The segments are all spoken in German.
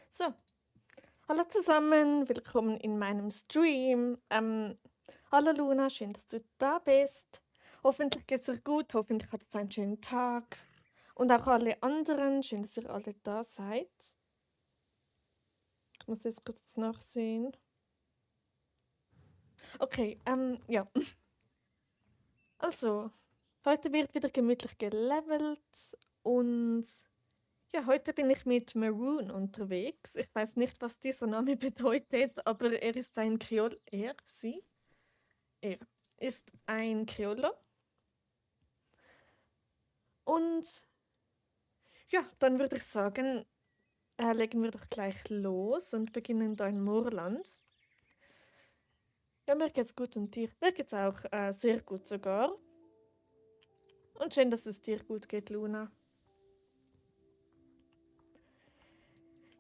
So, hallo zusammen, willkommen in meinem Stream. Hallo Luna, schön, dass du da bist. Hoffentlich geht's dir gut, hoffentlich hattest du einen schönen Tag. Und auch alle anderen, schön, dass ihr alle da seid. Ich muss jetzt kurz was nachsehen. Okay, ja. Also, heute wird wieder gemütlich gelevelt und ja, heute bin ich mit Maroon unterwegs. Ich weiß nicht, was dieser Name bedeutet, aber er ist ein Kreol. Er ist ein Kreoler. Und ja, dann würde ich sagen, legen wir doch gleich los und beginnen da in Moorland. Ja, mir geht's gut und dir? Mir geht's auch sehr gut sogar. Und schön, dass es dir gut geht, Luna.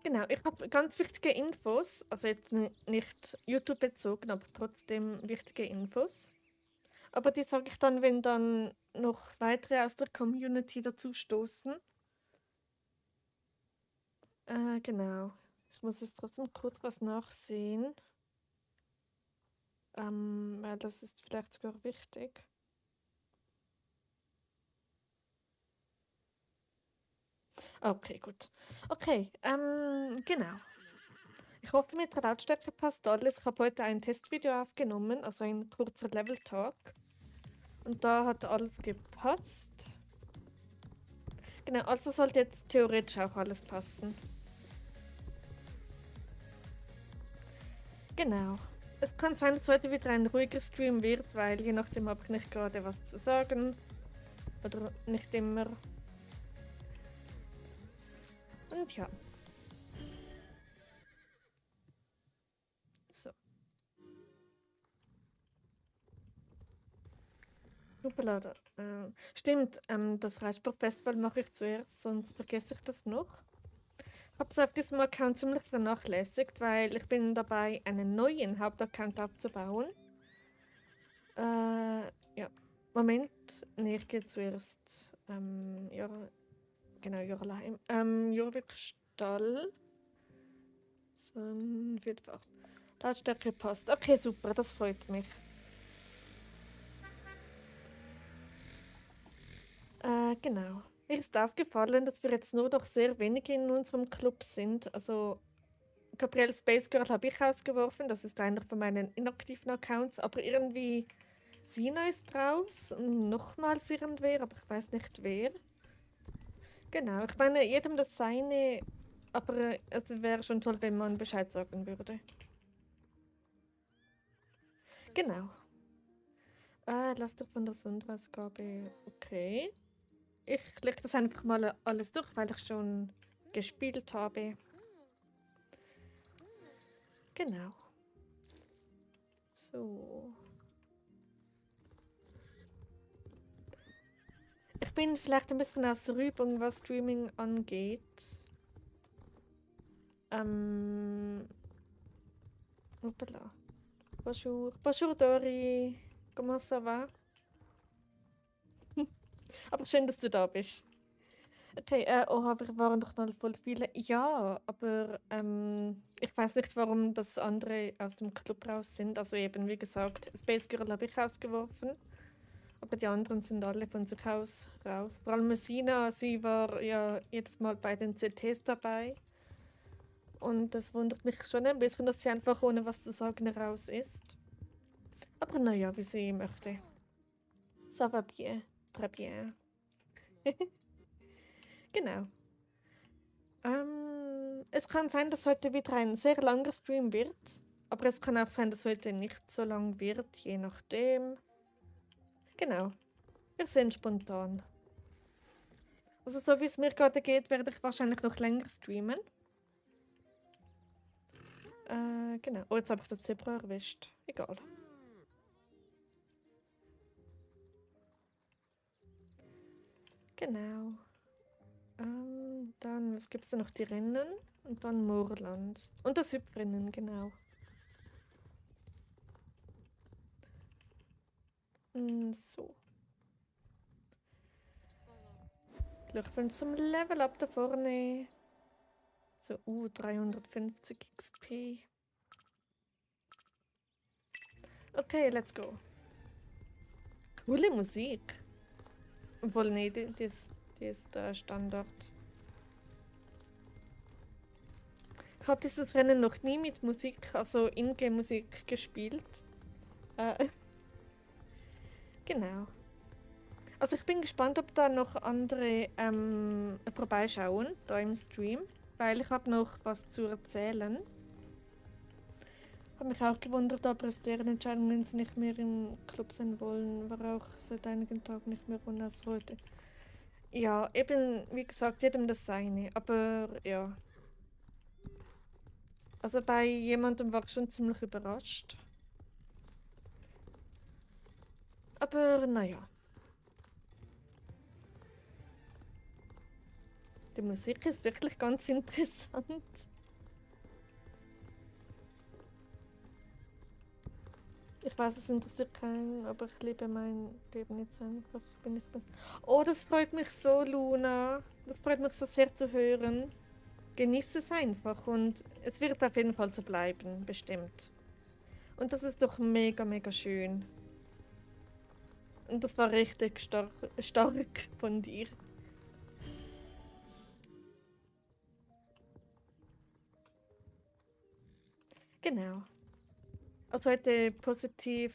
Genau, ich habe ganz wichtige Infos, also jetzt nicht YouTube bezogen, aber trotzdem wichtige Infos. Aber die sage ich dann, wenn dann noch weitere aus der Community dazu stoßen. Genau. Ich muss jetzt trotzdem kurz was nachsehen, weil das ist vielleicht sogar wichtig. Okay, gut. Okay, genau. Ich hoffe, mit der Lautstärke passt alles. Ich habe heute ein Testvideo aufgenommen, also ein kurzer Level-Talk. Und da hat alles gepasst. Genau, also sollte jetzt theoretisch auch alles passen. Genau. Es kann sein, dass heute wieder ein ruhiger Stream wird, weil je nachdem habe ich nicht gerade was zu sagen. Oder nicht immer. Und ja. So. Hoppala, stimmt, das Reissportfestival mache ich zuerst, sonst vergesse ich das noch. Ich habe es auf diesem Account ziemlich vernachlässigt, weil ich bin dabei, einen neuen Hauptaccount aufzubauen. Ja. Moment, nee, ich gehe zuerst, ja, genau, Jorleheim. Jorvik Stall. So ein Viertfach. Lautstärke passt. Okay, super, das freut mich. Genau. Mir ist aufgefallen, dass wir jetzt nur noch sehr wenige in unserem Club sind. Also Gabrielle Space Girl habe ich rausgeworfen, das ist einer von meinen inaktiven Accounts, aber irgendwie Sina ist raus und nochmals irgendwer, aber ich weiß nicht wer. Genau, ich meine, jedem das seine, aber es wäre schon toll, wenn man Bescheid sagen würde. Genau. Lass doch von der Sonderausgabe. Okay. Ich lege das einfach mal alles durch, weil ich schon gespielt habe. Genau. So. Ich bin vielleicht ein bisschen aus der Übung, was Streaming angeht. Hoppala. Bonjour. Bonjour Dori. Comment ça va? Aber schön, dass du da bist. Okay, oh, aber waren doch mal voll viele. Ja, aber ich weiß nicht, warum das andere aus dem Club raus sind. Also eben, wie gesagt, Space Girl habe ich rausgeworfen. Aber die anderen sind alle von sich aus raus. Vor allem Messina, sie war ja jedes Mal bei den CTs dabei. Und das wundert mich schon ein bisschen, dass sie einfach ohne was zu sagen raus ist. Aber naja, wie sie möchte. Ça va bien. Très bien. Genau. Es kann sein, dass heute wieder ein sehr langer Stream wird. Aber es kann auch sein, dass heute nicht so lang wird, je nachdem. Genau. Wir sind spontan. Also so wie es mir gerade geht, werde ich wahrscheinlich noch länger streamen. Genau. Oh, jetzt habe ich das Zebra erwischt. Egal. Genau. Dann, was gibt es da noch? Die Rennen und dann Moorland. Und das Hüpfrennen, genau. So. Glückwunsch zum Level Up da vorne. So, 350 XP. Okay, let's go. Coole Musik. Obwohl, nee, die ist Standard. Ich habe dieses Rennen noch nie mit Musik, also Ingame-Musik gespielt. Äh, genau. Also ich bin gespannt, ob da noch andere vorbeischauen, da im Stream. Weil ich habe noch was zu erzählen. Habe mich auch gewundert, aber aus deren Entscheidung, wenn sie nicht mehr im Club sein wollen, war auch seit einigen Tagen nicht mehr rund als heute. Ja, eben, wie gesagt, jedem das seine. Aber ja. Also bei jemandem war ich schon ziemlich überrascht. Aber naja. Die Musik ist wirklich ganz interessant. Ich weiß, es interessiert keinen, aber ich liebe mein Leben jetzt einfach. Oh, das freut mich so, Luna. Das freut mich so sehr zu hören. Genieß es einfach und es wird auf jeden Fall so bleiben, bestimmt. Und das ist doch mega, mega schön. Und das war richtig stark von dir. Genau. Also heute positiv,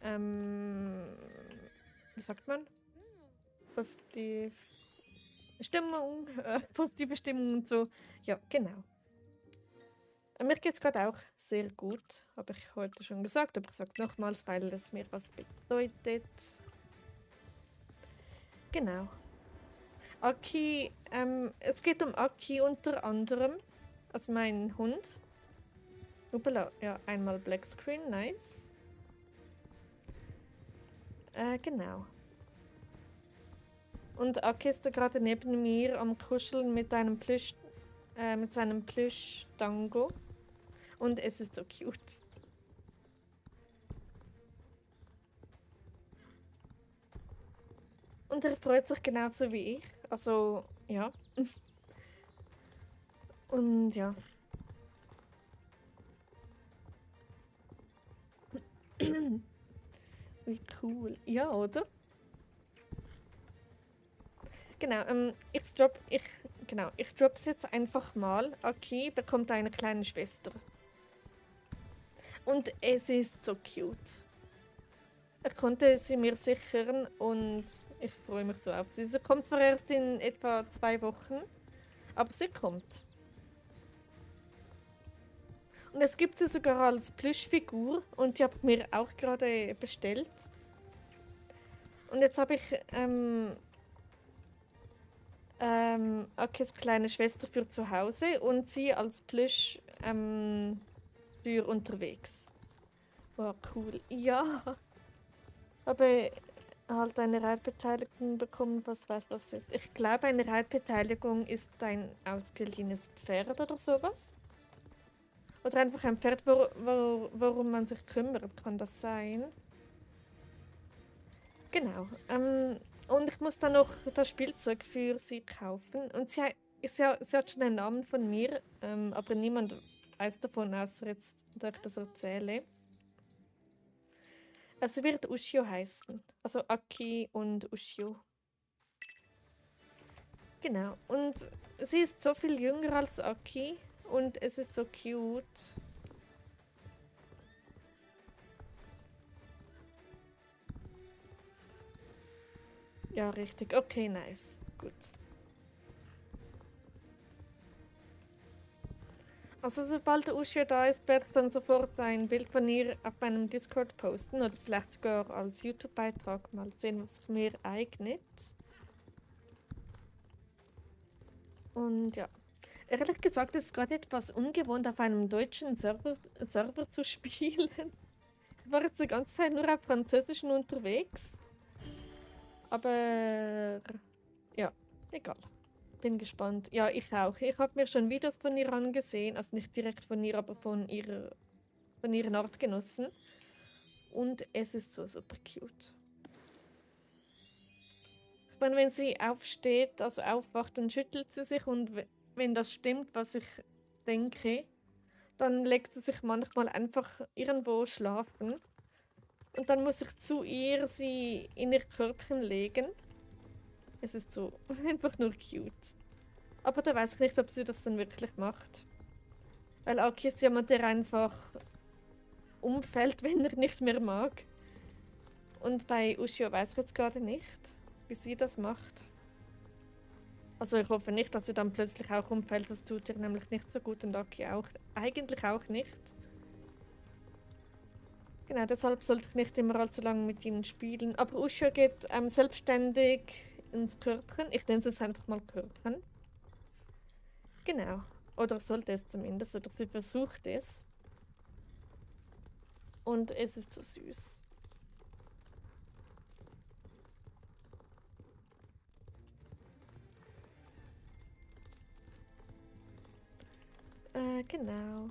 wie sagt man? Positiv Stimmung, positive Stimmung und so. Ja, genau. Mir geht es gerade auch sehr gut, habe ich heute schon gesagt, aber ich sage es nochmals, weil es mir was bedeutet. Genau. Aki, es geht um Aki unter anderem, also mein Hund. Upala, ja, einmal Black Screen, nice. Genau. Und Aki ist da gerade neben mir am Kuscheln mit einem mit seinem Plüsch-Dango. Und es ist so cute. Und er freut sich genauso wie ich. Also, ja. Und ja. Wie cool. Ja, oder? Genau, ich drop's jetzt einfach mal. Aki bekommt eine kleine Schwester. Und es ist so cute. Er konnte sie mir sichern und ich freue mich so auf sie. Sie kommt zwar erst in etwa 2 Wochen, aber sie kommt. Und es gibt sie sogar als Plüschfigur und die habe ich mir auch gerade bestellt. Und jetzt habe ich Akis kleine Schwester für zu Hause und sie als Plüsch für unterwegs. Wow, cool. Ja, aber halt eine Reitbeteiligung bekommen, was weiß was ist. Ich glaube, eine Reitbeteiligung ist ein ausgeliehenes Pferd oder sowas. Oder einfach ein Pferd, worum man sich kümmert, kann das sein? Genau. Und ich muss dann noch das Spielzeug für sie kaufen. Und sie hat schon einen Namen von mir, aber niemand weiß davon, außer jetzt, da ich das erzähle. Sie wird Ushio heißen. Also Aki und Ushio. Genau. Und sie ist so viel jünger als Aki und es ist so cute. Ja, richtig. Okay, nice. Gut. Also sobald der Ushio da ist, werde ich dann sofort ein Bild von ihr auf meinem Discord posten oder vielleicht sogar als YouTube-Beitrag. Mal sehen, was sich mir eignet. Und ja. Ehrlich gesagt, ist es gerade etwas ungewohnt, auf einem deutschen Server zu spielen. Ich war jetzt die ganze Zeit nur auf Französischen unterwegs. Aber ja, egal. Bin gespannt. Ja, ich auch. Ich habe mir schon Videos von ihr angesehen. Also nicht direkt von ihr, aber von ihren Artgenossen. Und es ist so super cute. Ich meine, wenn sie aufsteht, also aufwacht, dann schüttelt sie sich. Und wenn das stimmt, was ich denke, dann legt sie sich manchmal einfach irgendwo schlafen. Und dann muss ich zu ihr sie in ihr Körbchen legen. Es ist so einfach nur cute. Aber da weiß ich nicht, ob sie das dann wirklich macht. Weil Aki ist jemand, der einfach umfällt, wenn er nicht mehr mag. Und bei Ushio weiß ich jetzt gerade nicht, wie sie das macht. Also ich hoffe nicht, dass sie dann plötzlich auch umfällt. Das tut ihr nämlich nicht so gut und Aki auch. Eigentlich auch nicht. Genau, deshalb sollte ich nicht immer allzu lange mit ihnen spielen. Aber Ushio geht selbstständig ins Körbchen. Ich nenne es einfach mal Körbchen. Genau. Oder sollte es zumindest. Oder sie versucht es. Und es ist so süß. Genau.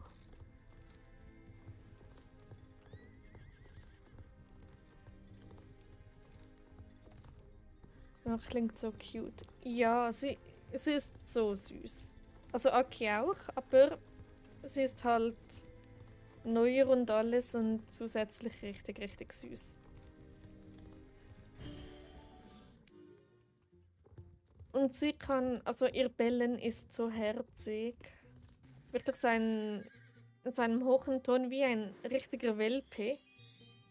Oh, klingt so cute. Ja, sie ist so süß. Also Aki auch, aber sie ist halt neuer und alles und zusätzlich richtig, richtig süß. Und sie kann, also ihr Bellen ist so herzig. Wirklich so einem hohen Ton wie ein richtiger Welpe.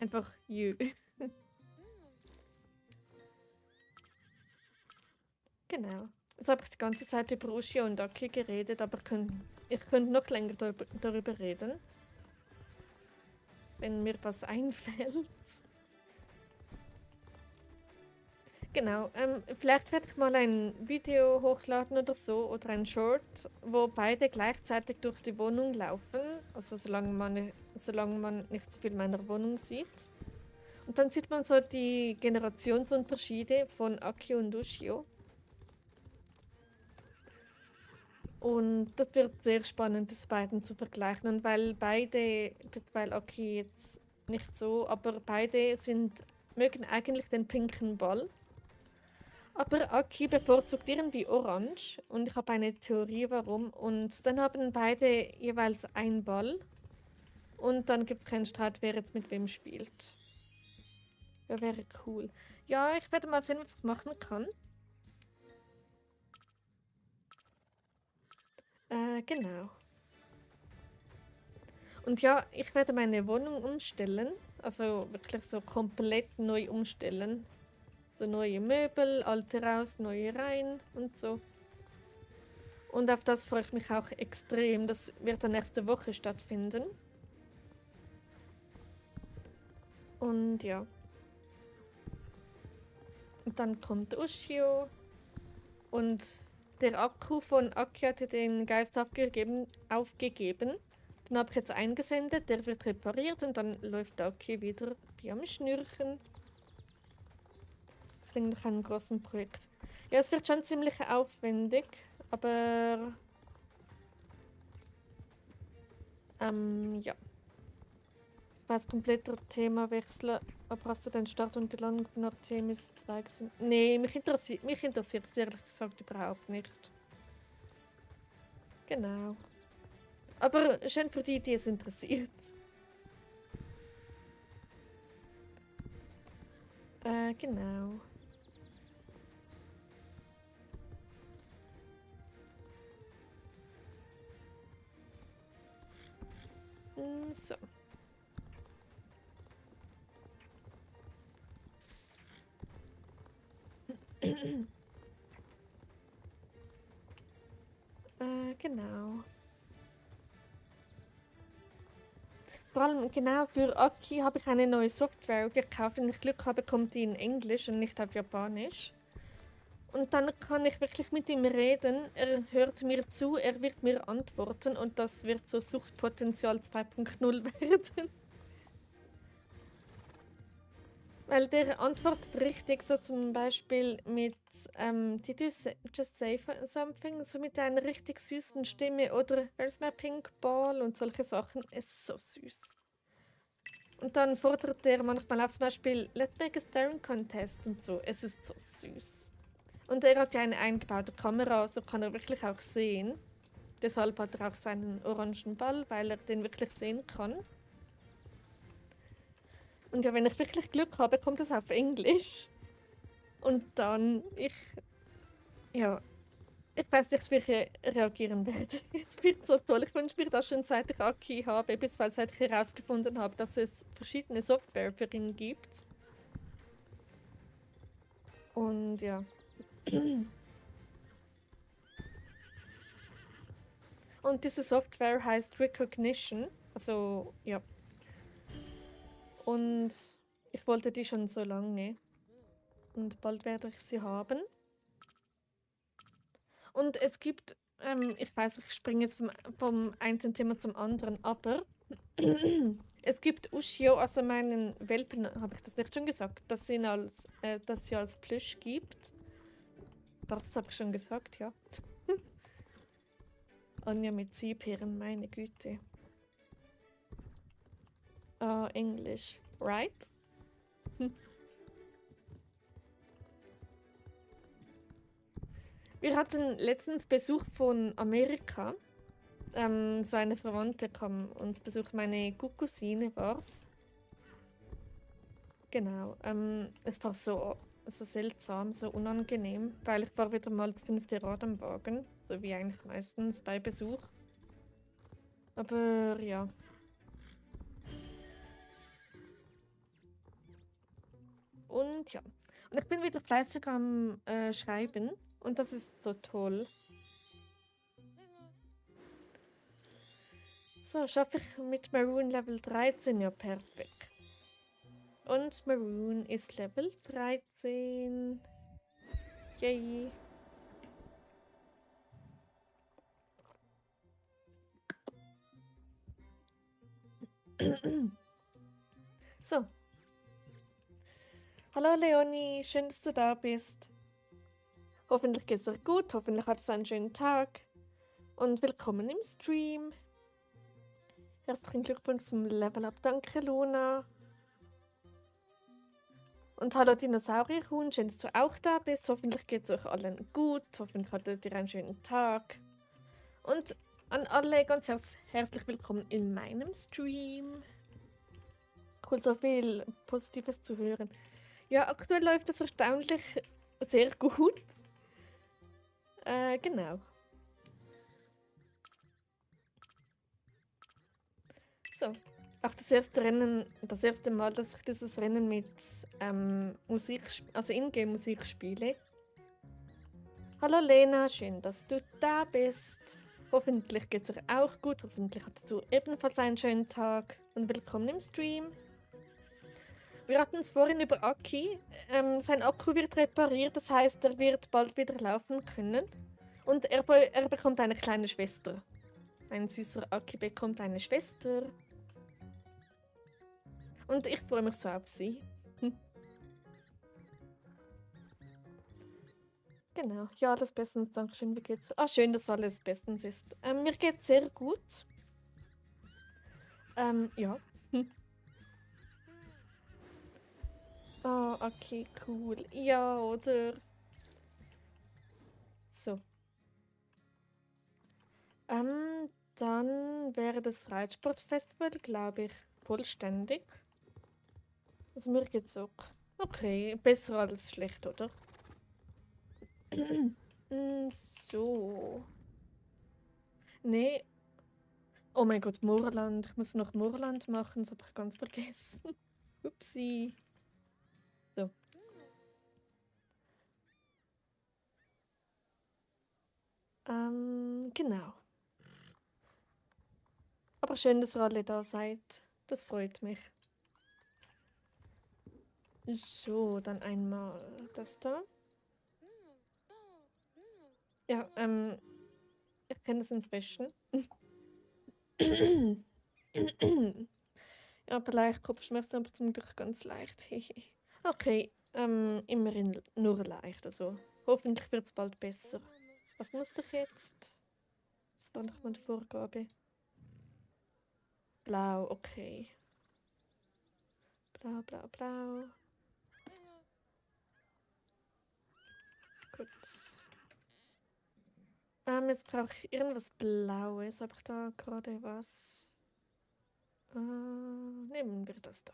Einfach jö. Genau. Jetzt habe ich die ganze Zeit über Ushio und Aki geredet, aber ich könnte noch länger darüber reden. Wenn mir was einfällt. Genau, vielleicht werde ich mal ein Video hochladen oder so oder ein Short, wo beide gleichzeitig durch die Wohnung laufen. Also solange man nicht so viel meiner Wohnung sieht. Und dann sieht man so die Generationsunterschiede von Aki und Ushio. Und das wird sehr spannend, das beiden zu vergleichen. Und weil Aki jetzt nicht so, aber beide mögen eigentlich den pinken Ball. Aber Aki bevorzugt irgendwie Orange und ich habe eine Theorie warum. Und dann haben beide jeweils einen Ball und dann gibt es keinen Streit, wer jetzt mit wem spielt. Ja, wäre cool. Ja, ich werde mal sehen, was ich machen kann. Genau. Und ja, ich werde meine Wohnung umstellen. Also wirklich so komplett neu umstellen. So neue Möbel, alte raus, neue rein und so. Und auf das freue ich mich auch extrem. Das wird dann nächste Woche stattfinden. Und ja. Und dann kommt Ushio. Und der Akku von Aki hatte den Geist aufgegeben. Den habe ich jetzt eingesendet, der wird repariert und dann läuft Aki wieder wie am Schnürchen. Klingt nach einem großen Projekt. Ja, es wird schon ziemlich aufwendig, aber ja. Ich weiß, kompletter Themawechsel. Aber hast du den Start und die Landung von Artemis 2 gesehen? Nee, mich interessiert es ehrlich gesagt überhaupt nicht. Genau. Aber schön für die es interessiert. Genau. So. Genau. Vor allem genau für Aki habe ich eine neue Software gekauft. Wenn ich Glück habe, kommt die in Englisch und nicht auf Japanisch. Und dann kann ich wirklich mit ihm reden. Er hört mir zu, er wird mir antworten und das wird so Suchtpotenzial 2.0 werden. Weil der antwortet richtig, so zum Beispiel mit Did you just say something? So mit einer richtig süßen Stimme oder Where's my pink ball? Und solche Sachen. Es ist so süß. Und dann fordert der manchmal auf zum Beispiel Let's make a staring contest und so. Es ist so süß. Und er hat ja eine eingebaute Kamera, so kann er wirklich auch sehen. Deshalb hat er auch seinen orangen Ball, weil er den wirklich sehen kann. Und ja, wenn ich wirklich Glück habe, kommt es auf Englisch. Und dann ja, ich weiß nicht, wie ich reagieren werde. Es wird so toll. Ich wünsche mir das schon seit ich Aki habe, bis seit ich herausgefunden habe, dass es verschiedene Software für ihn gibt. Und ja. Und diese Software heißt Recognition. Also, ja. Und ich wollte die schon so lange. Und bald werde ich sie haben. Und es gibt, ich weiß, ich springe jetzt vom einen Thema zum anderen, aber es gibt Ushio, also meinen Welpen, habe ich das nicht schon gesagt, dass sie als Plüsch gibt. Warte, das habe ich schon gesagt, ja. Anja mit Ziehperlen, meine Güte. Englisch, right? Wir hatten letztens Besuch von Amerika. So eine Verwandte kam uns besuchen, meine Cousine war's. Genau. Es war so seltsam, so unangenehm, weil ich war wieder mal das 5. Rad am Wagen, so wie eigentlich meistens bei Besuch. Aber ja. Und ja. Und ich bin wieder fleißig am Schreiben und das ist so toll. So, schaffe ich mit Maroon Level 13? Ja, perfekt. Und Maroon ist Level 13. Yay. So. Hallo Leonie, schön, dass du da bist. Hoffentlich geht's dir gut, hoffentlich hattest du einen schönen Tag. Und willkommen im Stream. Herzlichen Glückwunsch zum Level Up. Danke, Luna. Und hallo Dinosaurierhuhn, schön, dass du auch da bist. Hoffentlich geht es euch allen gut. Hoffentlich hattet ihr einen schönen Tag. Und an alle ganz herzlich willkommen in meinem Stream. Cool, so viel Positives zu hören. Ja, aktuell läuft es erstaunlich sehr gut. Genau. So. Auch das erste Mal, dass ich dieses Rennen mit Musik, also Ingame-Musik spiele. Hallo Lena, schön, dass du da bist. Hoffentlich geht es dir auch gut, hoffentlich hattest du ebenfalls einen schönen Tag und willkommen im Stream. Wir hatten es vorhin über Aki. Sein Akku wird repariert, das heißt, er wird bald wieder laufen können. Und er bekommt eine kleine Schwester. Ein süßer Aki bekommt eine Schwester. Und ich freue mich so auf sie. Genau. Ja, alles bestens. Dankeschön. Wie geht's? Ah, schön, dass alles bestens ist. Mir geht's sehr gut. Ja. Ah, okay, cool. Ja, oder? So. Dann wäre das Reitsportfestival, glaube ich, vollständig. Also mir geht's auch. Okay, besser als schlecht, oder? So. Nee. Oh mein Gott, Moorland. Ich muss noch Moorland machen, das habe ich ganz vergessen. Upsi. So. Genau. Aber schön, dass ihr alle da seid. Das freut mich. So, dann einmal das da. Ja, ich kenne das inzwischen. Ja, aber leicht Kopfschmerzen, aber zum Glück ganz leicht. Okay, immerhin nur leicht, also hoffentlich wird es bald besser. Was musste ich jetzt? Das war noch mal die Vorgabe. Blau, okay. Blau, blau, blau. Gut. Jetzt brauche ich irgendwas Blaues. Habe ich da gerade was? Nehmen wir das da.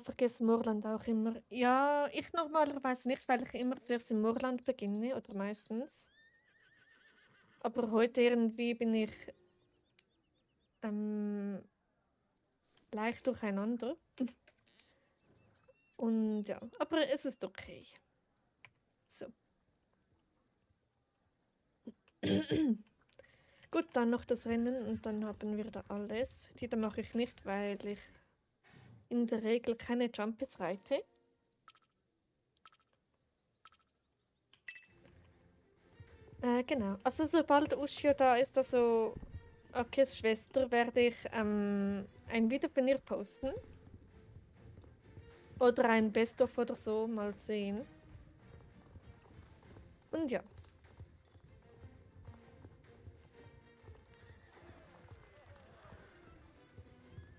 Vergiss Moorland auch immer. Ja, ich normalerweise nicht, weil ich immer zuerst im Moorland beginne, oder meistens. Aber heute irgendwie bin ich leicht durcheinander. Und ja, aber es ist okay. So. Gut, dann noch das Rennen und dann haben wir da alles. Die da mache ich nicht, weil ich in der Regel keine Jumpies reite. Genau. Also sobald Ushio da ist, also Akis Schwester, werde ich ein Video von ihr posten. Oder ein Best-of oder so, mal sehen. Und ja.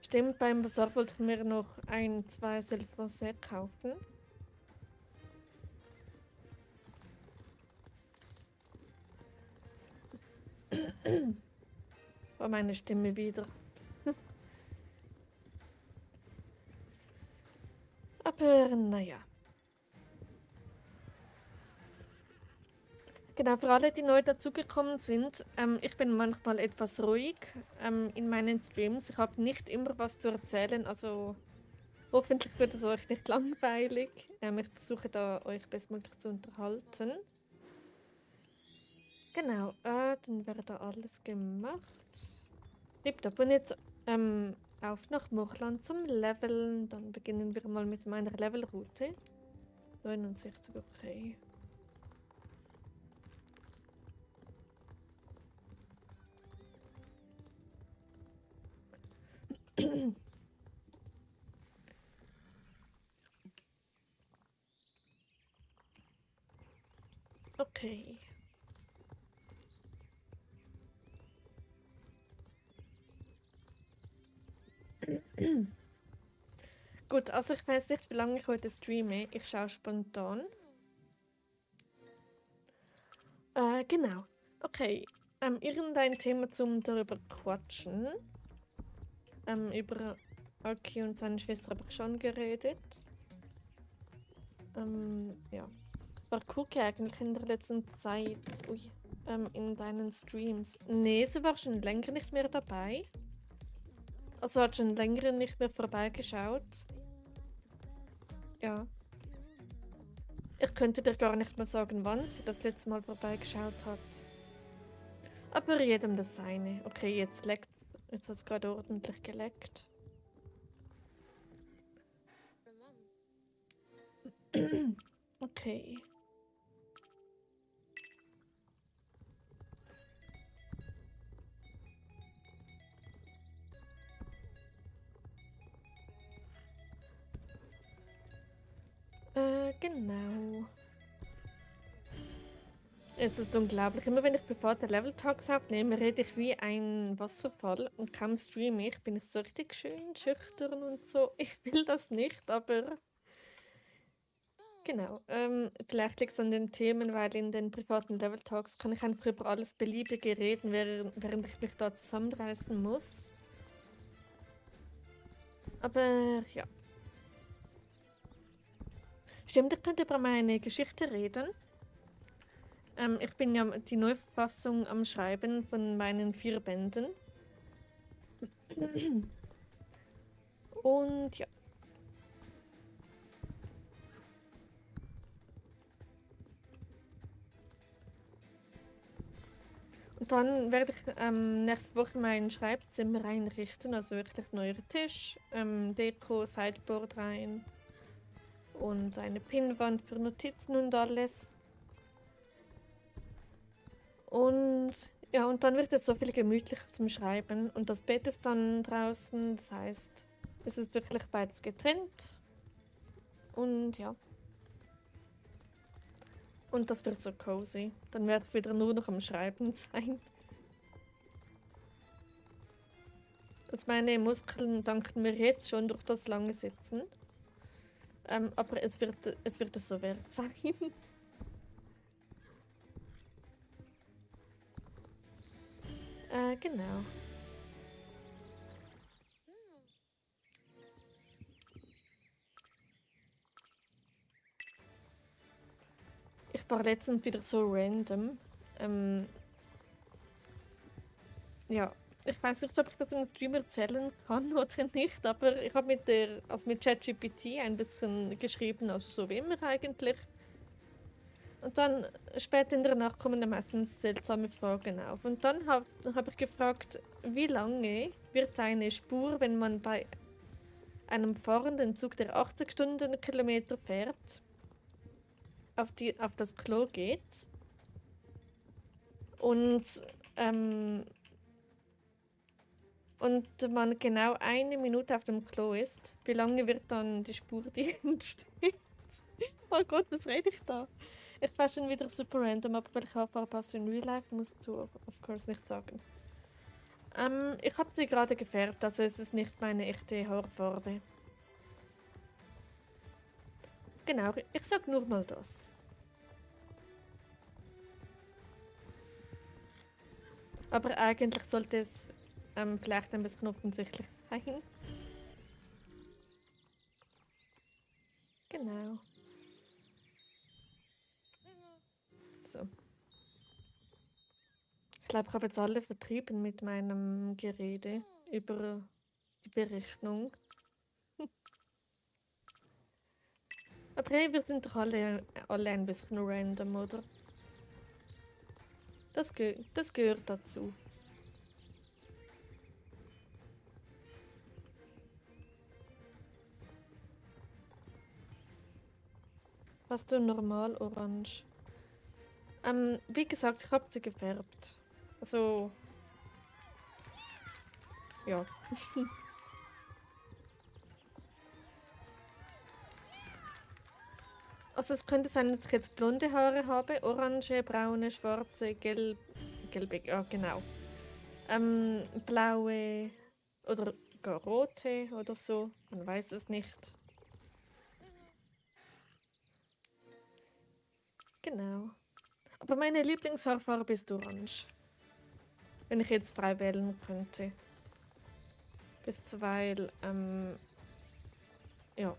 Stimmt, beim Bazaar wollte ich mir noch 2 Silfrosé kaufen. War meine Stimme wieder. Aber naja. Genau, für alle, die neu dazugekommen sind, ich bin manchmal etwas ruhig in meinen Streams. Ich habe nicht immer was zu erzählen, also hoffentlich wird es euch nicht langweilig. Ich versuche da euch bestmöglich zu unterhalten. Genau, dann wäre da alles gemacht. Tipptopp, und jetzt auf nach Mochland zum Leveln. Dann beginnen wir mal mit meiner Levelroute. 69, okay. Okay. Gut, also ich weiß nicht, wie lange ich heute streame. Ich schaue spontan. Genau. Okay. Irgendein Thema zum darüber quatschen. Über Aki und seine Schwester habe ich schon geredet. Ja. War Cookie eigentlich in der letzten Zeit in deinen Streams? Nee, sie war schon länger nicht mehr dabei. Also hat schon länger nicht mehr vorbeigeschaut. Ja. Ich könnte dir gar nicht mehr sagen, wann sie das letzte Mal vorbeigeschaut hat. Aber jedem das seine. Okay, jetzt leckt's. Jetzt hat es gerade ordentlich geleckt. Okay. Genau. Es ist unglaublich. Immer wenn ich private Level Talks aufnehme, rede ich wie ein Wasserfall und kaum streame ich, bin ich so richtig schön schüchtern und so. Ich will das nicht, aber genau. Vielleicht liegt es an den Themen, weil in den privaten Level Talks kann ich einfach über alles Beliebige reden, während ich mich da zusammenreißen muss. Aber ja. Stimmt, ich könnte über meine Geschichte reden. Ich bin ja die Neuverfassung am Schreiben von meinen 4 Bänden. Und ja. Und dann werde ich nächste Woche mein Schreibzimmer einrichten, also wirklich neuer Tisch, Deko, Sideboard rein und eine Pinnwand für Notizen und alles. Und ja, und dann wird es so viel gemütlicher zum Schreiben. Und das Bett ist dann draußen, das heißt, es ist wirklich beides getrennt. Und ja. Und das wird so cozy. Dann werde ich wieder nur noch am Schreiben sein. Also meine Muskeln danken mir jetzt schon durch das lange Sitzen. Aber es wird es so wert sein. Genau. Ich war letztens wieder so random. Ja, ich weiß nicht, ob ich das im Stream erzählen kann oder nicht, aber ich habe mit ChatGPT ein bisschen geschrieben, also so wie immer eigentlich. Und dann später in der Nacht kommen dann meistens seltsame Fragen auf. Und dann hab ich gefragt, wie lange wird eine Spur, wenn man bei einem fahrenden Zug, der 80 Stundenkilometer fährt, auf das Klo geht und, ähm, und man genau 1 Minute auf dem Klo ist, wie lange wird dann die Spur, die entsteht? Oh Gott, was rede ich da? Ich war schon wieder super random, aber welche Haarfarbe hast du in Real Life, musst du of course nicht sagen. Ich habe sie gerade gefärbt, also es ist nicht meine echte Haarfarbe. Genau, ich sag nur mal das. Aber eigentlich sollte es vielleicht ein bisschen offensichtlich sein. Genau. So. Ich glaube, ich habe jetzt alle vertrieben mit meinem Gerede über die Berechnung. Aber hey, wir sind doch alle ein bisschen random, oder? Das gehört dazu. Hast du normal orange? Wie gesagt, ich habe sie gefärbt. Also, ja. Also es könnte sein, dass ich jetzt blonde Haare habe, orange, braune, schwarze, gelbe, ja genau. Blaue oder gar rote oder so, man weiß es nicht. Genau. Aber meine Lieblingshaarfarbe ist orange. Wenn ich jetzt frei wählen könnte. Weil, ja.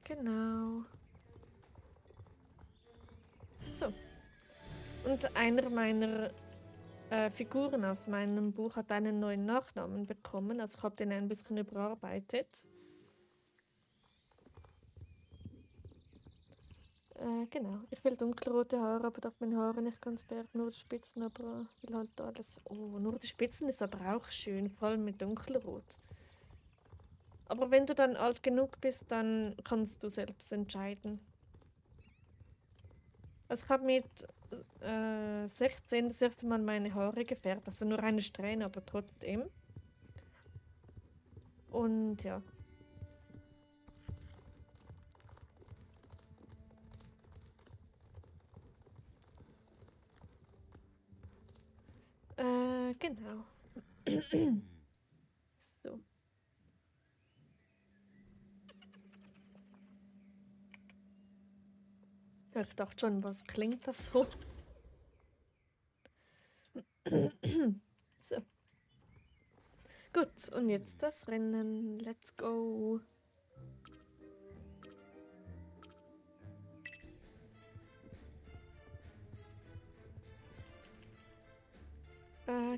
Genau. So. Und einer meiner Figuren aus meinem Buch hat einen neuen Nachnamen bekommen. Also ich habe den ein bisschen überarbeitet. Genau. Ich will dunkelrote Haare, aber darf meine Haare nicht ganz färben, nur die Spitzen, aber will halt alles. Oh, nur die Spitzen ist aber auch schön, vor allem mit dunkelrot. Aber wenn du dann alt genug bist, dann kannst du selbst entscheiden. Also ich habe mit 16 das erste Mal meine Haare gefärbt, also nur eine Strähne, aber trotzdem. Und ja. Genau. So. Ja, ich dachte schon, was klingt das so? So. Gut, und jetzt das Rennen. Let's go.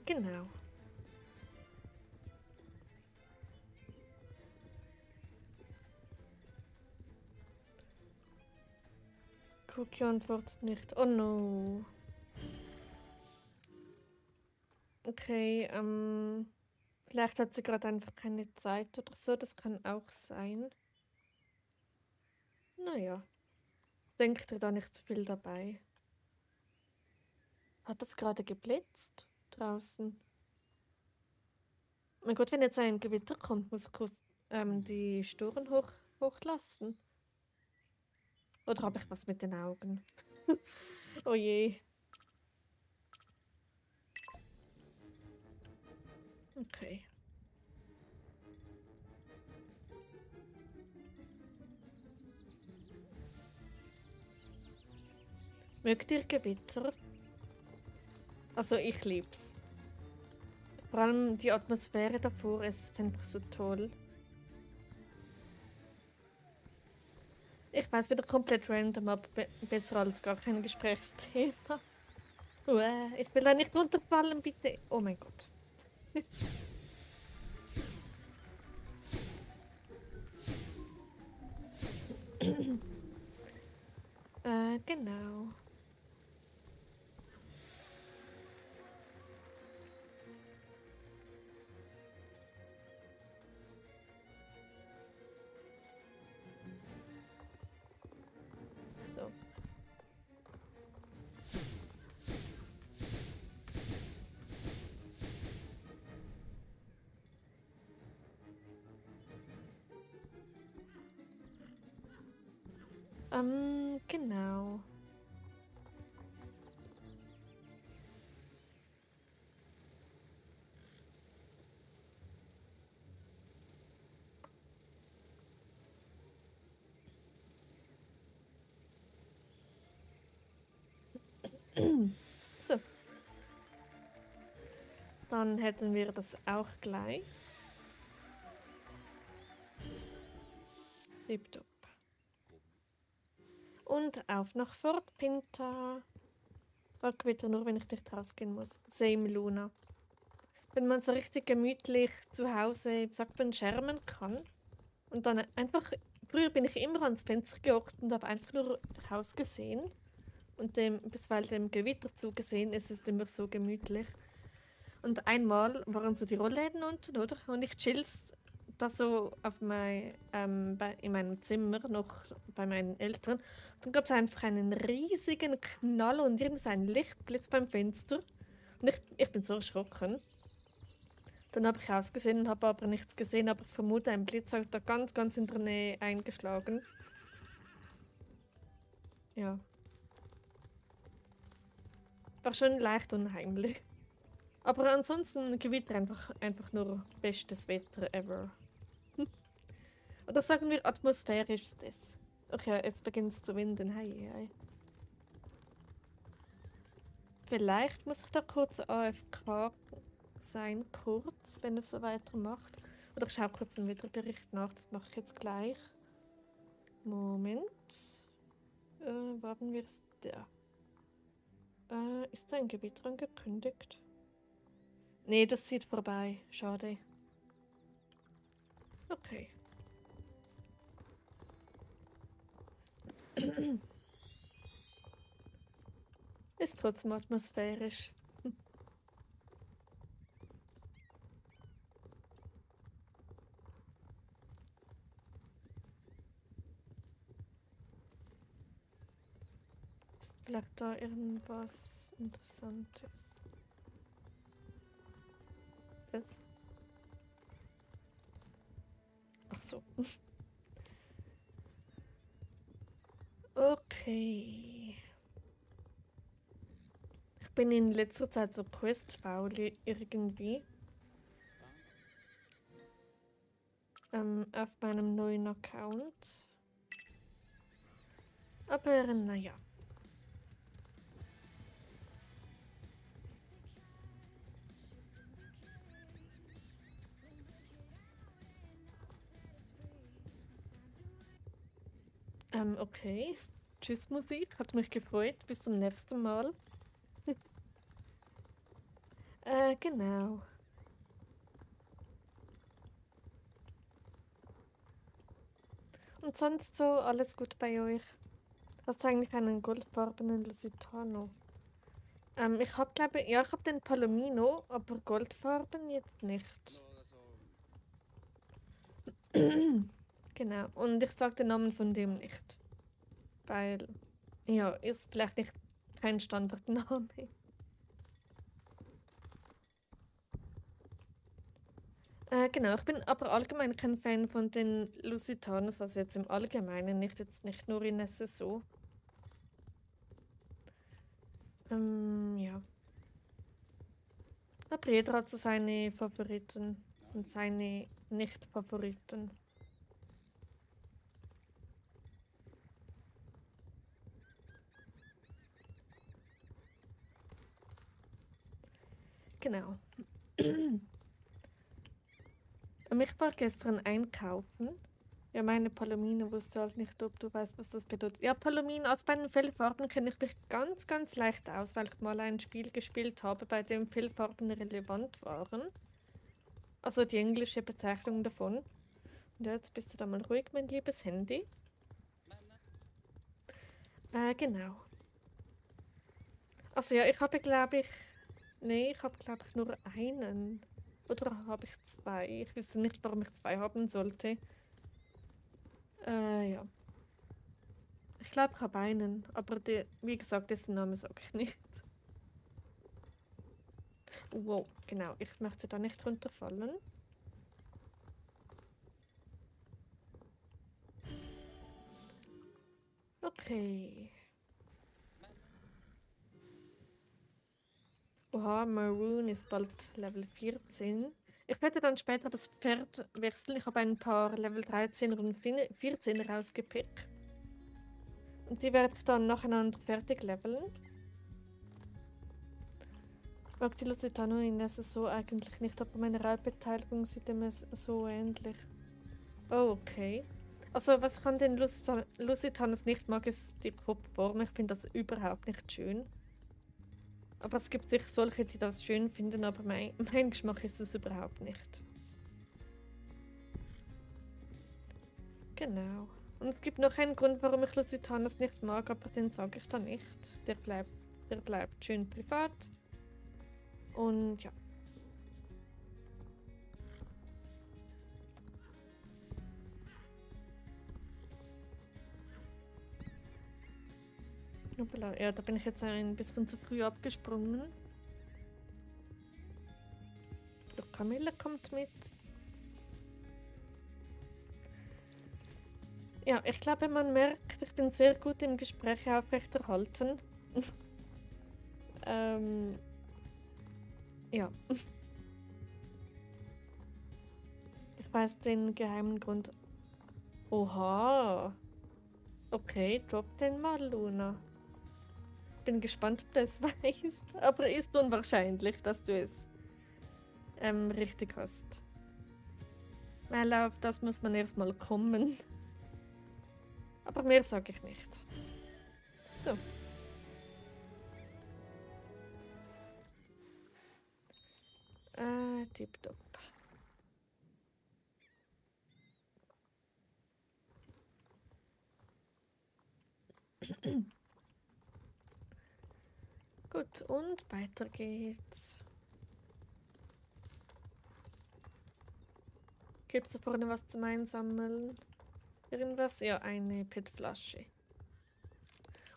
Genau. Cookie antwortet nicht. Oh no. Okay, vielleicht hat sie gerade einfach keine Zeit oder so. Das kann auch sein. Naja. Denkt ihr da nicht zu viel dabei? Hat das gerade geblitzt draußen? Mein Gott, wenn jetzt ein Gewitter kommt, muss ich kurz die Storen hochlassen. Oder habe ich was mit den Augen? Oh je. Okay. Mögt ihr Gewitter? Also ich lieb's. Vor allem die Atmosphäre davor, es ist einfach so toll. Ich weiß wieder komplett random, aber besser als gar kein Gesprächsthema. Ich will da nicht runterfallen, bitte. Oh mein Gott. Genau. So. Genau. So. Dann hätten wir das auch gleich. Tipptopp. Und auf nach Fort Pinta. Sag wieder nur, wenn ich nicht rausgehen muss. Same Luna. Wenn man so richtig gemütlich zu Hause, sagt man, schermen kann. Und dann einfach, früher bin ich immer ans Fenster gehockt und habe einfach nur rausgesehen. Und bisweilen dem Gewitter zugesehen, es ist immer so gemütlich. Und einmal waren so die Rollläden unten, oder? Und ich chill's da so in meinem Zimmer noch bei meinen Eltern. Dann gab es einfach einen riesigen Knall und irgend so einen Lichtblitz beim Fenster. Und ich bin so erschrocken. Dann habe ich rausgesehen und habe aber nichts gesehen, aber ich vermute, ein Blitz hat da ganz, ganz in der Nähe eingeschlagen. Ja. War schon leicht unheimlich. Aber ansonsten Gewitter einfach nur bestes Wetter ever. Oder sagen wir atmosphärischstes. Okay, jetzt beginnt es zu winden. Hei, hei. Vielleicht muss ich da kurz AFK sein, kurz, wenn es so weitermacht. Oder ich schaue kurz einen Wetterbericht nach, das mache ich jetzt gleich. Moment. Wo haben wir es da? Ist da ein Gewitter angekündigt? Nee, das zieht vorbei. Schade. Okay. Ist trotzdem atmosphärisch. Ist vielleicht da irgendwas Interessantes? Was? Ach so. Okay. Ich bin in letzter Zeit so questfaul irgendwie. Auf meinem neuen Account. Aber naja. Okay. Tschüss Musik, hat mich gefreut. Bis zum nächsten Mal. Genau. Und sonst so alles gut bei euch? Hast du eigentlich einen goldfarbenen Lusitano? Ich habe glaube ja, ich habe den Palomino, aber goldfarben jetzt nicht. Genau. Und ich sage den Namen von dem nicht. Weil, ja, ist vielleicht nicht kein Standardname. Genau, ich bin aber allgemein kein Fan von den Lusitanos, also jetzt im Allgemeinen, nicht nur in SSO. Ja. Aber jeder hat so seine Favoriten und seine Nicht-Favoriten. Genau. Und ich war gestern einkaufen. Ja, meine Palomine wusste halt nicht, ob du weißt, was das bedeutet. Ja, Palomine, also bei den Fellfarben kenne ich mich ganz, ganz leicht aus, weil ich mal ein Spiel gespielt habe, bei dem Fellfarben relevant waren. Also die englische Bezeichnung davon. Und jetzt bist du da mal ruhig, mein liebes Handy. Genau. Also ja, ich habe, glaube ich... Nee, ich habe, glaube ich, nur einen. Oder habe ich zwei? Ich wüsste nicht, warum ich zwei haben sollte. Ja. Ich glaube, ich habe einen. Aber wie gesagt, dessen Name sage ich nicht. Wow, genau. Ich möchte da nicht runterfallen. Okay. Oha, Maroon ist bald Level 14. Ich werde dann später das Pferd wechseln. Ich habe ein paar Level 13 und 14 rausgepickt. Und die werde ich dann nacheinander fertig leveln. Ich mag die Lusitano in SSO eigentlich nicht, aber meine Reitbeteiligung sieht dem so ähnlich. Oh, okay. Also, was ich an den Lusitanos nicht mag, ist die Kopfform. Ich finde das überhaupt nicht schön. Aber es gibt sicher solche, die das schön finden, aber mein Geschmack ist es überhaupt nicht. Genau. Und es gibt noch einen Grund, warum ich Lusitanos nicht mag, aber den sage ich dann nicht. Der bleibt schön privat. Und ja. Hoppala, ja, da bin ich jetzt ein bisschen zu früh abgesprungen. So, Camilla kommt mit. Ja, ich glaube, man merkt, ich bin sehr gut im Gespräch aufrechterhalten. Ja. Ich weiß den geheimen Grund. Oha. Okay, drop den mal, Luna. Bin gespannt, ob du es weißt. Aber ist unwahrscheinlich, dass du es richtig hast. Weil auf das muss man erstmal kommen. Aber mehr sage ich nicht. So. Tipptopp. Gut, und weiter geht's. Gibt es da vorne was zum Einsammeln? Irgendwas? Ja, eine PET-Flasche.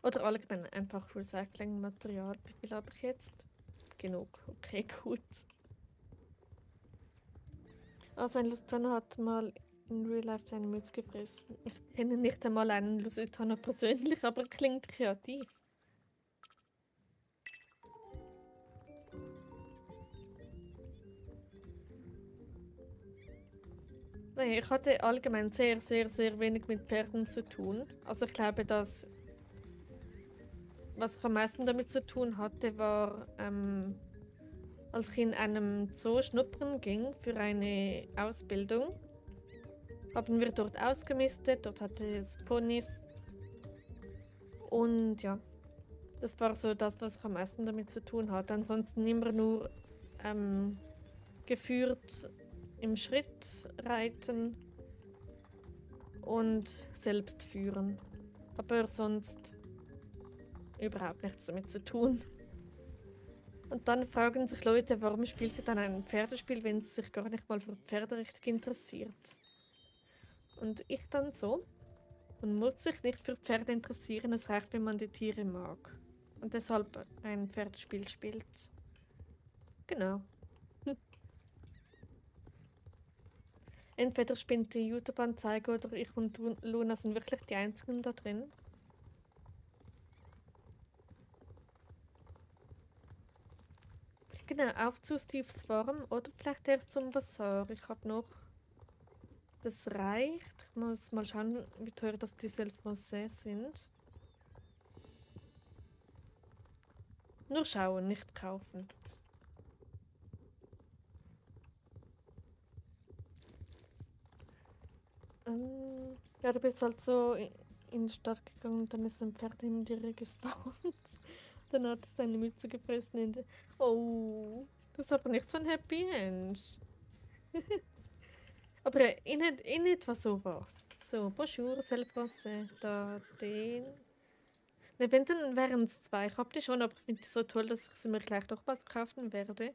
Oder allgemein einfach Recyclingmaterial. Wie viel habe ich jetzt? Genug. Okay, gut. Also ein Lusitano hat mal in Real Life seine Mütze gefressen. Ich kenne nicht einmal einen Lusitano persönlich, aber klingt kreativ. Nee, ich hatte allgemein sehr, sehr, sehr wenig mit Pferden zu tun. Also ich glaube, dass was ich am meisten damit zu tun hatte, war, als ich in einem Zoo schnuppern ging für eine Ausbildung, haben wir dort ausgemistet, dort hatte es Ponys. Und ja, das war so das, was ich am meisten damit zu tun hatte. Ansonsten immer nur geführt im Schritt reiten und selbst führen. Aber sonst überhaupt nichts damit zu tun. Und dann fragen sich Leute, warum spielt ihr dann ein Pferdespiel, wenn es sich gar nicht mal für Pferde richtig interessiert. Und ich dann so, man muss sich nicht für Pferde interessieren, es reicht, wenn man die Tiere mag. Und deshalb ein Pferdespiel spielt. Genau. Entweder spinnt die YouTube-Anzeige oder ich und Luna sind wirklich die Einzigen da drin. Genau, auf zu Steves Farm oder vielleicht erst zum Bazaar. Ich habe noch. Das reicht. Ich muss mal schauen, wie teuer das die Français sind. Nur schauen, nicht kaufen. Ja, du bist halt so in die Stadt gegangen und dann ist ein Pferd in dir gespawnt. Dann hat es seine Mütze gefressen. Oh, das ist aber nicht so ein Happy End. Aber in etwa so war's. So, bonjour, c'est le français. Da, den. Ne, wenn, dann wären es zwei. Ich hab die schon, aber ich finde die so toll, dass ich sie mir gleich nochmals kaufen werde.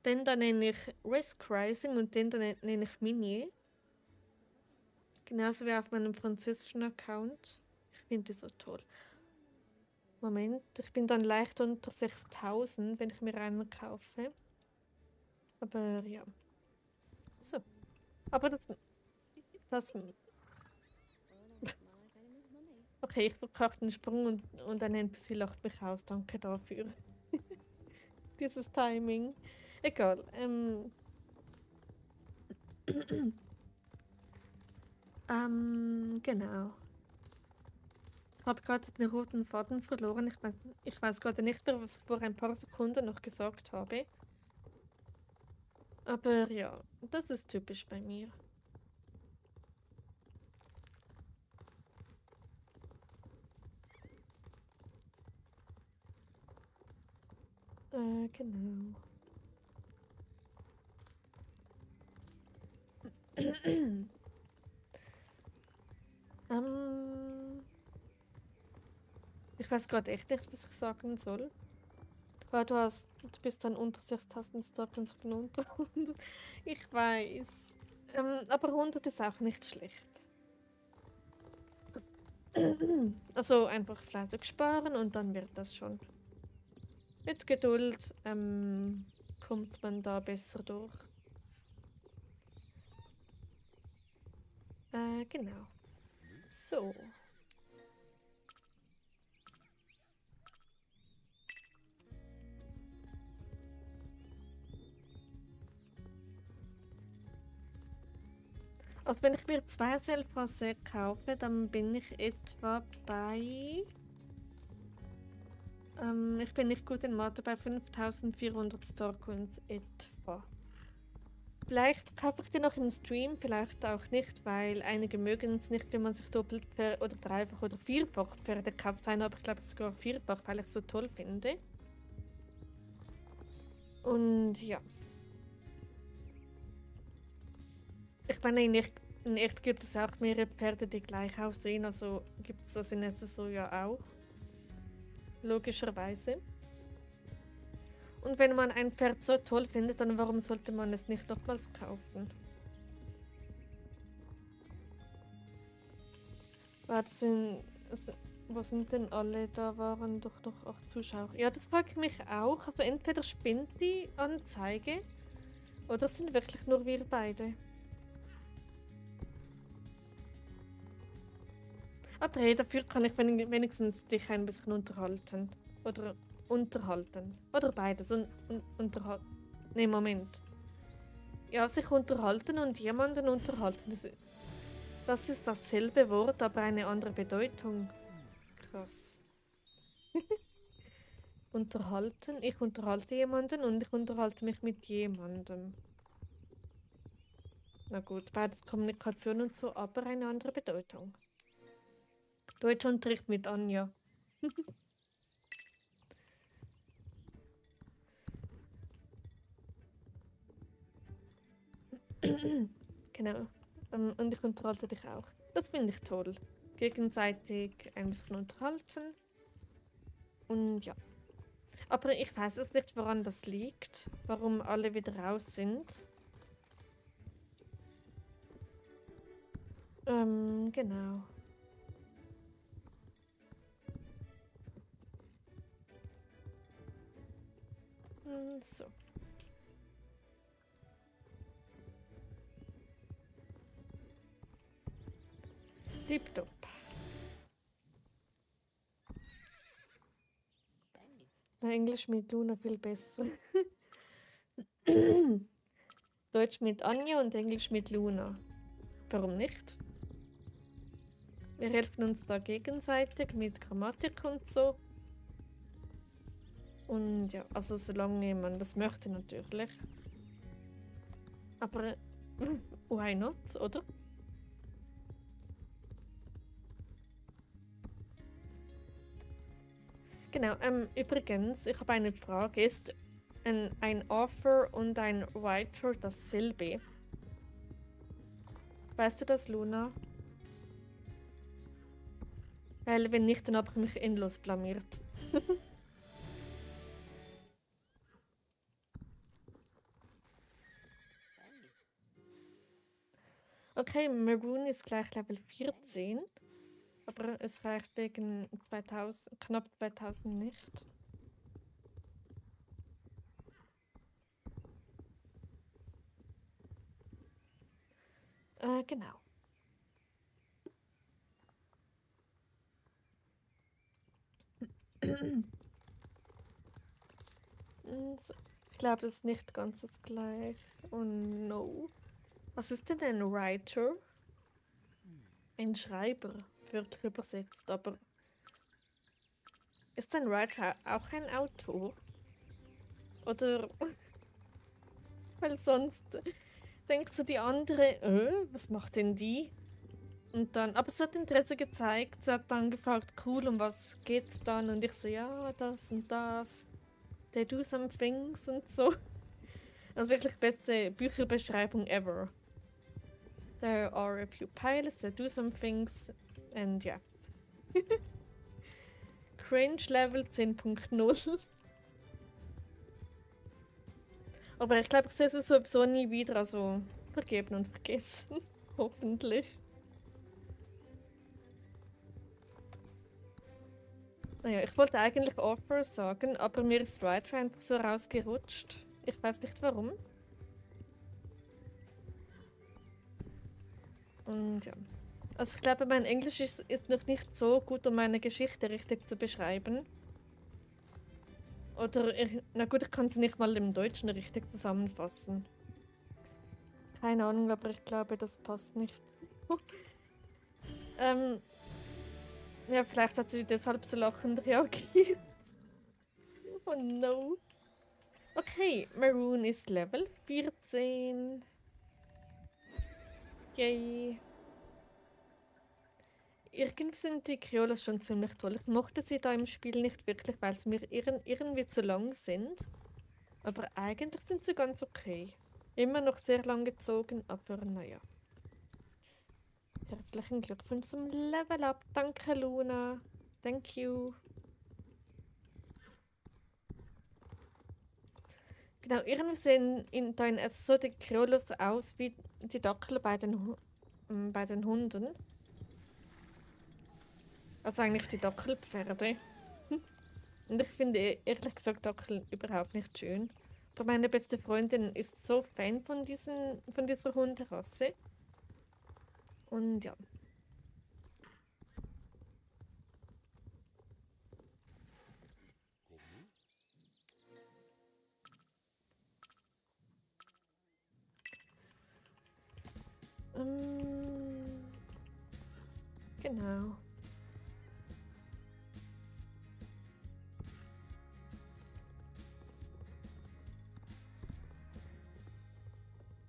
Den da nenne ich Risk Rising und den da nenne ich Minier. Genauso wie auf meinem französischen Account. Ich finde die so toll. Moment, ich bin dann leicht unter 6000, wenn ich mir einen kaufe. Aber ja. So. Aber das okay, ich verkaufe den Sprung und ein NPC lacht mich aus. Danke dafür. Dieses Timing. Egal. Genau. Ich habe gerade den roten Faden verloren. Ich weiß gerade nicht mehr, was ich vor ein paar Sekunden noch gesagt habe. Aber ja, das ist typisch bei mir. Genau. Ich weiß gerade echt nicht, was ich sagen soll. Weil du bist dann unter 6000 Stop und ich bin unter 100. Ich weiß. Aber 100 ist auch nicht schlecht. Also einfach fleißig sparen und dann wird das schon. Mit Geduld kommt man da besser durch. Genau. So. Also wenn ich mir 2 Selfpasse kaufe, dann bin ich etwa bei... ich bin nicht gut in Mathe, bei 5400 Starcoins etwa. Vielleicht kaufe ich die noch im Stream, vielleicht auch nicht, weil einige mögen es nicht, wenn man sich doppelt oder dreifach oder vierfach Pferde kauft. Sein, aber ich glaube sogar vierfach, weil ich es so toll finde. Und ja. Ich meine, in echt gibt es auch mehrere Pferde, die gleich aussehen. Also gibt es das in SSO ja auch. Logischerweise. Und wenn man ein Pferd so toll findet, dann warum sollte man es nicht nochmals kaufen? Wo sind denn alle? Da waren doch noch 8 Zuschauer. Ja, das frage ich mich auch. Also entweder spinnt die Anzeige oder sind wirklich nur wir beide. Aber hey, dafür kann ich wenigstens dich ein bisschen unterhalten. Oder unterhalten. Oder beides. Unterhalten. Ne, Moment. Ja, sich unterhalten und jemanden unterhalten. Das ist dasselbe Wort, aber eine andere Bedeutung. Krass. Unterhalten. Ich unterhalte jemanden und ich unterhalte mich mit jemandem. Na gut, beides Kommunikation und so, aber eine andere Bedeutung. Deutschunterricht mit Anja. Genau. Und ich unterhalte dich auch. Das finde ich toll. Gegenseitig ein bisschen unterhalten. Und ja. Aber ich weiß jetzt nicht, woran das liegt. Warum alle wieder raus sind. Genau. So. Tipptopp. Na, Englisch mit Luna viel besser. Deutsch mit Anja und Englisch mit Luna. Warum nicht? Wir helfen uns da gegenseitig mit Grammatik und so. Und ja, also solange man das möchte natürlich. Aber why not, oder? Genau, übrigens, ich habe eine Frage. Ist ein Author und ein Writer dasselbe? Weißt du das, Luna? Weil wenn nicht, dann habe ich mich endlos blamiert. Okay, Maroon ist gleich Level 14. Aber es reicht wegen 2000, knapp 2000 nicht. Genau. So. Ich glaube, das ist nicht ganz das gleiche. Oh no. Was ist denn ein Writer? Ein Schreiber, wörtlich übersetzt, aber ist ein Writer auch ein Autor? Oder weil sonst denkt so die andere, was macht denn die? Und dann, aber sie hat Interesse gezeigt, sie hat dann gefragt, cool, um was geht's dann? Und ich so, ja, das und das. They do some things und so. Also wirklich beste Bücherbeschreibung ever. There are a few pilots that do some things and yeah. Cringe Level 10.0. Aber ich glaube, ich sehe es sowieso nie wieder, also vergeben und vergessen. Hoffentlich. Naja, ich wollte eigentlich Offer sagen, aber mir ist Writer einfach so rausgerutscht. Ich weiß nicht warum. Und ja. Also ich glaube, mein Englisch ist noch nicht so gut, um meine Geschichte richtig zu beschreiben. Oder, na gut, ich kann sie nicht mal im Deutschen richtig zusammenfassen. Keine Ahnung, aber ich glaube, das passt nicht. Ja, vielleicht hat sie deshalb so lachend reagiert. Oh no. Okay, Maroon ist Level 14. Yay. Irgendwie sind die Kreolas schon ziemlich toll. Ich mochte sie da im Spiel nicht wirklich, weil sie mir irgendwie zu lang sind. Aber eigentlich sind sie ganz okay. Immer noch sehr lang gezogen, aber naja. Herzlichen Glückwunsch zum Level Up. Danke, Luna. Thank you. Genau, irgendwie sehen da in so die Kreolas aus wie die Dackel bei den Hunden. Also eigentlich die Dackelpferde. Und ich finde ehrlich gesagt Dackel überhaupt nicht schön. Aber meine beste Freundin ist so Fan von dieser Hunderasse. Und ja. Genau.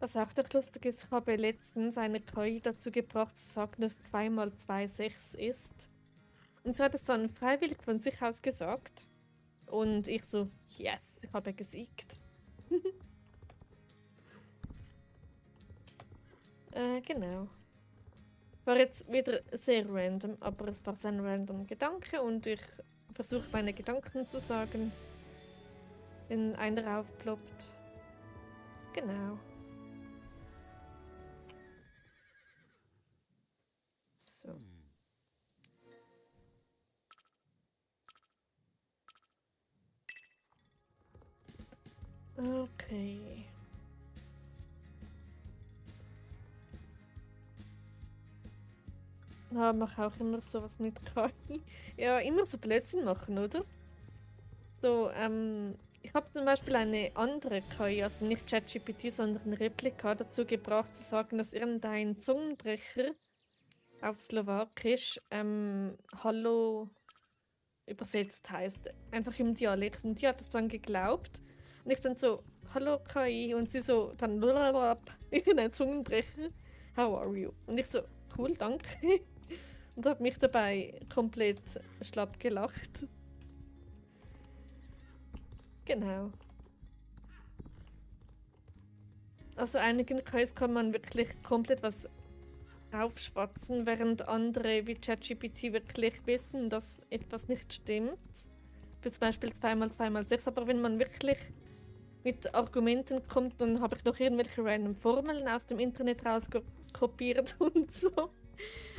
Was auch noch lustig ist, ich habe letztens eine KI dazu gebracht zu sagen, dass 2 mal 2 6 ist. Und sie hat es dann freiwillig von sich aus gesagt. Und ich so, yes, ich habe gesiegt. Genau. War jetzt wieder sehr random, aber es war so ein random Gedanke und ich versuche meine Gedanken zu sagen, wenn einer aufploppt. Genau. So. Okay. Ja, mache auch immer sowas mit KI. Ja, immer so Blödsinn machen, oder? So, ich habe zum Beispiel eine andere KI, also nicht ChatGPT, sondern Replika, dazu gebracht zu sagen, dass irgendein Zungenbrecher auf Slowakisch Hallo übersetzt heißt. Einfach im Dialekt. Und die hat das dann geglaubt. Und ich dann so, Hallo KI. Und sie so, dann irgendein Zungenbrecher. How are you? Und ich so, cool, danke. Und habe mich dabei komplett schlapp gelacht. Genau. Also einigen KIs kann man wirklich komplett was aufschwatzen, während andere wie ChatGPT wirklich wissen, dass etwas nicht stimmt. Wie zum Beispiel 2 mal 2 mal 6. Aber wenn man wirklich mit Argumenten kommt, dann habe ich noch irgendwelche random Formeln aus dem Internet rauskopiert und so.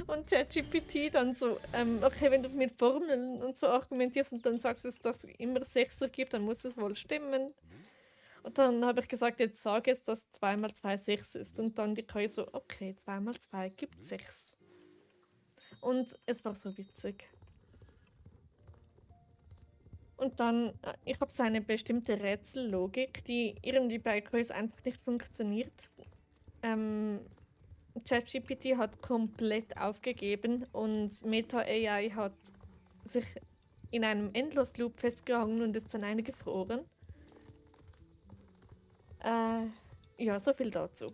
Und ChatGPT dann so, okay, wenn du mit Formeln und so argumentierst und dann sagst du, dass es immer 6 gibt, dann muss es wohl stimmen. Und dann habe ich gesagt, jetzt sag jetzt, dass 2 mal 2 6 ist. Und dann die KI so, okay, 2 mal 2 gibt 6. Und es war so witzig. Und dann, ich habe so eine bestimmte Rätsellogik, die irgendwie bei KIs einfach nicht funktioniert. ChatGPT hat komplett aufgegeben und Meta AI hat sich in einem Endlosloop festgehangen und ist dann eingefroren. Ja, so viel dazu.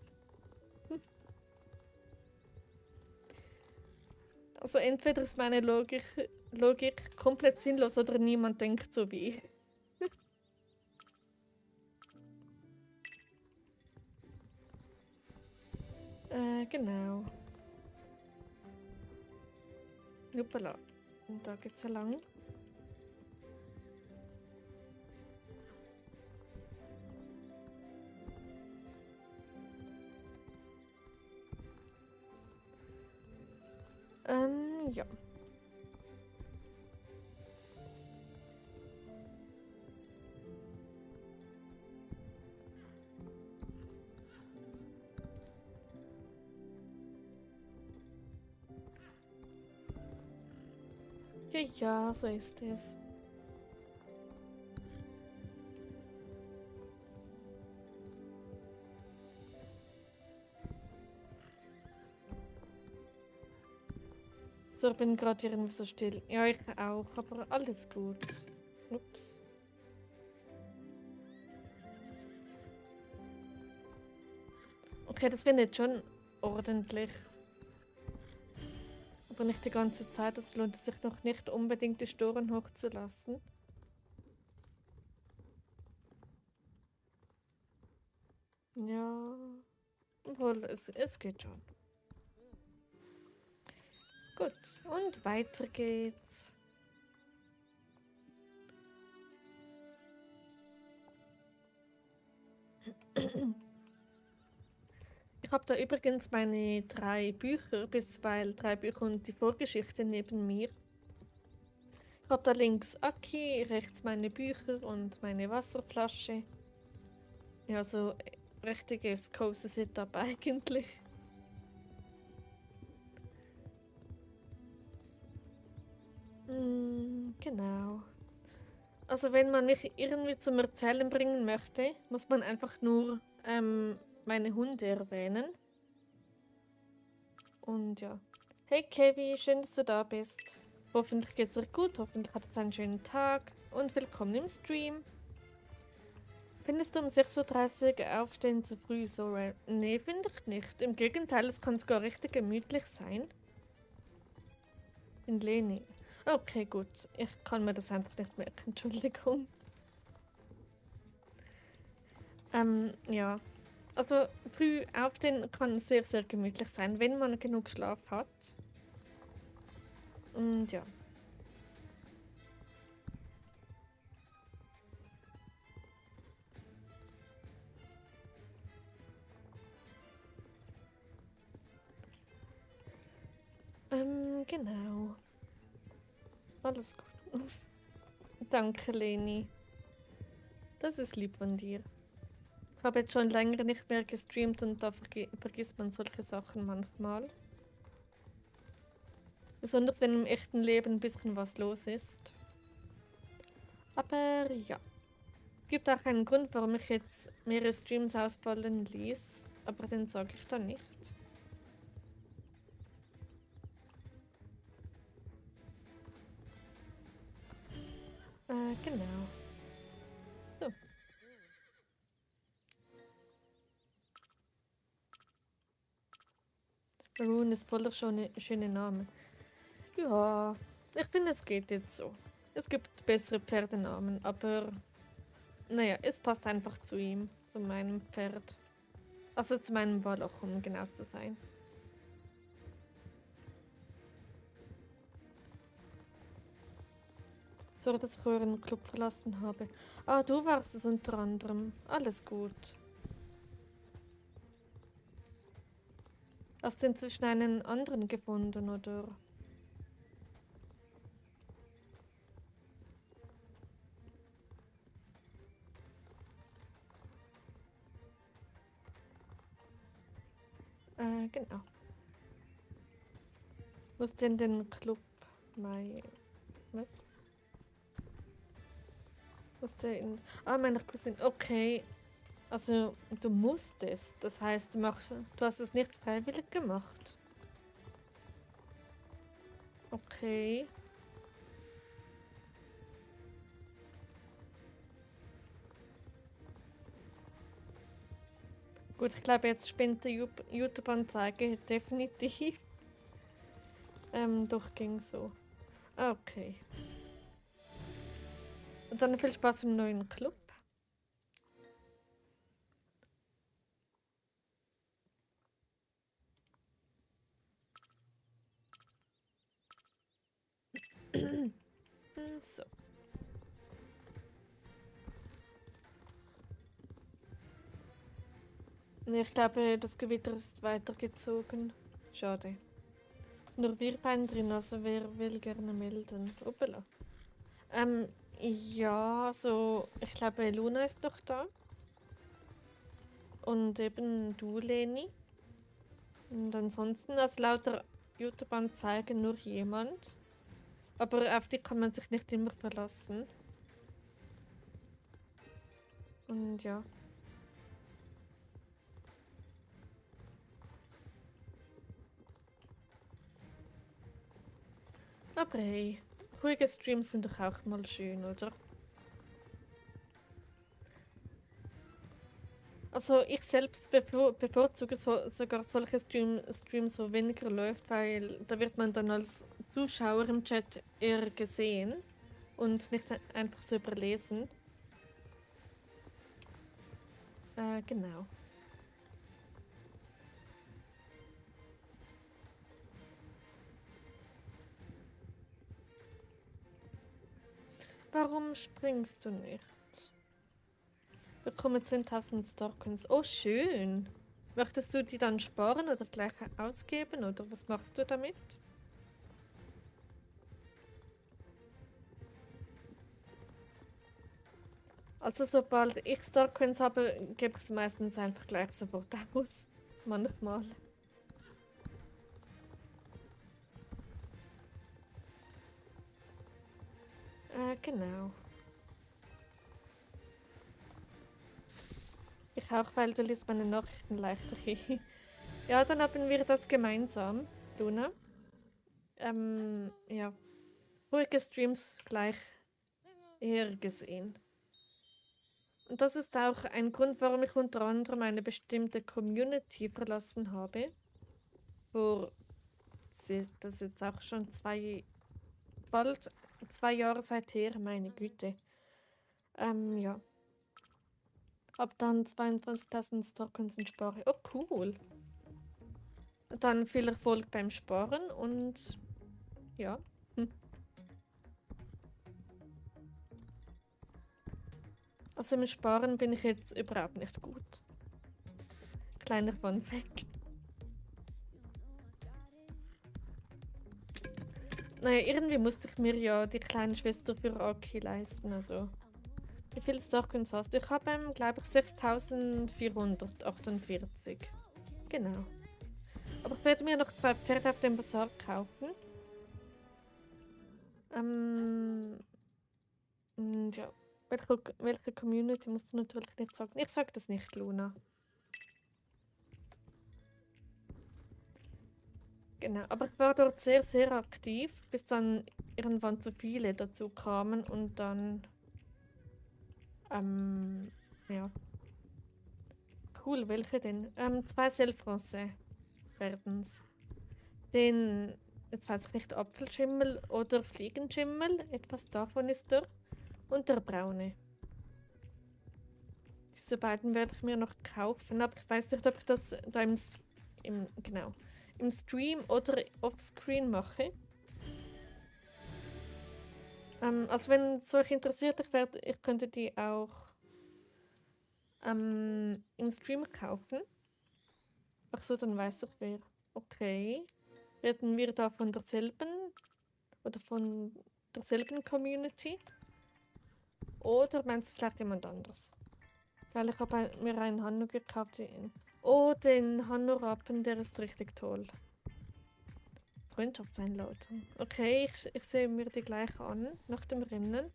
Also entweder ist meine Logik komplett sinnlos oder niemand denkt so wie ich. Genau. Hoppala. Und da geht's ja lang. Ja. Ja, ja, so ist es. So, ich bin gerade irgendwie so still. Ja, ich auch, aber alles gut. Ups. Okay, das wird jetzt schon ordentlich. Aber nicht die ganze Zeit. Es lohnt sich noch nicht unbedingt, die Storen hochzulassen. Ja. Obwohl, es geht schon. Gut, und weiter geht's. Ich habe da übrigens meine 3 Bücher, bisweilen 3 Bücher und die Vorgeschichte neben mir. Ich habe da links Aki, rechts meine Bücher und meine Wasserflasche. Ja, so richtiges cozy Setup eigentlich. Genau. Also wenn man mich irgendwie zum Erzählen bringen möchte, muss man einfach nur meine Hunde erwähnen. Und ja. Hey Kevi, schön, dass du da bist. Hoffentlich geht's dir gut, hoffentlich hattest du einen schönen Tag und willkommen im Stream. Findest du um 6:30 Uhr aufstehen zu früh so? Nee, finde ich nicht. Im Gegenteil, es kann sogar richtig gemütlich sein. In Leni. Okay, gut. Ich kann mir das einfach nicht merken. Entschuldigung. Ja. Also früh aufstehen kann sehr, sehr gemütlich sein, wenn man genug Schlaf hat. Und ja. Genau. Alles gut. Danke, Leni. Das ist lieb von dir. Ich habe jetzt schon länger nicht mehr gestreamt und da vergisst man solche Sachen manchmal. Besonders wenn im echten Leben ein bisschen was los ist. Aber ja. Es gibt auch einen Grund, warum ich jetzt mehrere Streams ausfallen ließ. Aber den sage ich dann nicht. Genau. So. Maroon ist voller schöne Namen. Ja, ich finde, es geht jetzt so. Es gibt bessere Pferdenamen, aber naja, es passt einfach zu ihm, zu meinem Pferd. Also zu meinem Wallach, um genau zu sein. Sorry, dass ich euren Club verlassen habe. Ah, du warst es unter anderem. Alles gut. Hast du inzwischen einen anderen gefunden, oder? Genau. Was denn den Club? Was? Was der in. Ah, meine Cousine. Okay. Also, du musstest. Das heißt, du hast es nicht freiwillig gemacht. Okay. Gut, ich glaube, jetzt spinnt die YouTube-Anzeige definitiv. Doch ging so. Okay. Und dann viel Spaß im neuen Club. So. Nee, ich glaube, das Gewitter ist weitergezogen. Schade. Es sind nur wir beiden drin, also wer will gerne melden? Hoppala. Ja, so, ich glaube, Luna ist noch da. Und eben du, Leni. Und ansonsten, also lauter YouTube-Anzeigen nur jemand. Aber auf die kann man sich nicht immer verlassen. Und ja. Aber hey, ruhige Streams sind doch auch mal schön, oder? Also ich selbst bevorzuge sogar solche Streams, wo weniger läuft, weil da wird man dann als Zuschauer im Chat eher gesehen und nicht einfach so überlesen. Genau. Warum springst du nicht? Bekomme 10.000 Starcoins. Oh, schön. Möchtest du die dann sparen oder gleich ausgeben oder was machst du damit? Also sobald ich Starcoins habe, gebe ich es meistens einfach gleich sofort aus. Manchmal. Genau. Ich auch, weil du liest meine Nachrichten leichter. Ja, dann haben wir das gemeinsam, Luna. Ja. Ruhige Streams gleich eher gesehen. Und das ist auch ein Grund, warum ich unter anderem eine bestimmte Community verlassen habe. Das ist jetzt auch schon bald 2 Jahre seither, meine Güte. Ja. Hab dann 22.000 Starcoins in Spare. Oh, cool. Dann viel Erfolg beim Sparen und ja. Also im Sparen bin ich jetzt überhaupt nicht gut. Kleiner Fun Fact. Naja, irgendwie musste ich mir ja die kleine Schwester für Aki leisten, also. Wie viele Starcoins hast du? Ich habe, glaube ich, 6.448. Genau. Aber ich werde mir noch 2 Pferde auf dem Bazar kaufen. Ähm, ja. Welche Community musst du natürlich nicht sagen. Ich sag das nicht, Luna. Genau, aber ich war dort sehr, sehr aktiv, bis dann irgendwann zu viele dazu kamen und dann, ja. Cool, welche denn? Zwei Selfrosse werden's. Den, jetzt weiß ich nicht, Apfelschimmel oder Fliegenschimmel, etwas davon ist der. Und der braune. Diese beiden werde ich mir noch kaufen, aber ich weiß nicht, ob ich das da genau, im Stream oder offscreen mache. Also wenn es euch interessiert, ich könnte die auch im Stream kaufen. Ach so, dann weiß ich wer. Okay. Reden wir da von derselben oder von derselben Community? Oder meinst du vielleicht jemand anderes? Weil ich habe mir einen Hanno gekauft. Oh, den Hanno-Rappen, der ist richtig toll. Freundschaftseinladung. Okay, ich sehe mir die gleich an, nach dem Rennen.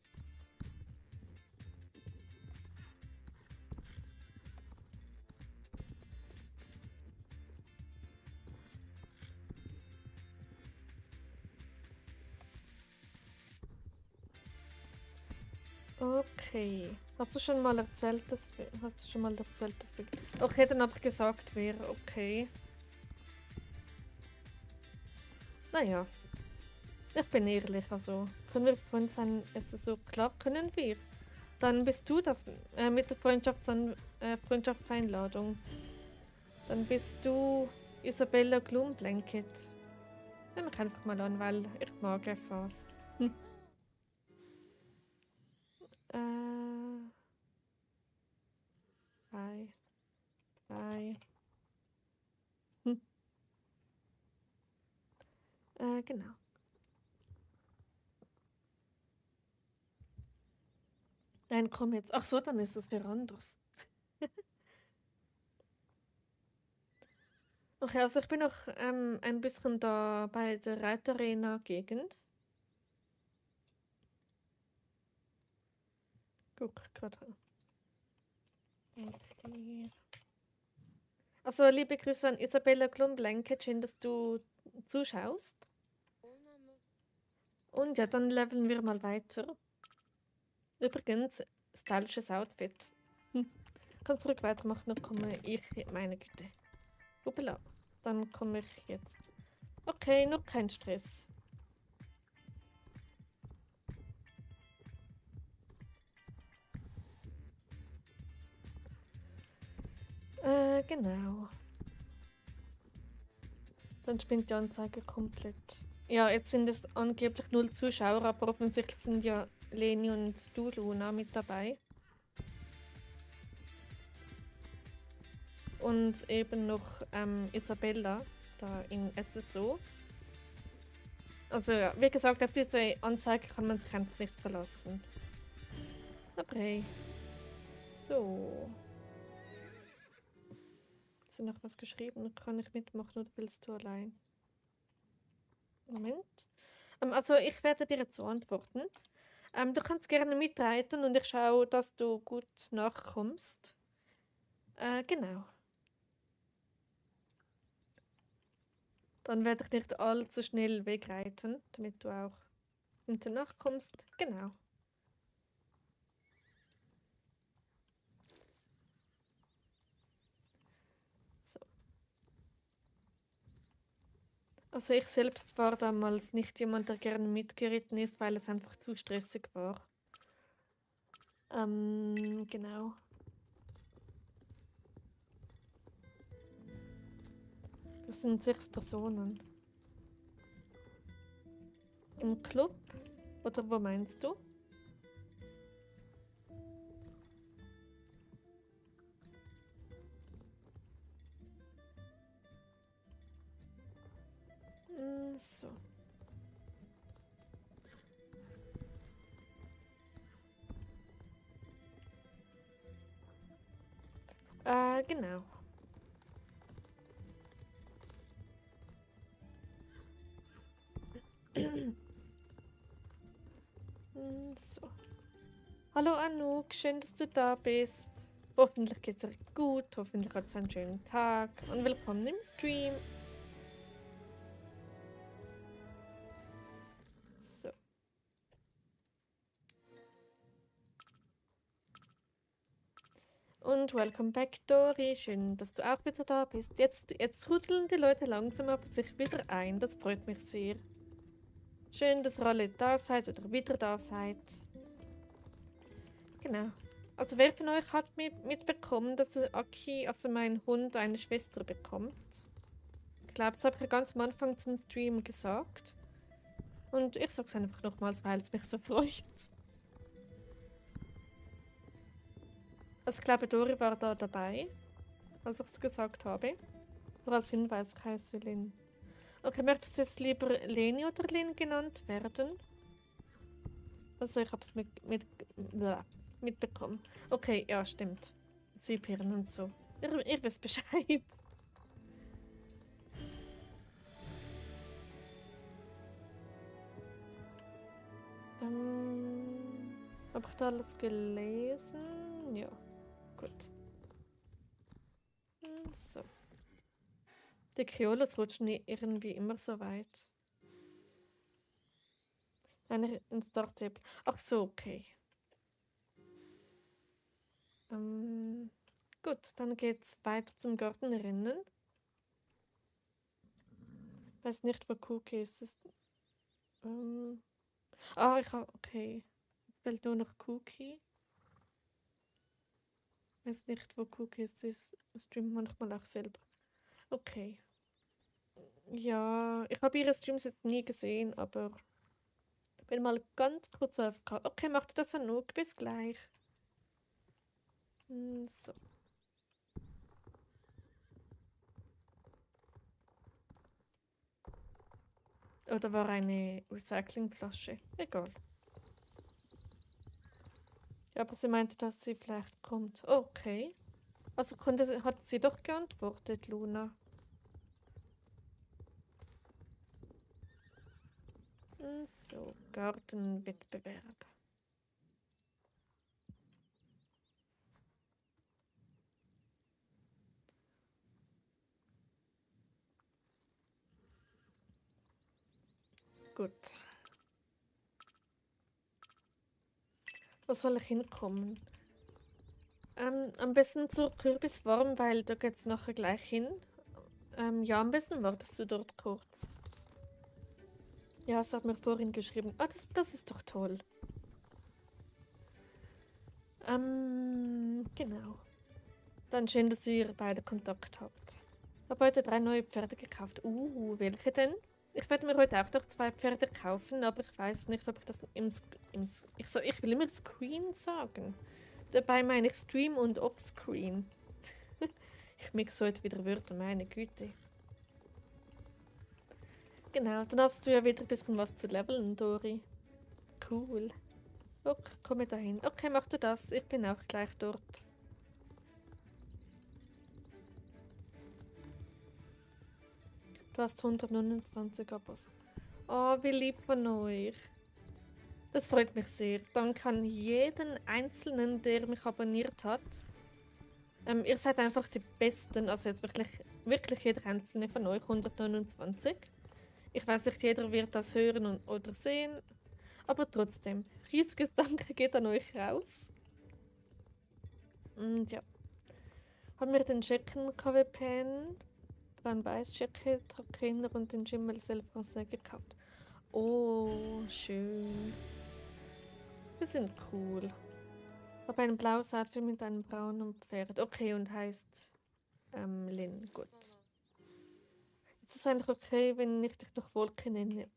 Okay. Hast du schon mal erzählt, dass wir... Okay, dann habe ich gesagt, wer. Okay. Naja. Ich bin ehrlich, also. Können wir Freunde sein? Ist es so klar? Können wir? Dann bist du das mit der Freundschaftseinladung. Dann bist du Isabella Gloom-Blanket. Nimm mich einfach mal an, weil ich mag FAs. Hm. Hi. Hi. Hm. Genau. Nein, komm jetzt. Ach so, dann ist das wer anders. Okay, also ich bin noch ein bisschen da bei der Reitarena-Gegend. Guck gerade. Also liebe Grüße an Isabella Klum-Blanke, schön, dass du zuschaust. Und ja, dann leveln wir mal weiter. Übrigens, stylisches Outfit. Kannst ruhig weitermachen, dann komme ich, meine Güte. Hoppala, dann komme ich jetzt. Okay, noch kein Stress. Genau. Dann spinnt die Anzeige komplett. Ja, jetzt sind es angeblich 0 Zuschauer, aber offensichtlich sind ja Leni und du, Luna, mit dabei. Und eben noch Isabella, da in SSO. Also ja, wie gesagt, auf diese Anzeige kann man sich einfach nicht verlassen. Aber hey. So. Hast du noch was geschrieben? Kann ich mitmachen oder willst du allein? Moment. Also ich werde dir jetzt so antworten. Du kannst gerne mitreiten und ich schaue, dass du gut nachkommst. Genau. Dann werde ich nicht allzu schnell wegreiten, damit du auch hinten nachkommst. Genau. So. Also ich selbst war damals nicht jemand, der gerne mitgeritten ist, weil es einfach zu stressig war. Genau. Das sind 6 Personen. Im Club? Oder wo meinst du? So. Genau. So. Hallo Anouk, schön, dass du da bist. Hoffentlich geht's dir gut, hoffentlich hast du einen schönen Tag und willkommen im Stream. So. Und welcome back, Dori. Schön, dass du auch wieder da bist. Jetzt rudeln die Leute langsam aber sich wieder ein. Das freut mich sehr. Schön, dass ihr alle da seid oder wieder da seid. Genau. Also wer von euch hat mitbekommen, dass Aki, also mein Hund, eine Schwester bekommt? Ich glaube, das habe ich ganz am Anfang zum Stream gesagt. Und ich sage es einfach nochmals, weil es mich so freut. Also ich glaube, Dori war da dabei, als ich es gesagt habe. Nur als Hinweis, ich heiße Lin. Okay, möchtest du jetzt lieber Leni oder Lin genannt werden? Also ich habe es mitbekommen. Okay, ja, stimmt. Siebherren und so. Ihr wisst Bescheid. Habe ich da alles gelesen? Ja, gut. So. Die Kreoles rutschen irgendwie immer so weit. Ins Dorfstable. Ach so, okay. Gut, dann geht's weiter zum Gartenrennen. Weiß nicht, wo Cookie ist. Okay. Jetzt fehlt nur noch Cookie. Weiß nicht, wo Cookie ist. Sie streamt manchmal auch selber. Okay. Ja, ich habe ihre Streams jetzt nie gesehen, aber ich bin mal ganz kurz AFK. Okay, macht das genug. Bis gleich. So. Oder war eine Recyclingflasche? Egal. Ja, aber sie meinte, dass sie vielleicht kommt. Okay. Also hat sie doch geantwortet, Luna. So, Gartenwettbewerb. Gut. Was soll ich hinkommen? Am besten zur Kürbisfarm, weil da geht's nachher gleich hin. Ja, am besten wartest du dort kurz. Ja, es hat mir vorhin geschrieben. Ah, das ist doch toll. Genau. Dann schön, dass ihr beide Kontakt habt. Ich habe heute 3 neue Pferde gekauft. Welche denn? Ich werde mir heute auch noch 2 Pferde kaufen, aber ich weiß nicht, ob ich das ich will immer Screen sagen. Dabei meine ich Stream und Offscreen. Ich mixe heute wieder Wörter, meine Güte. Genau, dann hast du ja wieder ein bisschen was zu leveln, Dori. Cool. Okay, komme dahin. Okay, mach du das. Ich bin auch gleich dort. Du hast 129 Abos. Oh, wie lieb von euch. Das freut mich sehr. Danke an jeden Einzelnen, der mich abonniert hat. Ihr seid einfach die Besten. Also jetzt wirklich jeder Einzelne von euch, 129. Ich weiß nicht, jeder wird das hören oder sehen. Aber trotzdem, riesiges Danke geht an euch raus. Und ja. Haben wir den Schecken KWPN, Plan Weiß, Schecke, Trainer und den Schimmel selber gekauft. Oh, schön. Wir sind cool. Aber ein blaues Outfit mit einem braunen Pferd. Okay, und heißt Lin. Gut. Ist es eigentlich okay, wenn ich dich noch Wolke nenne?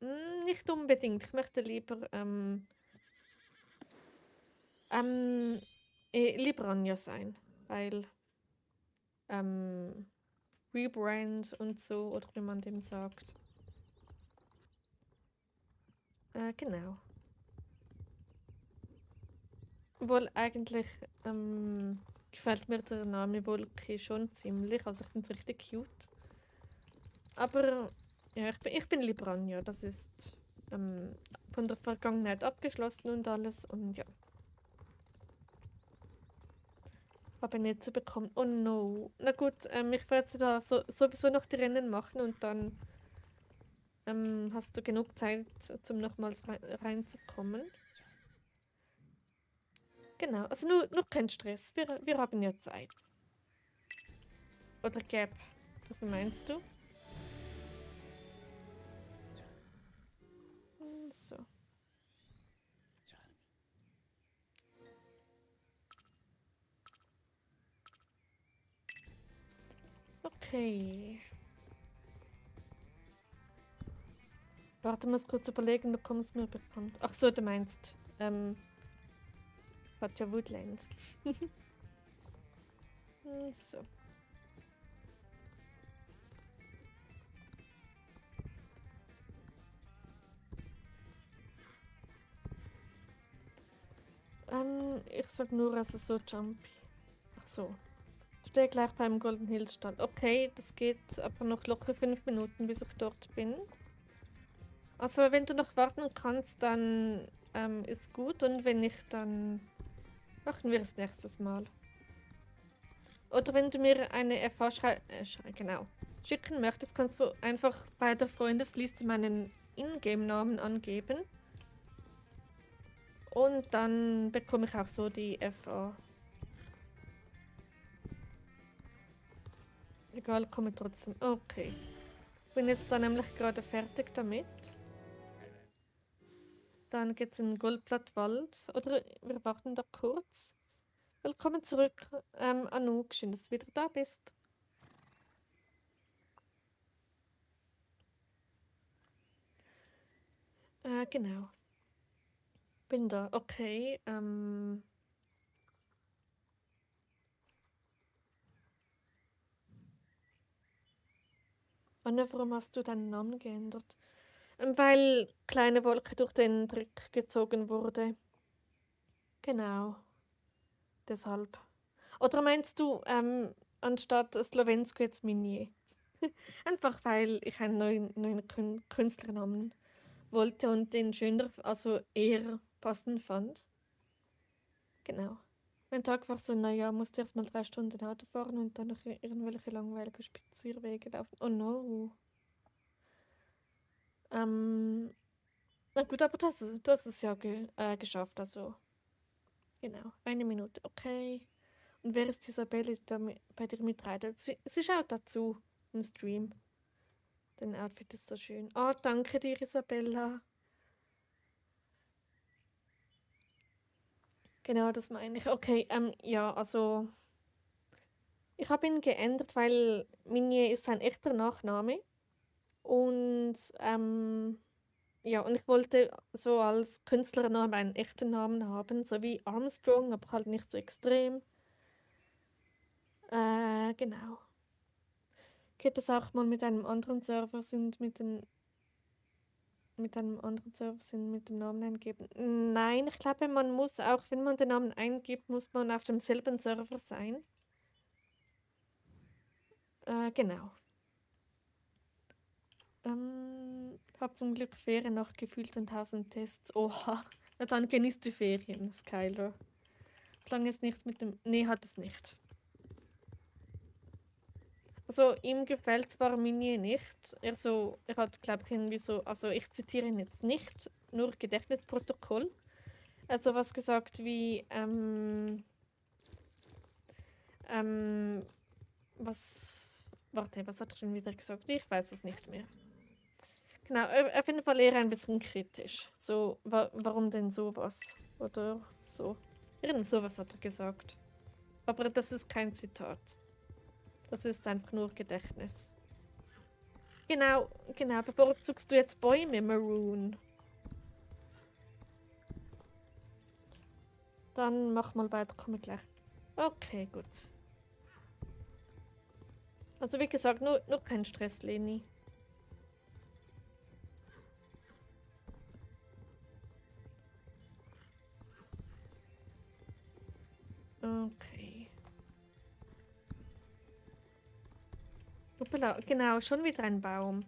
Nicht unbedingt. Ich möchte lieber lieber Anja sein. Weil Rebrand und so, oder wie man dem sagt. Genau. Wohl eigentlich gefällt mir der Name Wolke schon ziemlich. Also ich finde es richtig cute. Aber ja, ich bin lieber Anja. Das ist von der Vergangenheit abgeschlossen und alles und ja. Habe ich nicht so bekommen. Oh no. Na gut, ich werde da sowieso noch die Rennen machen und dann hast du genug Zeit, zum nochmals reinzukommen. Genau, also nur kein Stress. Wir haben ja Zeit. Oder Gap. Wie meinst du? So. Okay. Warte, muss kurz überlegen, du kommst mir bekannt. Ach so, du meinst, hat ja Woodlands. So. Ich sag nur, es ist so jumpy. Ach so. Stehe gleich beim Golden Hills Stand. Okay, das geht aber noch locker 5 Minuten, bis ich dort bin. Also wenn du noch warten kannst, dann ist gut. Und wenn nicht, dann machen wir es nächstes Mal. Oder wenn du mir eine FA genau, schicken möchtest, kannst du einfach bei der Freundesliste meinen Ingame-Namen angeben. Und dann bekomme ich auch so die FA. Egal, komme trotzdem. Okay. Bin jetzt da nämlich gerade fertig damit. Dann geht's in Goldblattwald. Oder wir warten da kurz. Willkommen zurück, Anouk. Schön, dass du wieder da bist. Genau. Bin da. Okay. Anne, warum hast du deinen Namen geändert? Weil kleine Wolke durch den Trick gezogen wurde. Genau. Deshalb. Oder meinst du, anstatt Slowensko jetzt Minier? Einfach weil ich einen neuen Künstlernamen wollte und den schöner, also eher passend fand. Genau. Mein Tag war so, naja, musste erst mal 3 Stunden Auto fahren und dann noch irgendwelche langweiligen Spazierwege laufen. Oh no. Na gut, aber du hast es ja geschafft, also genau. 1 Minute, okay. Und wer ist Isabelle, die da bei dir mitreitet? Sie schaut dazu im Stream. Dein Outfit ist so schön. Oh, danke dir, Isabella. Genau, das meine ich. Okay, ja, also ich habe ihn geändert, weil Minier ist ein echter Nachname. Und ja, und ich wollte so als Künstlernamen einen echten Namen haben, so wie Armstrong, aber halt nicht so extrem. Genau. Geht das auch mal mit einem anderen Server sind mit einem anderen Server sind mit dem Namen eingeben? Nein, ich glaube, man muss auch, wenn man den Namen eingibt, muss man auf demselben Server sein. Genau. Hab zum Glück Ferien nach gefühlten 1000 Tests. Oha. Na dann genießt die Ferien, Skyler. Solange es nichts mit dem... Nee, hat es nicht. Also ihm gefällt zwar Minier nicht. Er hat, glaube ich, irgendwie so... Also ich zitiere ihn jetzt nicht, nur Gedächtnisprotokoll. Also was gesagt wie... Warte, was hat er schon wieder gesagt? Ich weiß es nicht mehr. Genau, auf jeden Fall eher ein bisschen kritisch. So, warum denn sowas? Oder so. Irgend sowas hat er gesagt. Aber das ist kein Zitat. Das ist einfach nur Gedächtnis. Genau, bevorzugst du jetzt Bäume, Maroon? Dann mach mal weiter, komme gleich. Okay, gut. Also wie gesagt, nur kein Stress, Leni. Okay. Hoppala, genau, schon wieder ein Baum.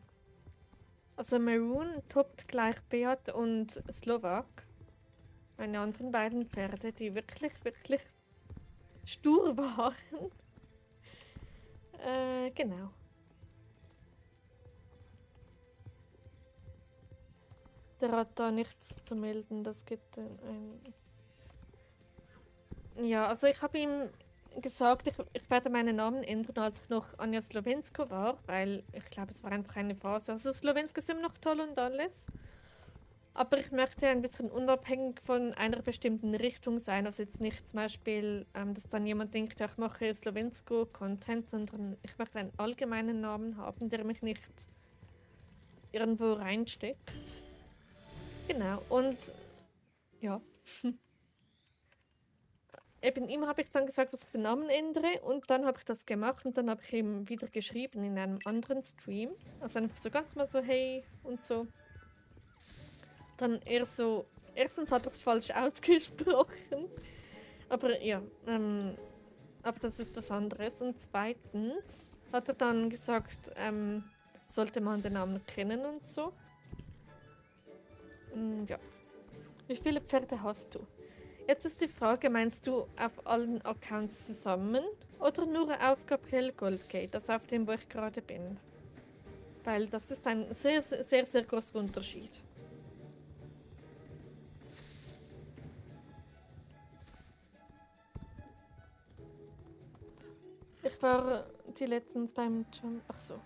Also Maroon toppt gleich Beat und Slowak. Meine anderen beiden Pferde, die wirklich, wirklich stur waren. Genau. Der hat da nichts zu melden, das gibt ein... Ja, also ich habe ihm gesagt, ich werde meinen Namen ändern, als ich noch Anja Slovensko war, weil ich glaube, es war einfach eine Phase. Also Slowensko ist immer noch toll und alles. Aber ich möchte ein bisschen unabhängig von einer bestimmten Richtung sein. Also jetzt nicht zum Beispiel, dass dann jemand denkt, ja, ich mache Slowensko-Content, sondern ich möchte einen allgemeinen Namen haben, der mich nicht irgendwo reinsteckt. Genau, und ja. Eben ihm habe ich dann gesagt, dass ich den Namen ändere und dann habe ich das gemacht und dann habe ich ihm wieder geschrieben in einem anderen Stream. Also einfach so ganz mal so hey und so. Dann eher so, erstens hat er es falsch ausgesprochen, aber ja, aber das ist was anderes. Und zweitens hat er dann gesagt, sollte man den Namen kennen und so. Und ja. Wie viele Pferde hast du? Jetzt ist die Frage, meinst du auf allen Accounts zusammen oder nur auf Gabriel Goldgate, also auf dem, wo ich gerade bin? Weil das ist ein sehr, sehr, sehr, sehr großer Unterschied. Ich war die letztens beim John... Ach so.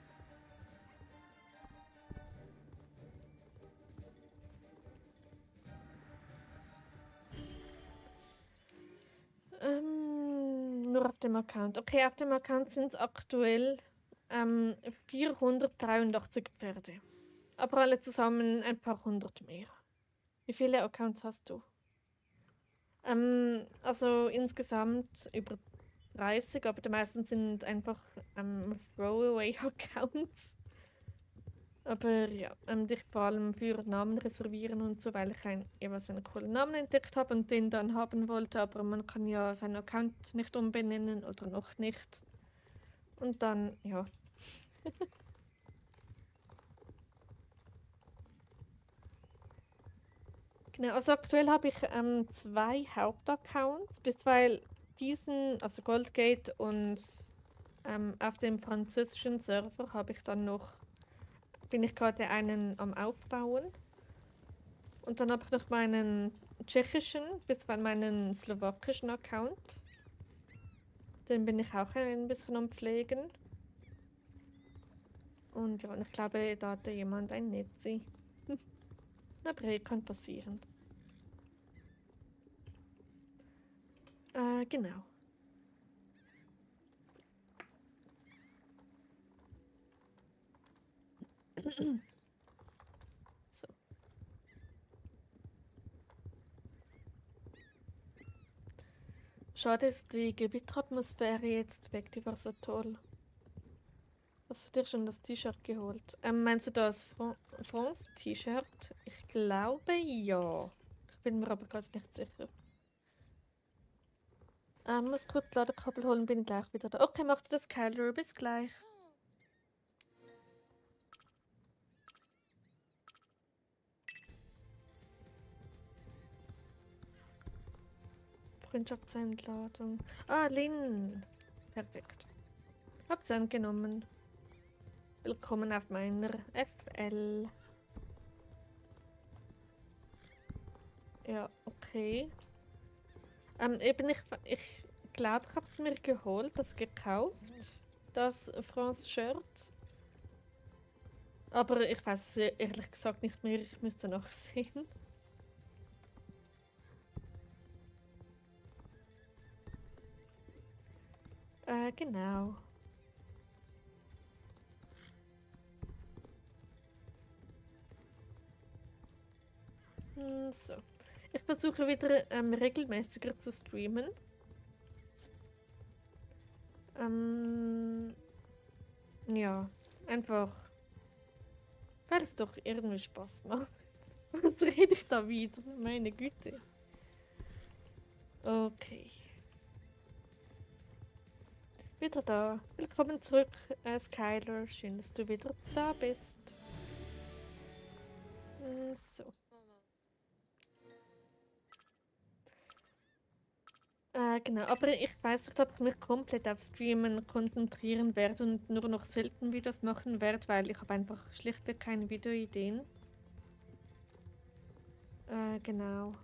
Nur auf dem Account. Okay, auf dem Account sind es aktuell 483 Pferde. Aber alle zusammen ein paar hundert mehr. Wie viele Accounts hast du? Also insgesamt über 30, aber die meisten sind einfach Throwaway-Accounts. Aber ja, dich vor allem für Namen reservieren und so, weil ich jeweils einen coolen Namen entdeckt habe und den dann haben wollte, aber man kann ja seinen Account nicht umbenennen oder noch nicht. Und dann, ja. Genau, also aktuell habe ich 2 Hauptaccounts, bis weil diesen, also Goldgate und auf dem französischen Server habe ich dann noch, bin ich gerade einen am Aufbauen. Und dann habe ich noch meinen tschechischen, bis meinen slowakischen Account. Den bin ich auch ein bisschen am Pflegen. Und ja, und ich glaube, da hatte jemand ein Netzi. Aber kann passieren. Genau. So. Schade ist die Gewitteratmosphäre jetzt weg, die war so toll. Hast du dir schon das T-Shirt geholt? Meinst du das France-T-Shirt? Ich glaube ja. Ich bin mir aber gerade nicht sicher. Muss kurz Ladekabel holen, bin gleich wieder da. Okay, mach dir das, Kyler. Bis gleich. Freundschaftseinladung. Ah, Lynn. Perfekt. Hab's angenommen. Willkommen auf meiner FL. Ja, okay. Eben, ich glaube, ich habe es mir geholt, das gekauft. Das France-Shirt. Aber ich weiß es ehrlich gesagt nicht mehr, ich müsste nachsehen. Genau. So. Ich versuche wieder regelmäßiger zu streamen. Ja, einfach, weil es doch irgendwie Spaß macht. Und rede ich da wieder, meine Güte. Okay. Wieder da. Willkommen zurück, Skyler. Schön, dass du wieder da bist. So. Genau, aber ich weiß nicht, ob ich mich komplett auf Streamen konzentrieren werde und nur noch selten Videos machen werde, weil ich habe einfach schlichtweg keine Videoideen. Genau.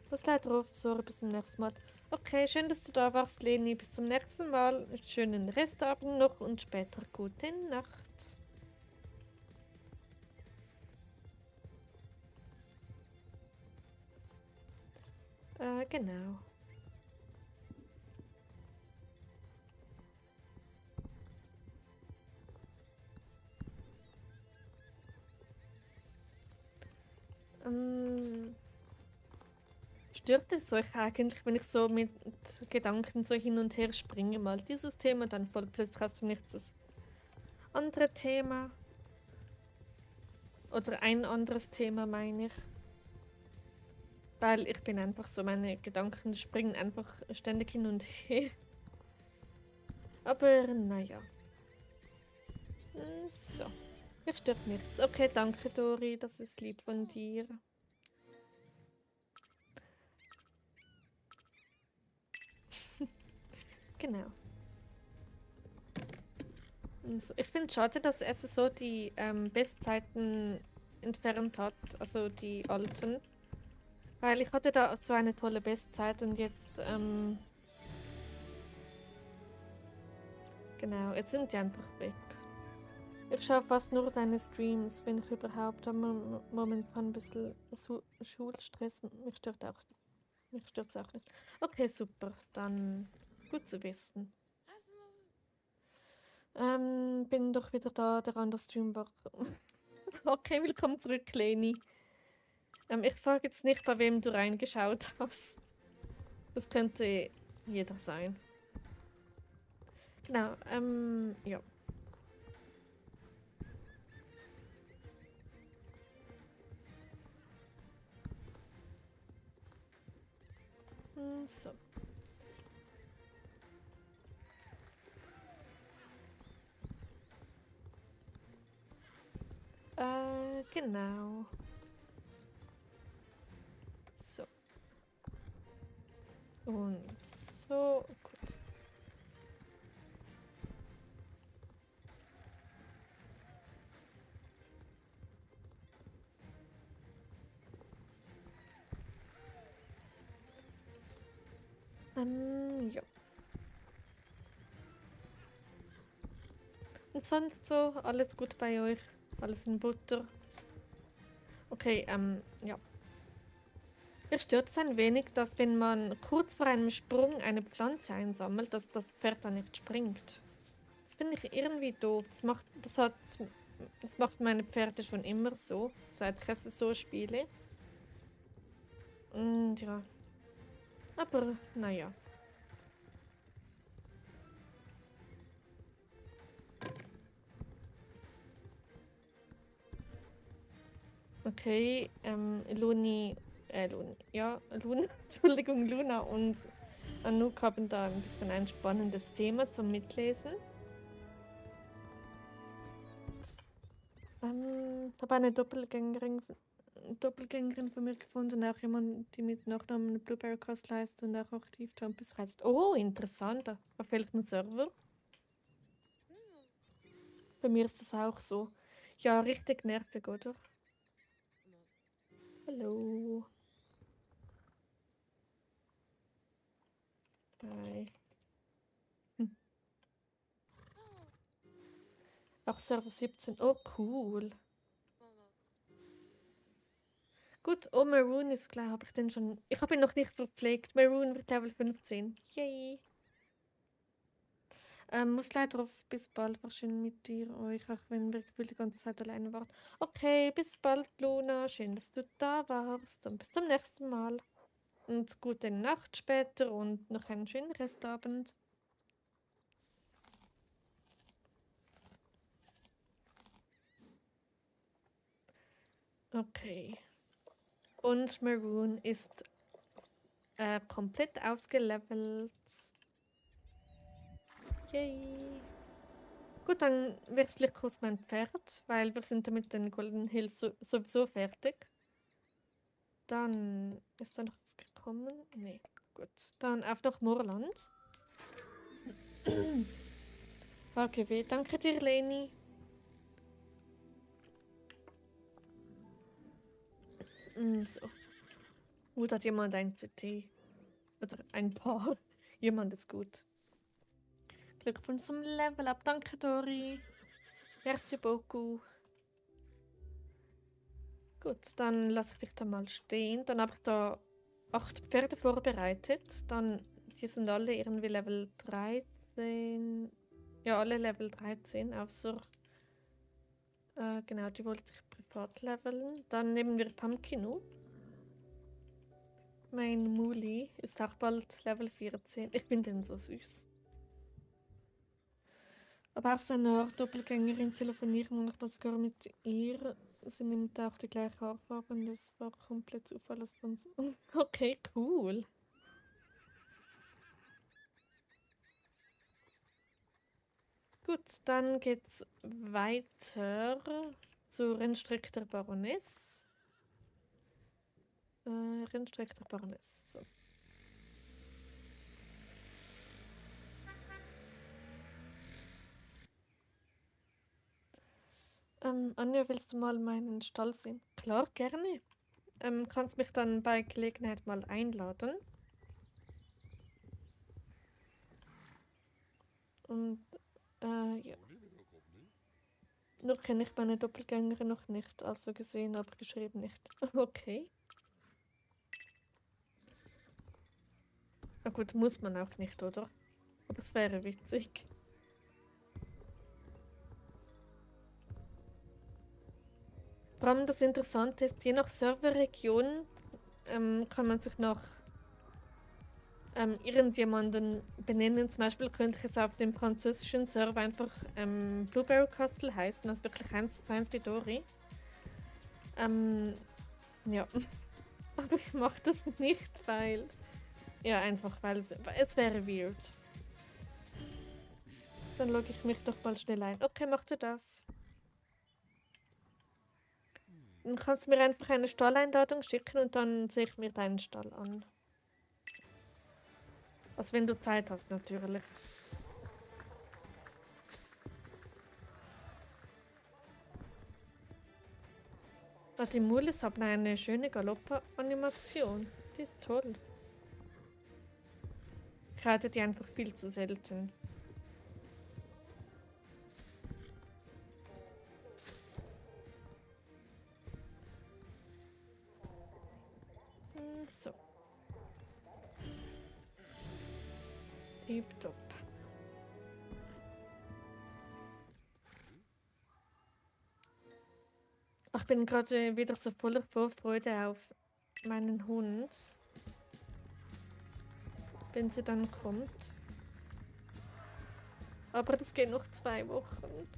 Was leider auf, sorry, bis zum nächsten Mal. Okay, schön, dass du da warst, Leni. Bis zum nächsten Mal. Schönen Restabend noch und später gute Nacht. Genau. Stört es euch eigentlich, wenn ich so mit Gedanken so hin und her springe? Mal dieses Thema, dann voll plötzlich hast du nichts das andere Thema. Oder ein anderes Thema, meine ich. Weil ich bin einfach so, meine Gedanken springen einfach ständig hin und her. Aber naja. So. Mich stört nichts. Okay, danke Dori, das ist lieb von dir. Genau. So. Ich finde es schade, dass es so die Bestzeiten entfernt hat, also die alten. Weil ich hatte da so eine tolle Bestzeit und jetzt, genau, jetzt sind die einfach weg. Ich schaue fast nur deine Streams, wenn ich überhaupt. Habe momentan ein bisschen Schulstress. Mich stört auch. Mich stört's auch nicht. Okay, super. Dann gut zu wissen. Bin doch wieder da, der andere Stream war. Okay, willkommen zurück, Leni. Ich frage jetzt nicht, bei wem du reingeschaut hast. Das könnte jeder sein. Genau, ja. So. Genau. So. Und so. Gut. Ja. Und sonst so, alles gut bei euch? Alles in Butter? Okay, ja. Mich stört es ein wenig, dass wenn man kurz vor einem Sprung eine Pflanze einsammelt, dass das Pferd dann nicht springt. Das finde ich irgendwie doof. Das macht meine Pferde schon immer so, seit ich es so spiele. Und ja. Aber, naja. Okay, ja, Luna, Entschuldigung, Luna und Anouk haben da ein bisschen ein spannendes Thema zum Mitlesen. Ich habe eine Doppelgängerin von mir gefunden, auch jemand, die mit Nachnamen Blueberry Coast leistet und auch aktiv Jump bestreitet. Oh, interessant. Auf welchem Server? Bei mir ist das auch so. Ja, richtig nervig, oder? Hallo. Hi. Auch Server 17. Oh, cool. Gut, oh, Maroon ist klar, habe ich den schon. Ich habe ihn noch nicht verpflegt. Maroon wird Level 15. Yay. Muss leider auf bis bald wahrscheinlich mit dir euch, auch wenn wir gefühlt die ganze Zeit alleine waren. Okay, bis bald, Luna. Schön, dass du da warst und bis zum nächsten Mal. Und gute Nacht später und noch einen schönen Restabend. Okay. Und Maroon ist komplett ausgelevelt. Yay. Gut, dann wechsle ich kurz mein Pferd, weil wir sind ja mit den Golden Hills sowieso fertig. Dann ist da noch was gekommen? Nee, gut. Dann auf nach Moorland. HGW, danke dir, Leni. So. Gut, hat jemand ein CT? Oder ein paar? Jemand ist gut. Glückwunsch zum Level Up. Danke, Dori. Merci beaucoup. Gut, dann lasse ich dich da mal stehen. Dann habe ich da 8 Pferde vorbereitet. Dann, die sind alle irgendwie Level 13. Ja, alle Level 13, außer... genau, die wollte ich privat leveln. Dann nehmen wir Pumpkinu. Mein Muli ist auch bald Level 14. Ich bin denn so süß. Aber auch seine Doppelgängerin telefonieren und ich war sogar mit ihr. Sie nimmt auch die gleiche Haarfarbe und das war komplett Zufall. Okay, cool. Gut, dann geht's weiter zu Rennstreck der Baroness. Rennstreck der Baroness. So. Anja, willst du mal meinen Stall sehen? Klar, gerne. Kannst mich dann bei Gelegenheit mal einladen. Und ja. Noch kenne ich meine Doppelgängerin noch nicht, also gesehen, aber geschrieben nicht. Okay. Na gut, muss man auch nicht, oder? Aber es wäre witzig. Vor allem das Interessante ist, je nach Serverregion kann man sich nach irgendjemanden benennen. Zum Beispiel könnte ich jetzt auf dem französischen Server einfach Blueberry Castle heißen, das ist wirklich 1:1 wie Dori. Ja. Aber ich mache das nicht, weil... Ja, einfach weil es wäre weird. Dann logge ich mich doch mal schnell ein. Okay, mach du das. Dann kannst du mir einfach eine Stalleinladung schicken und dann sehe ich mir deinen Stall an. Also wenn du Zeit hast, natürlich. Die Mulis haben eine schöne Galopp-Animation. Die ist toll. Ich reite die einfach viel zu selten. So. Tipptopp. Ich bin gerade wieder so voller Vorfreude auf meinen Hund. Wenn sie dann kommt. Aber das geht noch 2 Wochen.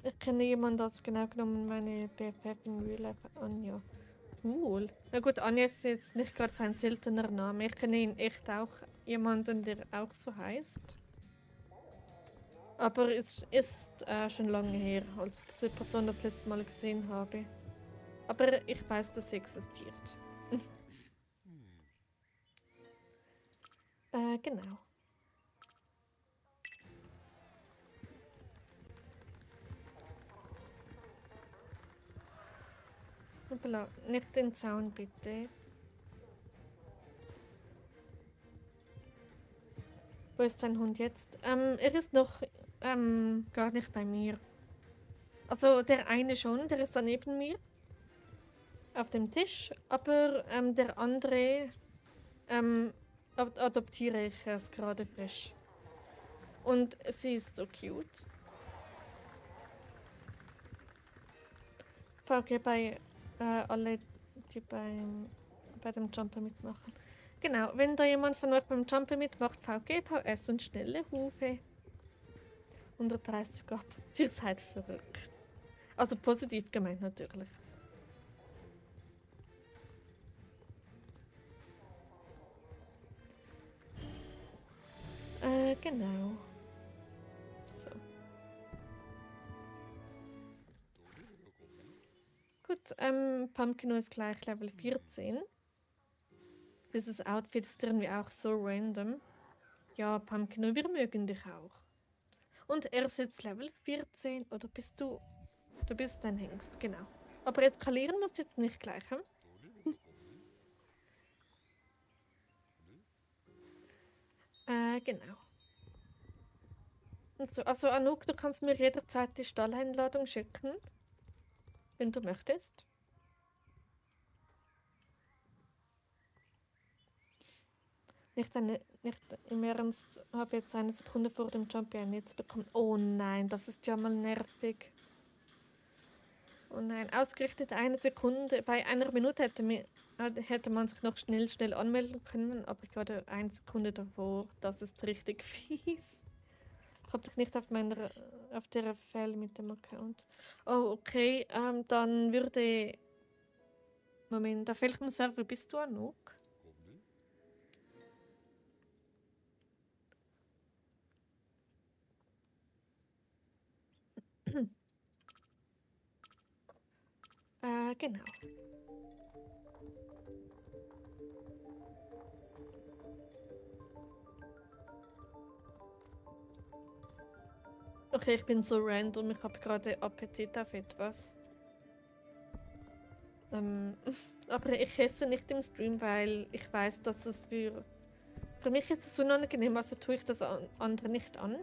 Ich kenne jemanden, also genau genommen meine BFF in Real Life, Anja. Cool. Na gut, Anja ist jetzt nicht gerade so ein seltener Name. Ich kenne ihn echt auch jemanden, der auch so heißt. Aber es ist schon lange her, als ich diese Person das letzte Mal gesehen habe. Aber ich weiß, dass sie existiert. Genau. Hoppala, nicht den Zaun, bitte. Wo ist dein Hund jetzt? Er ist noch gar nicht bei mir. Also der eine schon, der ist da neben mir. Auf dem Tisch. Aber der andere adoptiere ich erst gerade frisch. Und sie ist so cute. VG bei alle, die bei dem Jumper mitmachen. Genau, wenn da jemand von euch beim Jumper mitmacht, VG, VS und schnelle Hufe. 130 ab. Ihr seid verrückt. Also positiv gemeint natürlich. Genau. So. Gut, Pumpkino ist gleich Level 14. Dieses Outfit ist irgendwie auch so random. Ja, Pumpkino, wir mögen dich auch. Und er ist jetzt Level 14, oder bist du? Du bist ein Hengst, genau. Aber eskalieren musst du jetzt nicht gleich, hm? Genau. Und so, also Anouk, du kannst mir jederzeit die Stalleinladung schicken, wenn du möchtest. Nicht im Ernst, habe jetzt eine Sekunde vor dem Jump ein jetzt bekommen. Oh nein, das ist ja mal nervig. Oh nein, ausgerechnet eine Sekunde. Bei einer Minute hätte man sich noch schnell anmelden können, aber gerade eine Sekunde davor, das ist richtig fies. Ich habe dich nicht auf der Fell mit dem Account. Oh, okay, dann würde... Moment, auf welchem Server bist du, Anouk? Genau. Okay, ich bin so random, ich habe gerade Appetit auf etwas. Aber ich esse nicht im Stream, weil ich weiß, dass es für mich ist es unangenehm, also tue ich das andere nicht an.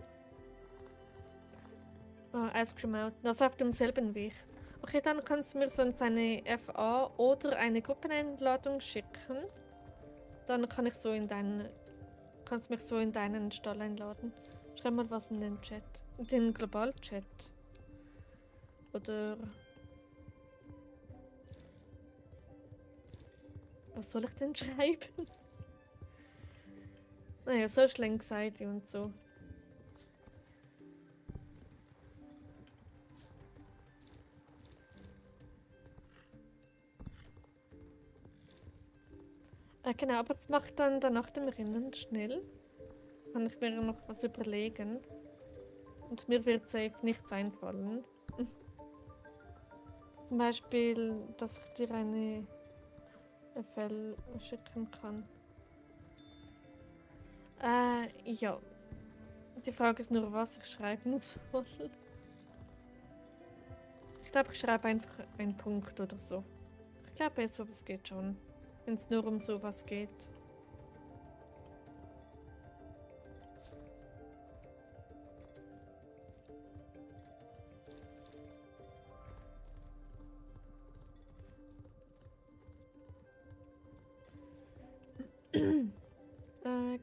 Ice Cream Mountain, also auf demselben Weg. Okay, dann kannst du mir sonst eine FA oder eine Gruppeneinladung schicken. Dann kann ich so kannst mich so in deinen Stall einladen. Schreib mal was in den Chat. In den Global-Chat. Oder... Was soll ich denn schreiben? Naja, Social Anxiety und so. Genau, aber das macht dann nach dem Rennen schnell. Kann ich mir noch was überlegen. Und mir wird safe nichts einfallen. Zum Beispiel, dass ich dir eine FL schicken kann. Ja. Die Frage ist nur, was ich schreiben soll. Ich glaube, ich schreibe einfach einen Punkt oder so. Ich glaube, sowas geht schon. Wenn es nur um sowas geht.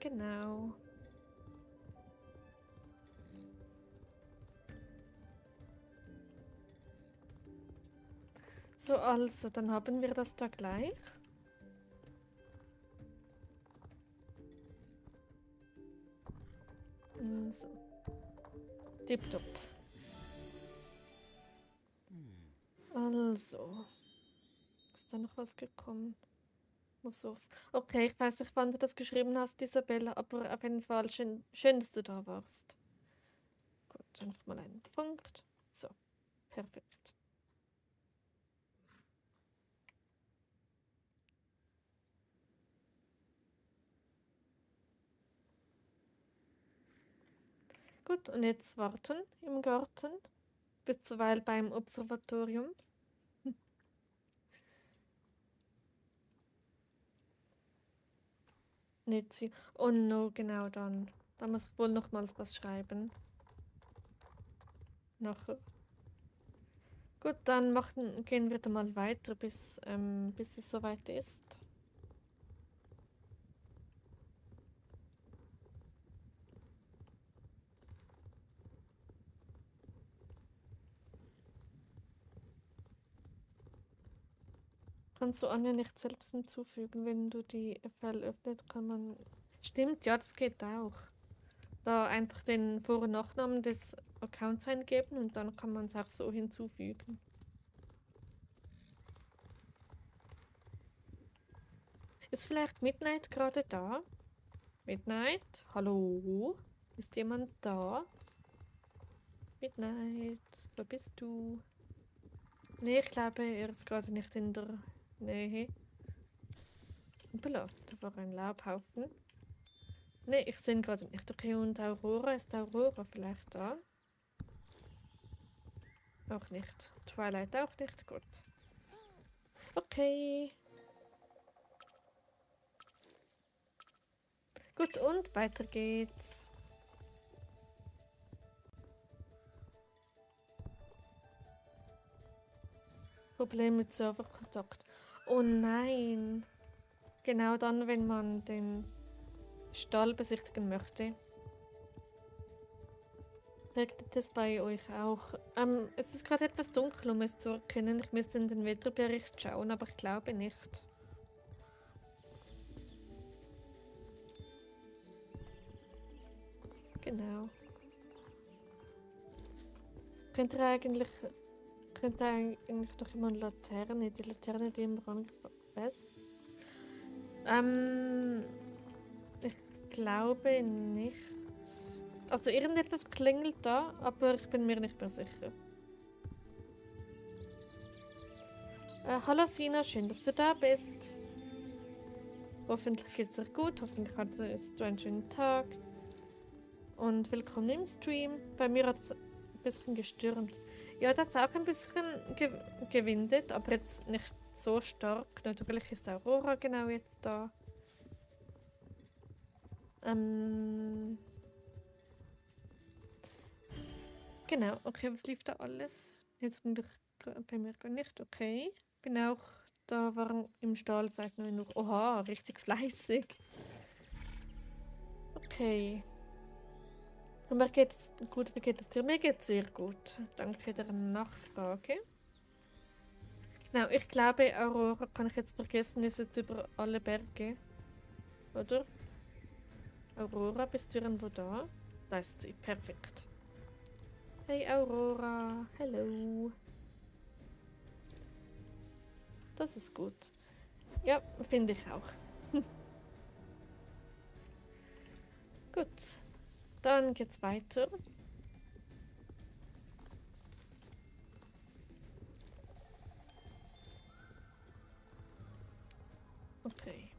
Genau. So, also, dann haben wir das da gleich. So. Tipptopp. Also. Ist da noch was gekommen? Muss auf. Okay, ich weiß nicht, wann du das geschrieben hast, Isabella, aber auf jeden Fall schön, dass du da warst. Gut, einfach mal einen Punkt. So, perfekt. Gut, und jetzt warten im Garten. Bis zuweilen beim Observatorium. Nicht sie. Oh no, genau dann. Da muss ich wohl nochmals was schreiben. Nachher. Gut, dann gehen wir dann mal weiter, bis es soweit ist. Kannst du Anja nicht selbst hinzufügen, wenn du die FL öffnet, kann man... Stimmt, ja, das geht auch. Da einfach den Vor- und Nachnamen des Accounts eingeben und dann kann man es auch so hinzufügen. Ist vielleicht Midnight gerade da? Midnight? Hallo? Ist jemand da? Midnight, wo bist du? Nee, ich glaube, er ist gerade nicht in der Nähe. Hoppala, da war ein Laubhaufen. Nee, ich sehe ihn gerade nicht. Okay, und Aurora, ist Aurora vielleicht da? Auch nicht. Twilight auch nicht. Gut. Okay. Gut, und weiter geht's. Problem mit Serverkontakt. Oh nein. Genau dann, wenn man den Stall besichtigen möchte. Regnet es bei euch auch? Es ist gerade etwas dunkel, um es zu erkennen. Ich müsste in den Wetterbericht schauen, aber ich glaube nicht. Genau. Könnt ihr eigentlich noch immer eine Laterne? Die Laterne, die im Rang... Was? Ich glaube nicht. Also irgendetwas klingelt da, aber ich bin mir nicht mehr sicher. Hallo Sina, schön, dass du da bist. Hoffentlich geht's dir gut, hoffentlich hattest du einen schönen Tag. Und willkommen im Stream. Bei mir hat es ein bisschen gestürmt. Ja, da hat es auch ein bisschen gewindet, aber jetzt nicht so stark. Natürlich ist Aurora genau jetzt da. Genau, okay, was lief da alles? Jetzt eigentlich bei mir gar nicht, okay. Bin auch da, war im Stall seit 9 Uhr. Oha, richtig fleißig. Okay. Und mir geht's gut, wie geht es dir? Mir geht's sehr gut. Danke der Nachfrage. Genau, ich glaube, Aurora kann ich jetzt vergessen, ist jetzt über alle Berge. Oder? Aurora, bist du irgendwo da? Da ist sie, perfekt. Hey Aurora, hello. Das ist gut. Ja, finde ich auch. Gut, dann geht's weiter. Okay.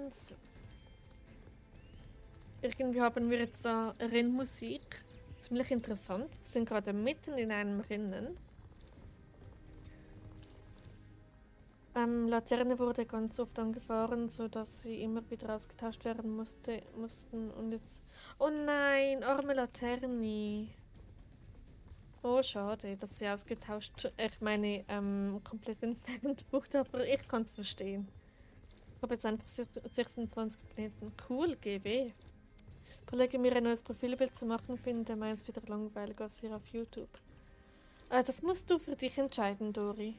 So. Irgendwie haben wir jetzt da Rennmusik. Ziemlich interessant. Wir sind gerade mitten in einem Rennen. Laterne wurde ganz oft angefahren, sodass sie immer wieder ausgetauscht werden mussten. Und jetzt... Oh nein, arme Laterne. Oh, schade, dass sie ausgetauscht... Ich meine, komplett entfernt wurde, aber ich kann es verstehen. Ich habe jetzt einfach 26 Planeten. Cool, GW. Ich überlege mir ein neues Profilbild zu machen, finde meins wieder langweilig als hier auf YouTube. Das musst du für dich entscheiden, Dori.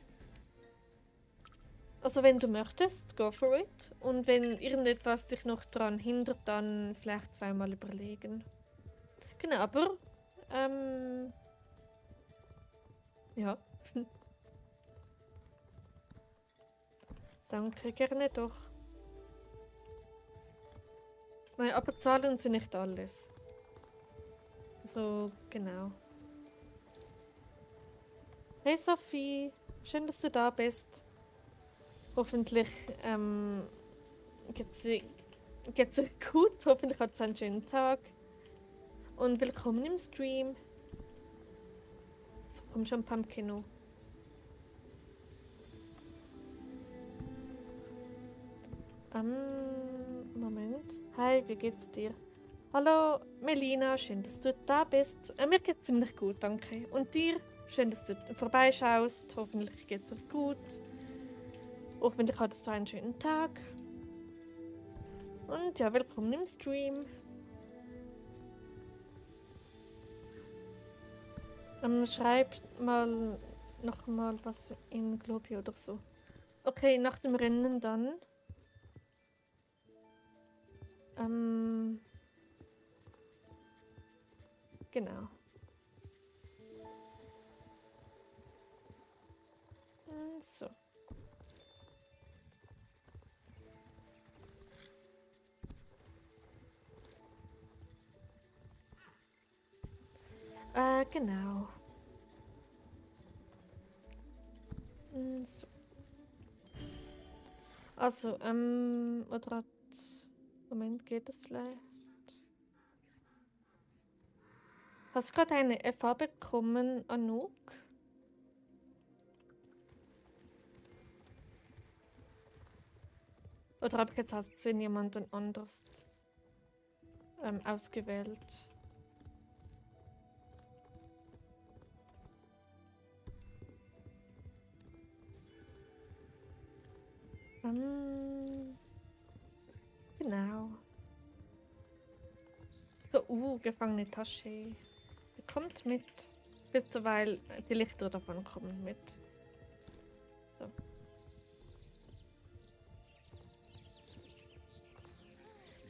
Also wenn du möchtest, go for it. Und wenn irgendetwas dich noch daran hindert, dann vielleicht zweimal überlegen. Genau, aber ja. Danke, gerne doch. Nein, aber Zahlen sind nicht alles. So, genau. Hey Sophie, schön, dass du da bist. Hoffentlich geht's dir gut. Hoffentlich hat es einen schönen Tag. Und willkommen im Stream. So, komm schon, Pumpkino. Moment. Hi, wie geht's dir? Hallo, Melina, schön, dass du da bist. Mir geht's ziemlich gut, danke. Und dir? Schön, dass du vorbeischaust. Hoffentlich geht's dir gut. Hoffentlich hattest du einen schönen Tag. Und ja, willkommen im Stream. Schreib mal nochmal was in Globi oder so. Okay, nach dem Rennen dann. Genau. So. Genau. So. Also, oder hat... Moment, geht das vielleicht? Hast du gerade eine FA bekommen, Anouk? Oder habe ich jetzt aus Versehen jemanden anders ausgewählt? Genau. So, gefangene Tasche. Die kommt mit. Bis weil die Lichter davon kommen mit. So.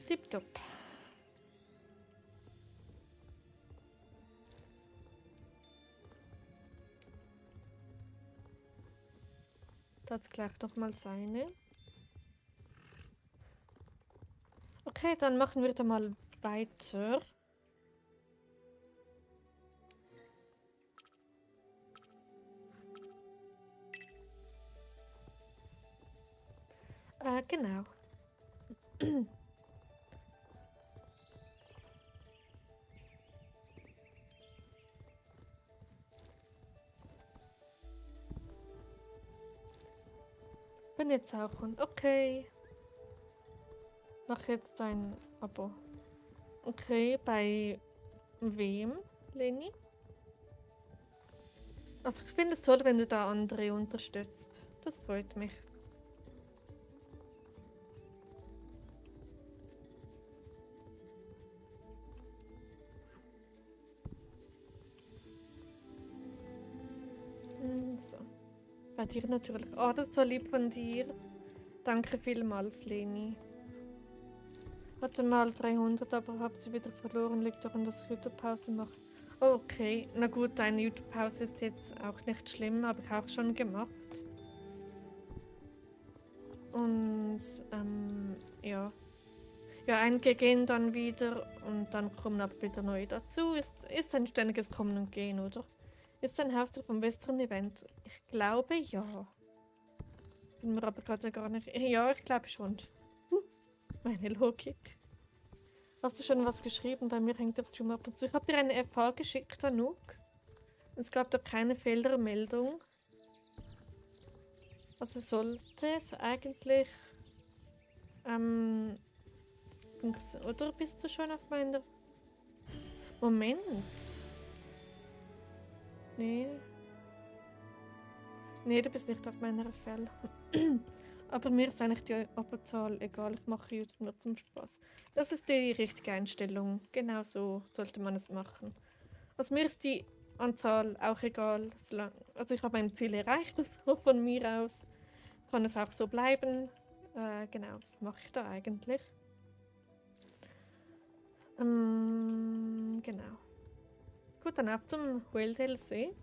Tipptopp. Da hat's gleich nochmal seine. Okay, dann machen wir da mal weiter. Genau. Bin jetzt auch und okay. Mach jetzt ein Abo. Okay, bei wem, Leni? Also ich finde es toll, wenn du da andere unterstützt. Das freut mich. So. Bei dir natürlich. Oh, das ist so lieb von dir. Danke vielmals, Leni. Hatte mal 300, aber habe sie wieder verloren. Liegt daran, dass ich YouTube-Pause mache. Okay, na gut, deine YouTube-Pause ist jetzt auch nicht schlimm, habe ich auch schon gemacht. Und, ja. Ja, einige gehen dann wieder und dann kommen aber wieder neue dazu. Ist ein ständiges Kommen und Gehen, oder? Ist ein Haustier vom besseren Event? Ich glaube, ja. Bin mir aber gerade gar nicht... Ja, ich glaube schon. Meine Logik. Hast du schon was geschrieben? Bei mir hängt der Stream ab und zu. Ich habe dir eine FH geschickt, Anouk. Es gab da keine Fehlermeldung. Also sollte es eigentlich... oder bist du schon auf meiner... Moment. Nee. Nee, du bist nicht auf meiner FL. Aber mir ist eigentlich die Abozahl egal. Ich mache YouTube nur zum Spaß. Das ist die richtige Einstellung. Genau so sollte man es machen. Also mir ist die Anzahl auch egal. Also ich habe mein Ziel erreicht, also von mir aus kann es auch so bleiben. Genau, was mache ich da eigentlich? Genau. Gut, dann auf zum Whale DLC.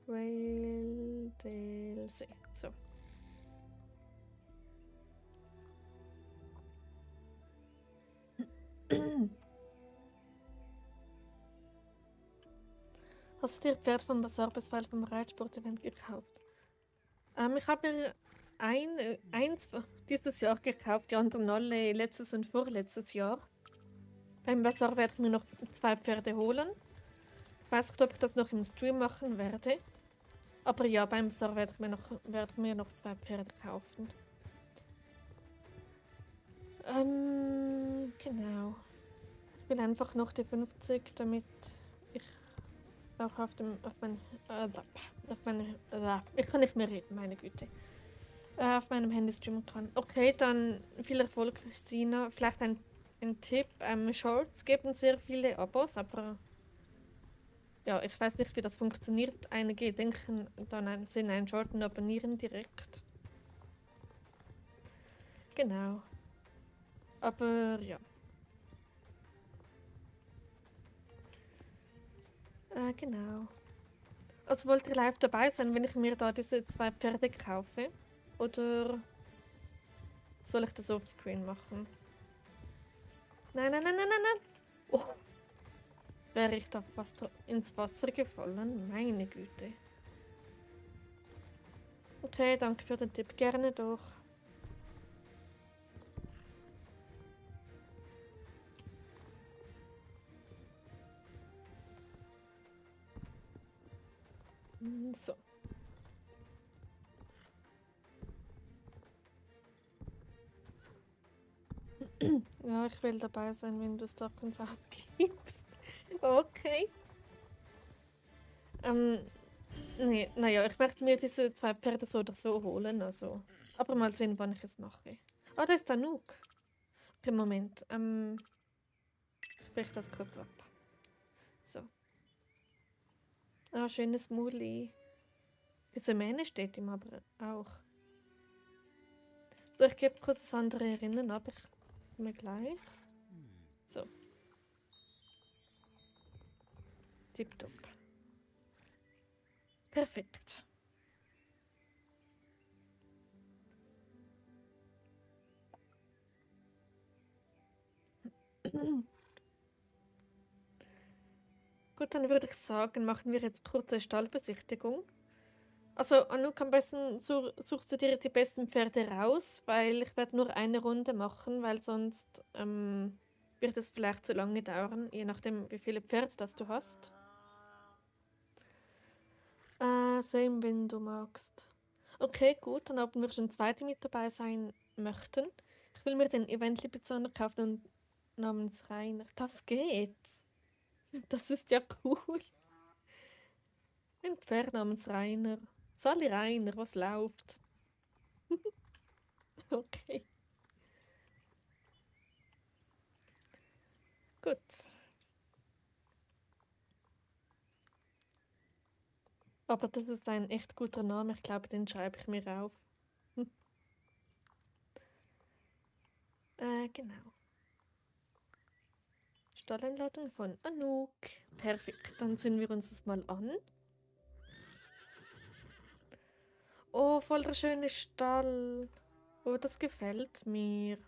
Whale DLC. So. Hast du dir Pferd vom Bazaar bisweilen vom Reitsport-Event gekauft? Ich habe mir eins dieses Jahr gekauft, die anderen alle letztes und vorletztes Jahr. Beim Bazaar werde ich mir noch 2 Pferde holen. Ich weiß nicht, ob ich das noch im Stream machen werde. Aber ja, beim Bazaar werde ich mir noch 2 Pferde kaufen. Genau. Ich will einfach noch die 50, damit ich auch ich kann nicht mehr reden, meine Güte. Auf meinem Handy streamen kann. Okay, dann viel Erfolg, Sina. Vielleicht ein Tipp. Shorts geben sehr viele Abos, aber ja, ich weiß nicht, wie das funktioniert. Einige denken dann sind ein Short und abonnieren direkt. Genau. Aber ja. Genau. Also wollt ihr live dabei sein, wenn ich mir da diese 2 Pferde kaufe? Oder soll ich das offscreen machen? Nein, nein, nein, nein, nein, nein. Oh, wäre ich da fast ins Wasser gefallen? Meine Güte. Okay, danke für den Tipp. Gerne doch. So. Ja, ich will dabei sein, wenn du es doch uns ausgibst. Okay. Nee, naja, ich möchte mir diese 2 Pferde so oder so holen, also. Aber mal sehen, wann ich es mache. Ah, da ist der Nook. Okay, Moment. Ich breche das kurz ab. So. Ah, schönes Muli. Diese Mähne steht ihm aber auch. So, ich gebe kurz das andere erinnern, aber ich mir gleich. So. Tipptopp. Perfekt. Gut, dann würde ich sagen, machen wir jetzt kurze Stallbesichtigung. Also, Anouk, am besten suchst du dir die besten Pferde raus, weil ich werde nur eine Runde machen, weil sonst wird es vielleicht zu lange dauern, je nachdem, wie viele Pferde das du hast. Same, wenn du magst. Okay, gut, dann haben wir schon 2, die mit dabei sein möchten. Ich will mir den Eventli-Bezahler kaufen und namens Rainer. Das geht. Das ist ja cool. Ein Pferd namens Rainer. Sali Rainer, was läuft? Okay, gut. Aber das ist ein echt guter Name. Ich glaube, den schreibe ich mir auf. Hm. Genau. Stalleinladung von Anouk. Perfekt, dann sehen wir uns das mal an. Oh, voll der schöne Stall. Oh, das gefällt mir.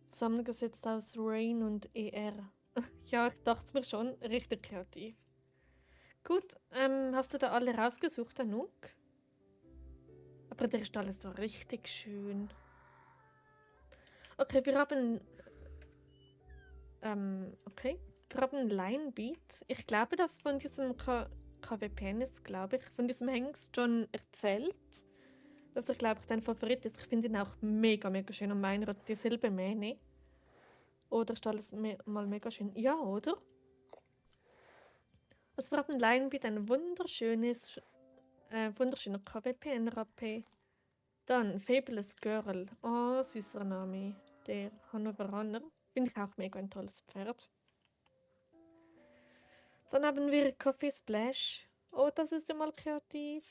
Zusammengesetzt aus Rain und ER. Ja, ich dachte es mir schon. Richtig kreativ. Gut, hast du da alle rausgesucht, Anouk? Aber der Stall ist doch richtig schön. Okay, wir haben. Okay. Wir haben Linebeat. Ich glaube, das von diesem KWPNS, glaube ich, von diesem Hengst schon erzählt. Dass er, glaube ich, dein Favorit ist. Ich finde ihn auch mega, mega schön. Und meiner hat dieselbe Mähne. Oder Stall ist mal mega schön. Ja, oder? Also wir haben Linebeat, ein wunderschöner KWP-NRAP. Dann Fabulous Girl. Oh, süßer Name. Der Hannoveraner. Finde ich auch mega ein tolles Pferd. Dann haben wir Coffee Splash. Oh, das ist ja mal kreativ.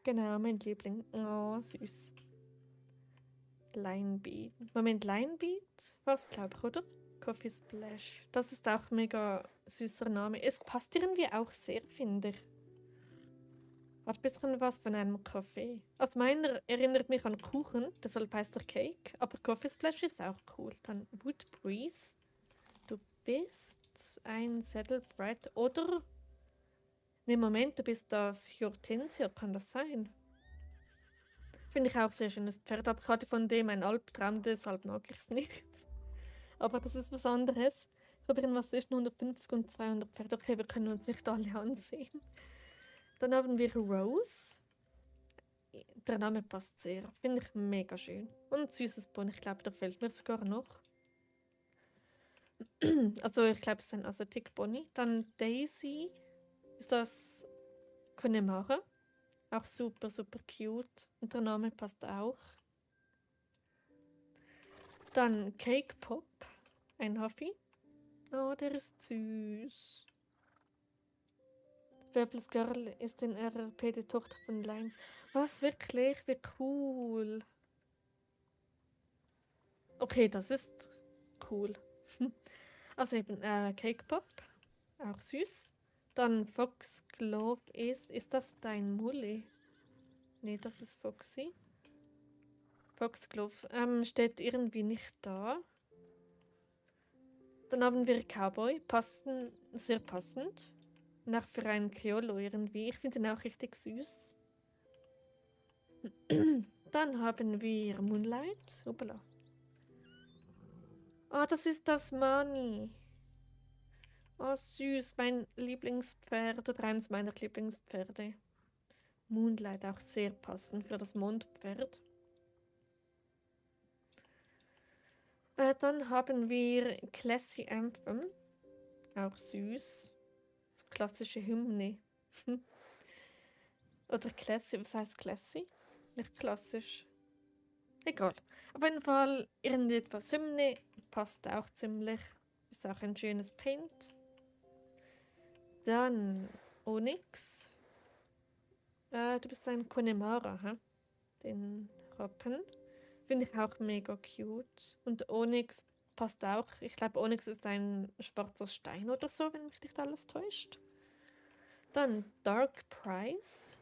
Genau, mein Liebling. Oh, süß. Linebeat. Moment, Linebeat? Was, glaube ich, oder? Coffee Splash. Das ist auch mega süßer Name. Es passt irgendwie auch sehr, finde ich. Hat ein bisschen was von einem Kaffee. Also meiner erinnert mich an Kuchen, deshalb heißt er Cake. Aber Coffee Splash ist auch cool. Dann Wood Breeze. Du bist ein Saddlebred oder... Ne, Moment, du bist das Hortensia, kann das sein? Finde ich auch sehr schönes Pferd, aber ich hatte von dem einen Albtraum, deshalb mag ich es nicht. Aber das ist was anderes. Ich habe irgendwas zwischen 150 und 200 Pferde. Okay, wir können uns nicht alle ansehen. Dann haben wir Rose. Der Name passt sehr. Finde ich mega schön. Und ein süßes Pony, ich glaube, der fehlt mir sogar noch. Also, ich glaube, es ist ein Asiatic-Pony. Dann Daisy. Ist das Connemara? Auch super, super cute. Und der Name passt auch. Dann Cake Pop. Ein Huffy. Oh, der ist süß. Fabulous Girl ist in RRP die Tochter von Lime. Was, wirklich? Wie cool. Okay, das ist cool. Also eben Cake Pop. auch süß. Dann Foxglove ist das dein Mulli? Nee, das ist Foxy. Foxglove steht irgendwie nicht da. Dann haben wir Cowboy, sehr passend. Nach für einen Criollo irgendwie. Ich finde ihn auch richtig süß. Dann haben wir Moonlight. Hoppala. Ah, das ist das Mani. Oh, süß. Mein Lieblingspferd oder eines meiner Lieblingspferde. Moonlight auch sehr passend für das Mondpferd. Dann haben wir Classy Anthem. Auch süß. Das klassische Hymne. Oder Classy. Was heißt Classy? Nicht klassisch. Egal. Auf jeden Fall irgendetwas Hymne. Passt auch ziemlich. Ist auch ein schönes Paint. Dann Onyx. Du bist ein Connemara, hä? Den Rappen. Finde ich auch mega cute. Und Onyx passt auch. Ich glaube, Onyx ist ein schwarzer Stein oder so, wenn mich nicht alles täuscht. Dann Dark Price.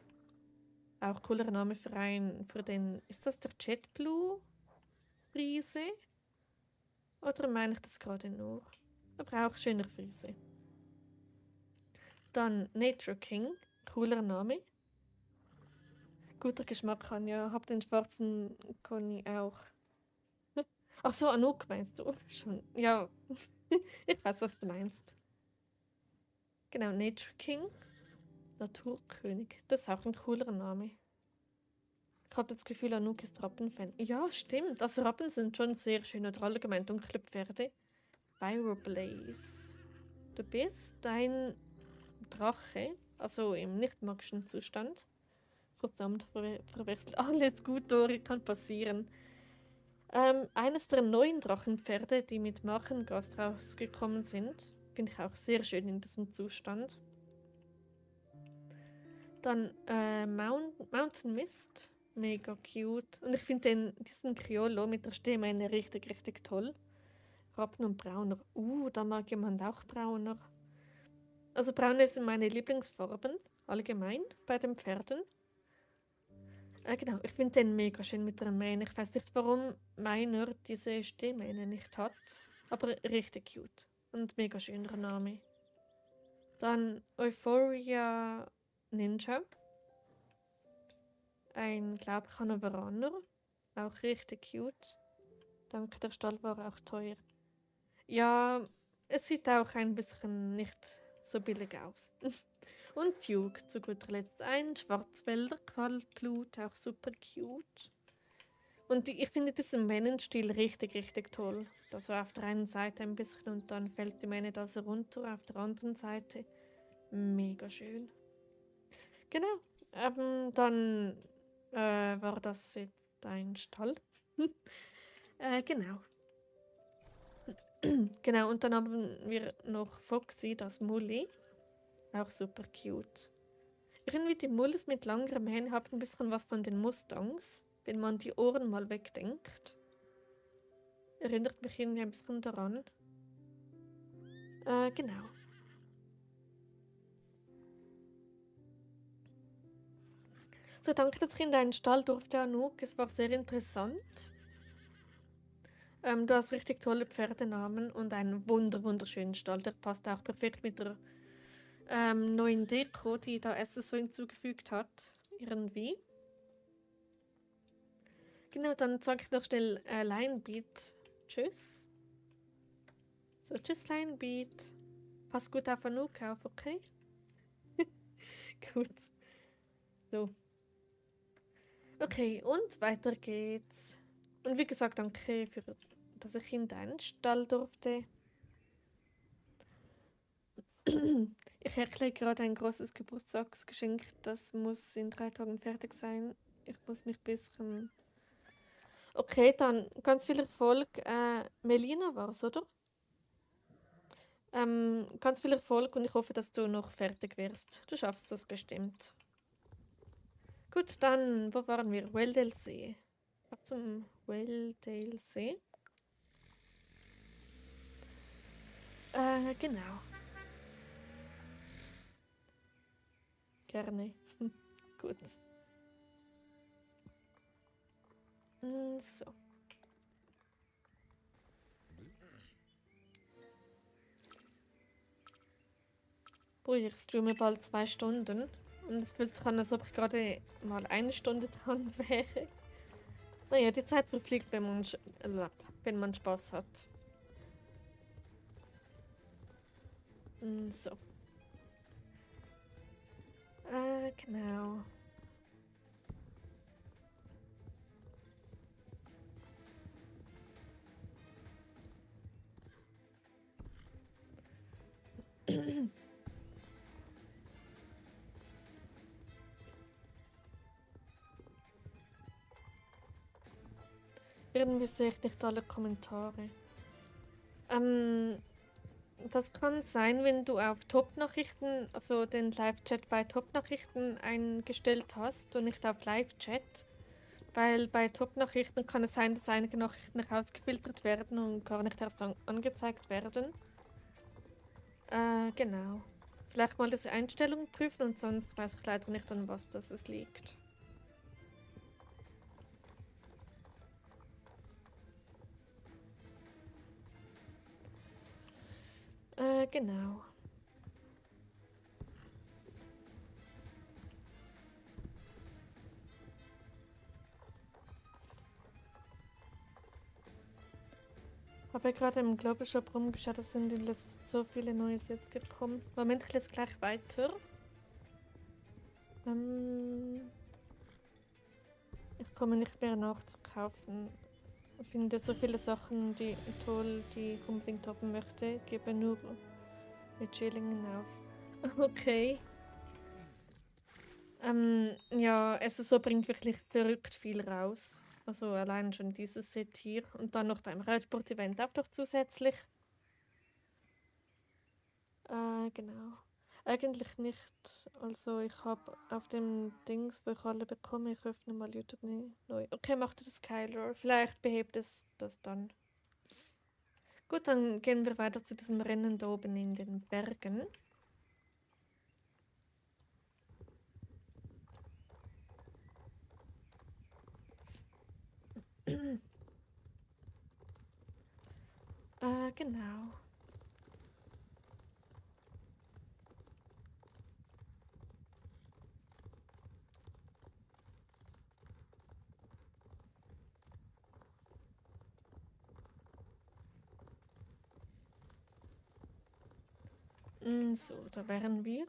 Auch cooler Name für den. Ist das der JetBlue Riese? Oder meine ich das gerade nur? Aber auch schöner Friese. Dann Nature King. Cooler Name. Guter Geschmack kann ja. Hab den schwarzen Conny auch. Ach so, Anouk meinst du? Schon. Ja. Ich weiß, was du meinst. Genau, Nature King. Naturkönig. Das ist auch ein cooler Name. Ich habe das Gefühl, Anouk ist Rappenfan. Ja, stimmt. Also Rappen sind schon sehr schön oder allgemein dunkle Pferde. Pyroblaze. Du bist ein Drache, also im nicht magischen Zustand. Verdammt, verwechselt. Alles gut, Dori, kann passieren. Eines der neuen Drachenpferde, die mit Markengast rausgekommen sind, finde ich auch sehr schön in diesem Zustand. Dann Mountain Mist, mega cute. Und ich finde diesen Criollo mit der Stehmähne richtig, richtig toll. Rappen und Brauner. Da mag jemand auch Brauner. Also Braun sind meine Lieblingsfarben, allgemein, bei den Pferden. Genau, ich finde den mega schön mit der Mähne. Ich weiß nicht, warum meiner diese Stehmähne nicht hat, aber richtig cute und mega schöner Name. Dann Euphoria Ninja. Ein, glaube ich, Hannoveraner. Auch richtig cute. Danke, der Stall war auch teuer. Ja, es sieht auch ein bisschen nicht so billig aus. Und Duke zu guter Letzt. Ein Schwarzwälder Kaltblut, auch super cute. Und ich finde diesen Mähnenstil richtig, richtig toll. Also auf der einen Seite ein bisschen und dann fällt die Mähne da so runter. Auf der anderen Seite mega schön. Genau. Dann war das jetzt ein Stall. Genau. Genau, und dann haben wir noch Foxy, das Mulli. Auch super cute. Irgendwie die Mullis mit langer Mähne haben ein bisschen was von den Mustangs, wenn man die Ohren mal wegdenkt. Erinnert mich irgendwie ein bisschen daran. Genau. So, danke, dass ich in deinen Stall durfte, Anouk. Es war sehr interessant. Du hast richtig tolle Pferdenamen und einen wunderschönen Stall. Der passt auch perfekt mit der neuen Deko, die da Essen so hinzugefügt hat. Irgendwie. Genau, dann sage ich noch schnell Linebeat. Tschüss. So, tschüss Linebeat. Pass gut auf Anouk auf, okay? Gut. So. Okay, und weiter geht's. Und wie gesagt, danke, dass ich in deinen Stall durfte. Ich erkläre gerade ein großes Geburtstagsgeschenk. Das muss in 3 Tagen fertig sein. Ich muss mich ein bisschen... Okay, dann ganz viel Erfolg. Melina war es, oder? Ganz viel Erfolg und ich hoffe, dass du noch fertig wirst. Du schaffst das bestimmt. Gut, dann, wo waren wir? Welldale See. Ab zum Welldale See. Genau. Gerne. Gut. So. Ui, ich streame bald 2 Stunden. Und es fühlt sich an, als ob ich gerade mal 1 Stunde dran wäre. Naja, die Zeit verfliegt, wenn man Spaß hat. So. Genau. Irgendwie sehe ich nicht alle Kommentare. Das kann sein, wenn du auf Top-Nachrichten, also den Live-Chat bei Top-Nachrichten eingestellt hast und nicht auf Live-Chat. Weil bei Top-Nachrichten kann es sein, dass einige Nachrichten rausgefiltert werden und gar nicht erst angezeigt werden. Genau. Vielleicht mal diese Einstellung prüfen und sonst weiß ich leider nicht, an was das es liegt. Genau. Habe gerade im Global Shop rumgeschaut, es sind in letzter Zeit so viele neue Sets gekommen. Moment, ich lese gleich weiter. Ich komme nicht mehr nachzukaufen. Ich finde so viele Sachen, die toll, die ich unbedingt haben möchte, gebe nur mit Schillingen aus. Okay. Ja, SSO bringt wirklich verrückt viel raus. Also allein schon dieses Set hier. Und dann noch beim Reitsport-Event auch noch zusätzlich. Genau. Eigentlich nicht. Also ich habe auf dem Dings, wo ich alle bekomme, ich öffne mal YouTube neu. Okay, macht das Kyler. Vielleicht behebt es das dann. Gut, dann gehen wir weiter zu diesem Rennen da oben in den Bergen. Genau. So, da wären wir.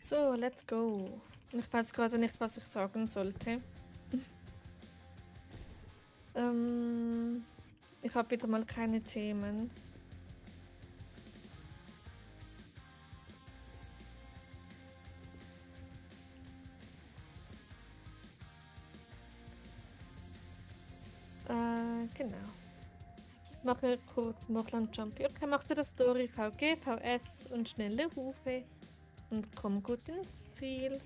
So, let's go. Ich weiß gerade nicht, was ich sagen sollte. Ich habe wieder mal keine Themen. Genau. Mache kurz Machland Jumpy. Okay, machte das Story VG, VS und schnelle Hufe. Und komm gut ins Ziel.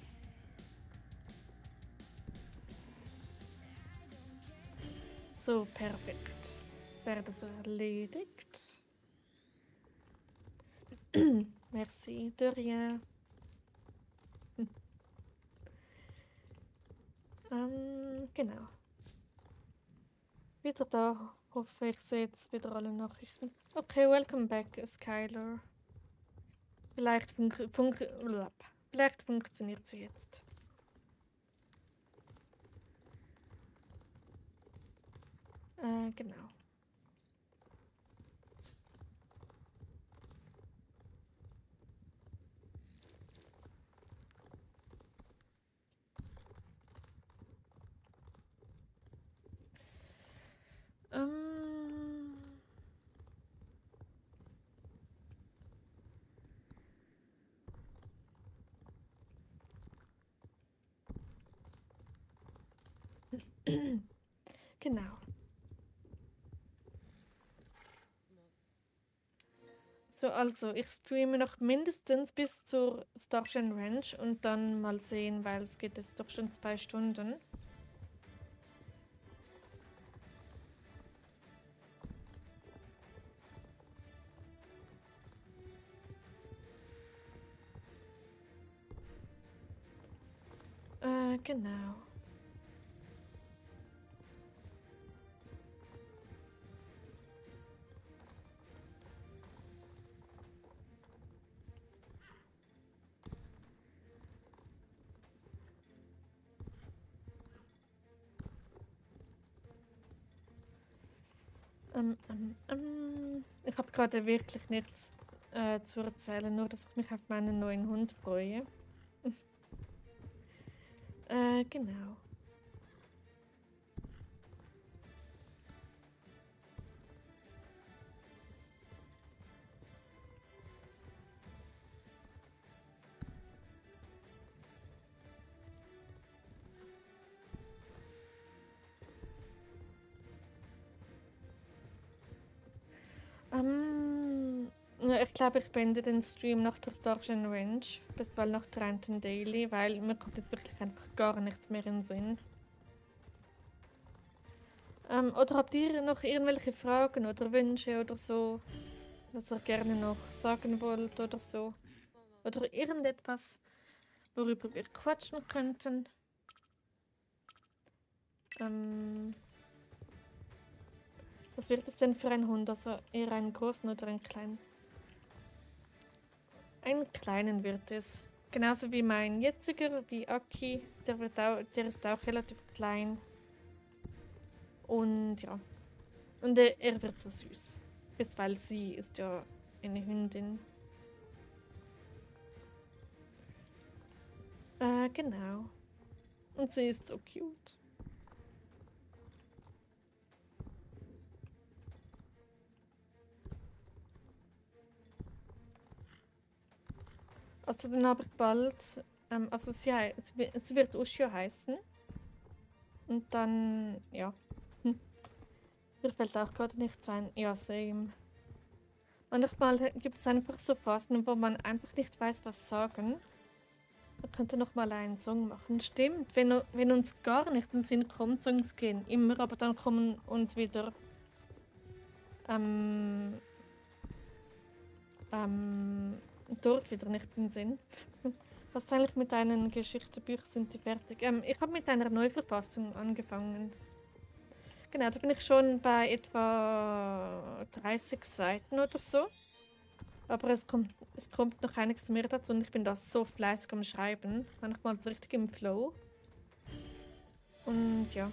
So, perfekt. Wäre das erledigt. Merci, de rien. Genau. Wieder da. Hoffe, ich sehe jetzt wieder alle Nachrichten. Okay, welcome back, Skylar. Vielleicht, vielleicht funktioniert sie jetzt. Genau. Genau. So, also ich streame noch mindestens bis zur Starshine Ranch und dann mal sehen, weil es geht jetzt doch schon 2 Stunden. Genau. Ich habe gerade wirklich nichts zu erzählen, nur dass ich mich auf meinen neuen Hund freue. Genau. Ja, ich glaube, ich beende den Stream nach der Starshine Range, bis bald nach Trenton Daily, weil mir kommt jetzt wirklich einfach gar nichts mehr in den Sinn. Oder habt ihr noch irgendwelche Fragen oder Wünsche oder so, was ihr gerne noch sagen wollt oder so? Oder irgendetwas, worüber wir quatschen könnten? Was wird es denn für ein Hund? Also eher einen großen oder einen kleinen? Einen kleinen wird es. Genauso wie mein jetziger, wie Aki. Der ist auch relativ klein. Und ja. Und er wird so süß. Bis weil sie ist ja eine Hündin. Genau. Und sie ist so cute. Also dann habe ich bald, also sie wird Ushio heißen. Und dann, ja. Mir fällt auch gerade nichts ein. Ja, same. Manchmal gibt es einfach so Phasen, wo man einfach nicht weiß, was sagen. Man könnte noch mal einen Song machen. Stimmt, wenn uns gar nicht in den Sinn kommt, Songs gehen immer, aber dann kommen uns wieder dort wieder nicht in den Sinn. Was ist eigentlich mit deinen Geschichtsbüchern? Sind die fertig? Ich habe mit einer Neuverfassung angefangen. Genau, da bin ich schon bei etwa 30 Seiten oder so. Aber es kommt noch einiges mehr dazu und ich bin da so fleißig am Schreiben. Manchmal so richtig im Flow. Und ja.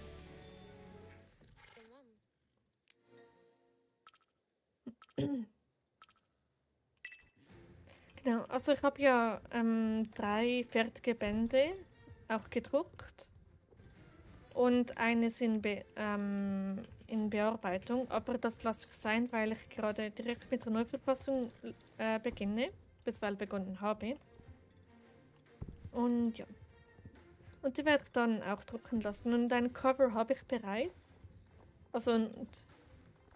Genau, also ich habe ja 3 fertige Bände auch gedruckt. Und eines in Bearbeitung. Aber das lasse ich sein, weil ich gerade direkt mit der Neuverfassung beginne. Bisweilen begonnen habe. Und ja. Und die werde ich dann auch drucken lassen. Und ein Cover habe ich bereits. Also und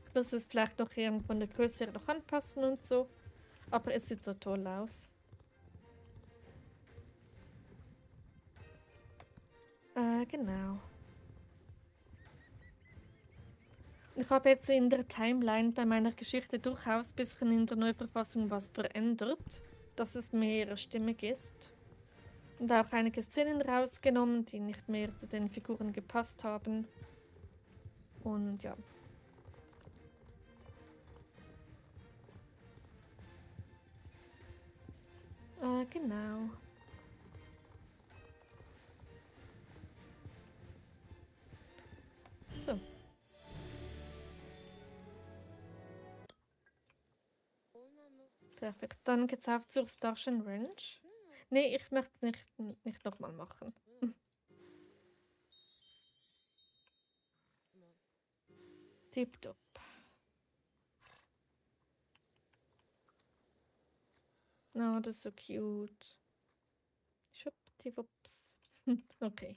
ich muss es vielleicht noch von der Größe her noch anpassen und so. Aber es sieht so toll aus. Genau. Ich habe jetzt in der Timeline bei meiner Geschichte durchaus ein bisschen in der Neuverfassung was verändert, dass es mehr stimmig ist. Und auch einige Szenen rausgenommen, die nicht mehr zu den Figuren gepasst haben. Und ja. Genau. So. Perfekt. Dann geht's auf zur Starshine Ranch. Nee, ich möchte es nicht nochmal machen. Tipptopp. Oh, das ist so cute. Schwuppdiwupps. Okay.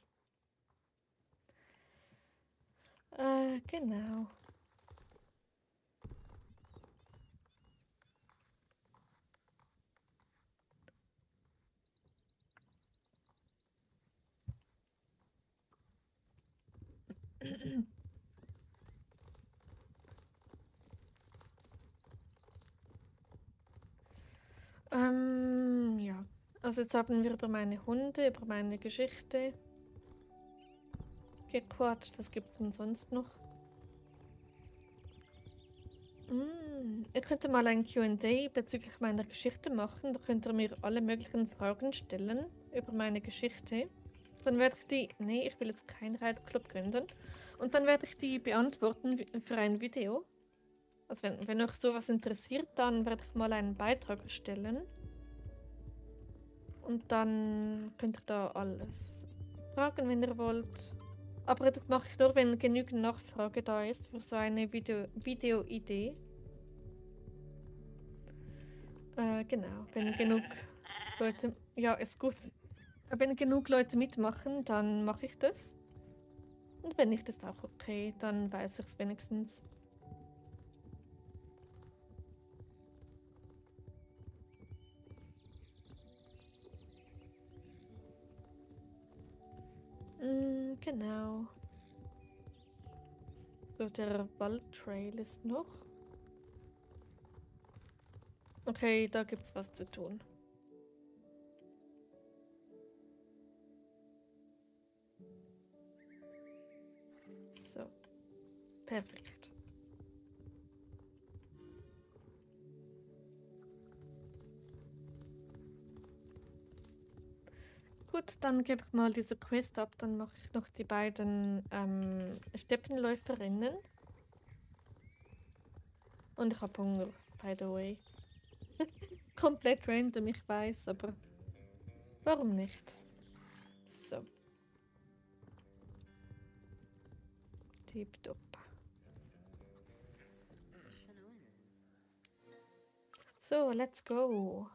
Genau. Ja. Also jetzt haben wir über meine Hunde, über meine Geschichte gequatscht. Was gibt's denn sonst noch? Ihr könnt mal ein Q&A bezüglich meiner Geschichte machen. Da könnt ihr mir alle möglichen Fragen stellen über meine Geschichte. Dann werde ich die... Nee, ich will jetzt keinen Reitclub gründen. Und dann werde ich die beantworten für ein Video. Also wenn euch sowas interessiert, dann werde ich mal einen Beitrag erstellen. Und dann könnt ihr da alles fragen, wenn ihr wollt. Aber das mache ich nur, wenn genügend Nachfrage da ist für so eine Video-Idee. Genau, wenn genug Leute... Ja, ist gut. Wenn genug Leute mitmachen, dann mache ich das. Und wenn nicht, ist auch okay, dann weiß ich es wenigstens. Genau. So, der Waldtrail ist noch. Okay, da gibt's was zu tun. So. Perfekt. Gut, dann gebe ich mal diese Quest ab. Dann mache ich noch die beiden Steppenläuferinnen. Und ich habe Hunger, by the way. Komplett random, ich weiß, aber warum nicht? So. Tipptopp. So, let's go.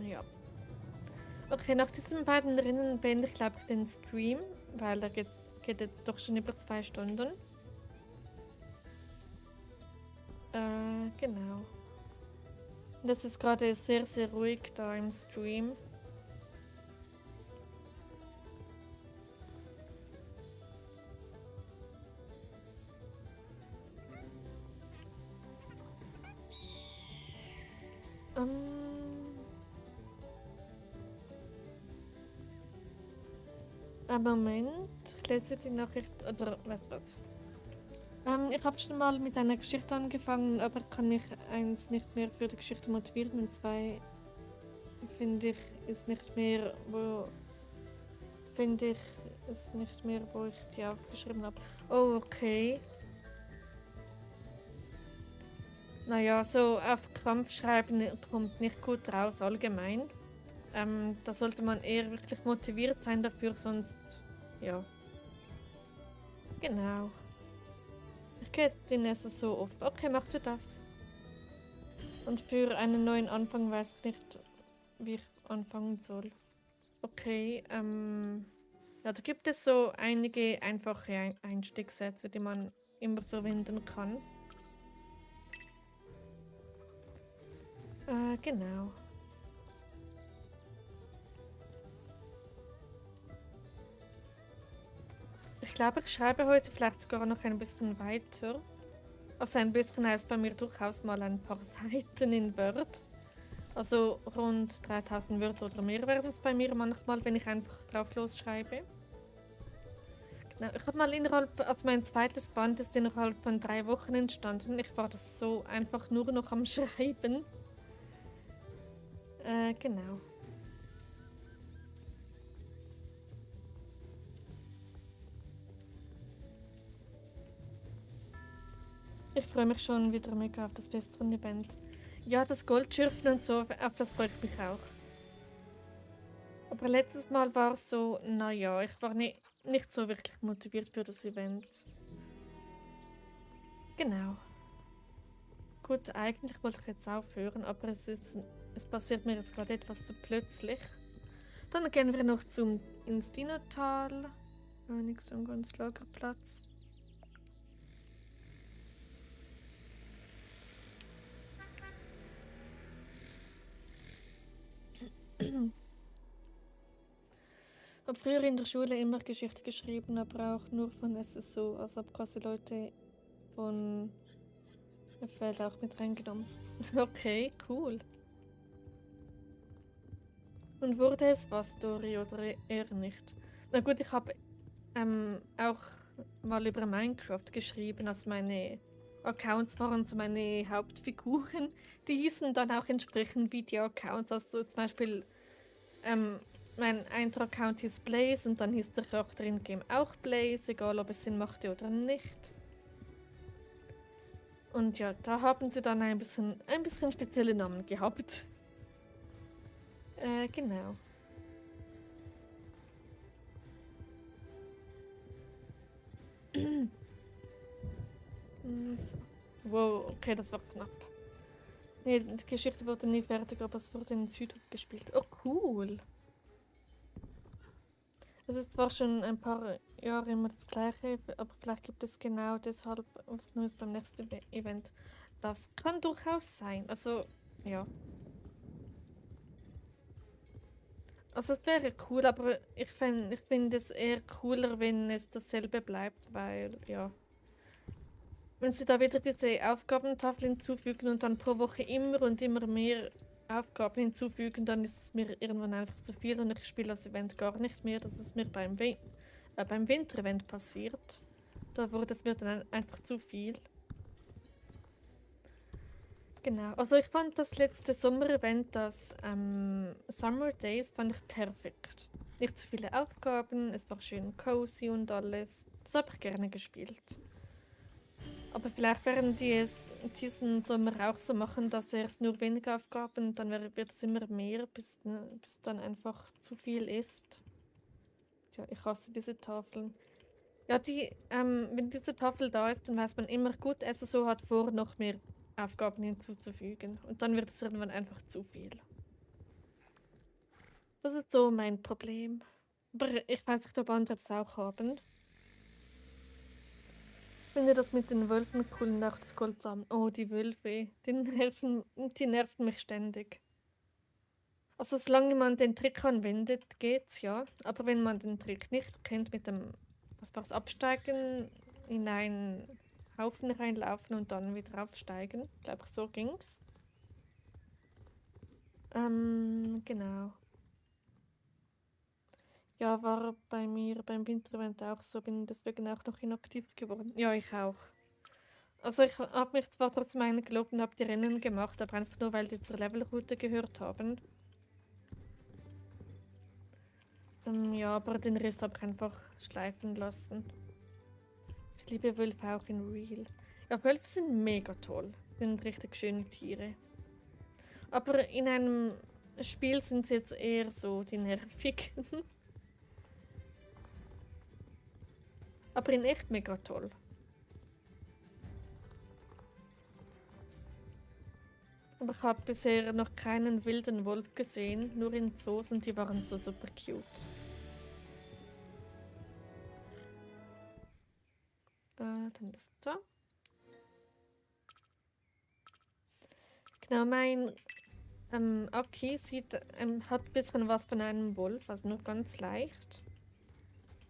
Ja. Okay, nach diesen beiden Rennen beende ich, glaube ich, den Stream, weil der geht jetzt doch schon über 2 Stunden. Genau. Das ist gerade sehr, sehr ruhig da im Stream. Moment, ich lese die Nachricht, oder weißt du was? Ich habe schon mal mit einer Geschichte angefangen, aber kann mich eins nicht mehr für die Geschichte motivieren und zwei finde ich ist nicht mehr, wo ich die aufgeschrieben habe. Oh, okay. Naja, so auf Krampf schreiben kommt nicht gut raus, allgemein. Da sollte man eher wirklich motiviert sein dafür, sonst, ja. Genau. Ich gehe den Essen so oft. Okay, mach du das. Und für einen neuen Anfang weiß ich nicht, wie ich anfangen soll. Okay, ja, da gibt es so einige einfache Einstiegssätze, die man immer verwenden kann. Genau. Ich glaube, ich schreibe heute vielleicht sogar noch ein bisschen weiter. Also ein bisschen heißt bei mir durchaus mal ein paar Seiten in Word. Also rund 3000 Wörter oder mehr werden es bei mir manchmal, wenn ich einfach drauf losschreibe. Genau, ich habe mal also mein zweites Band ist innerhalb von 3 Wochen entstanden. Ich war das so einfach nur noch am Schreiben. Genau. Ich freue mich schon wieder mega auf das Western-Event. Ja, das Goldschürfen und so, auf das freue ich mich auch. Aber letztes Mal war es so, naja, ich war nicht so wirklich motiviert für das Event. Genau. Gut, eigentlich wollte ich jetzt aufhören, aber es passiert mir jetzt gerade etwas zu plötzlich. Dann gehen wir noch ins Dinotal. Königsungans Lagerplatz. Habe früher in der Schule immer Geschichte geschrieben, aber auch nur von SSO. Also habe quasi Leute von FL auch mit reingenommen. Okay, cool. Und wurde es was, Dori, oder eher nicht? Na gut, ich habe auch mal über Minecraft geschrieben, also meine Accounts waren so meine Hauptfiguren. Die hießen dann auch entsprechend Video-Accounts. Also zum Beispiel mein Intro-Account hieß Blaze und dann hieß der Charakter in Game auch Blaze, egal ob es Sinn machte oder nicht. Und ja, da haben sie dann ein bisschen spezielle Namen gehabt. Genau. So. Wow, okay, das war knapp. Nee, die Geschichte wurde nie fertig, aber es wurde in Südhof gespielt. Oh, cool. Es ist zwar schon ein paar Jahre immer das Gleiche, aber vielleicht gibt es genau deshalb was Neues beim nächsten Event. Das kann durchaus sein. Also, ja. Also, es wäre cool, aber ich finde es eher cooler, wenn es dasselbe bleibt, weil, ja. Wenn sie da wieder diese Aufgabentafel hinzufügen und dann pro Woche immer und immer mehr Aufgaben hinzufügen, dann ist es mir irgendwann einfach zu viel und ich spiele das Event gar nicht mehr. Das ist mir beim Winter-Event passiert. Da wurde es mir dann einfach zu viel. Genau, also ich fand das letzte Sommer-Event, das Summer Days, fand ich perfekt. Nicht zu viele Aufgaben, es war schön cozy und alles. Das habe ich gerne gespielt. Aber vielleicht werden die es diesen Sommer auch so machen, dass erst nur wenige Aufgaben, dann wird es immer mehr, bis dann einfach zu viel ist. Ja, ich hasse diese Tafeln. Ja, wenn diese Tafel da ist, dann weiß man immer gut, SSO hat vor, noch mehr Aufgaben hinzuzufügen. Und dann wird es irgendwann einfach zu viel. Das ist so mein Problem. Aber ich weiß nicht, ob andere das auch haben. Ich finde das mit den Wölfen cool und auch das Goldsamen. Oh, die Wölfe, die nerven mich ständig. Also solange man den Trick anwendet, geht's ja. Aber wenn man den Trick nicht kennt, mit dem, was war's, Absteigen, in einen Haufen reinlaufen und dann wieder aufsteigen. Ich glaube, so ging's. Genau. Ja, war bei mir beim Winterevent auch so, bin deswegen auch noch inaktiv geworden. Ja, ich auch. Also ich habe mich zwar trotzdem eingeloggt und habe die Rennen gemacht, aber einfach nur, weil die zur Levelroute gehört haben. Ja, aber den Rest habe ich einfach schleifen lassen. Ich liebe Wölfe auch in Real. Ja, Wölfe sind mega toll. Sind richtig schöne Tiere. Aber in einem Spiel sind sie jetzt eher so die nervigen. Aber in echt mega toll. Aber ich habe bisher noch keinen wilden Wolf gesehen, nur in Zoos und die waren so super cute. Dann ist da. Genau, mein Aki hat ein bisschen was von einem Wolf, also nur ganz leicht.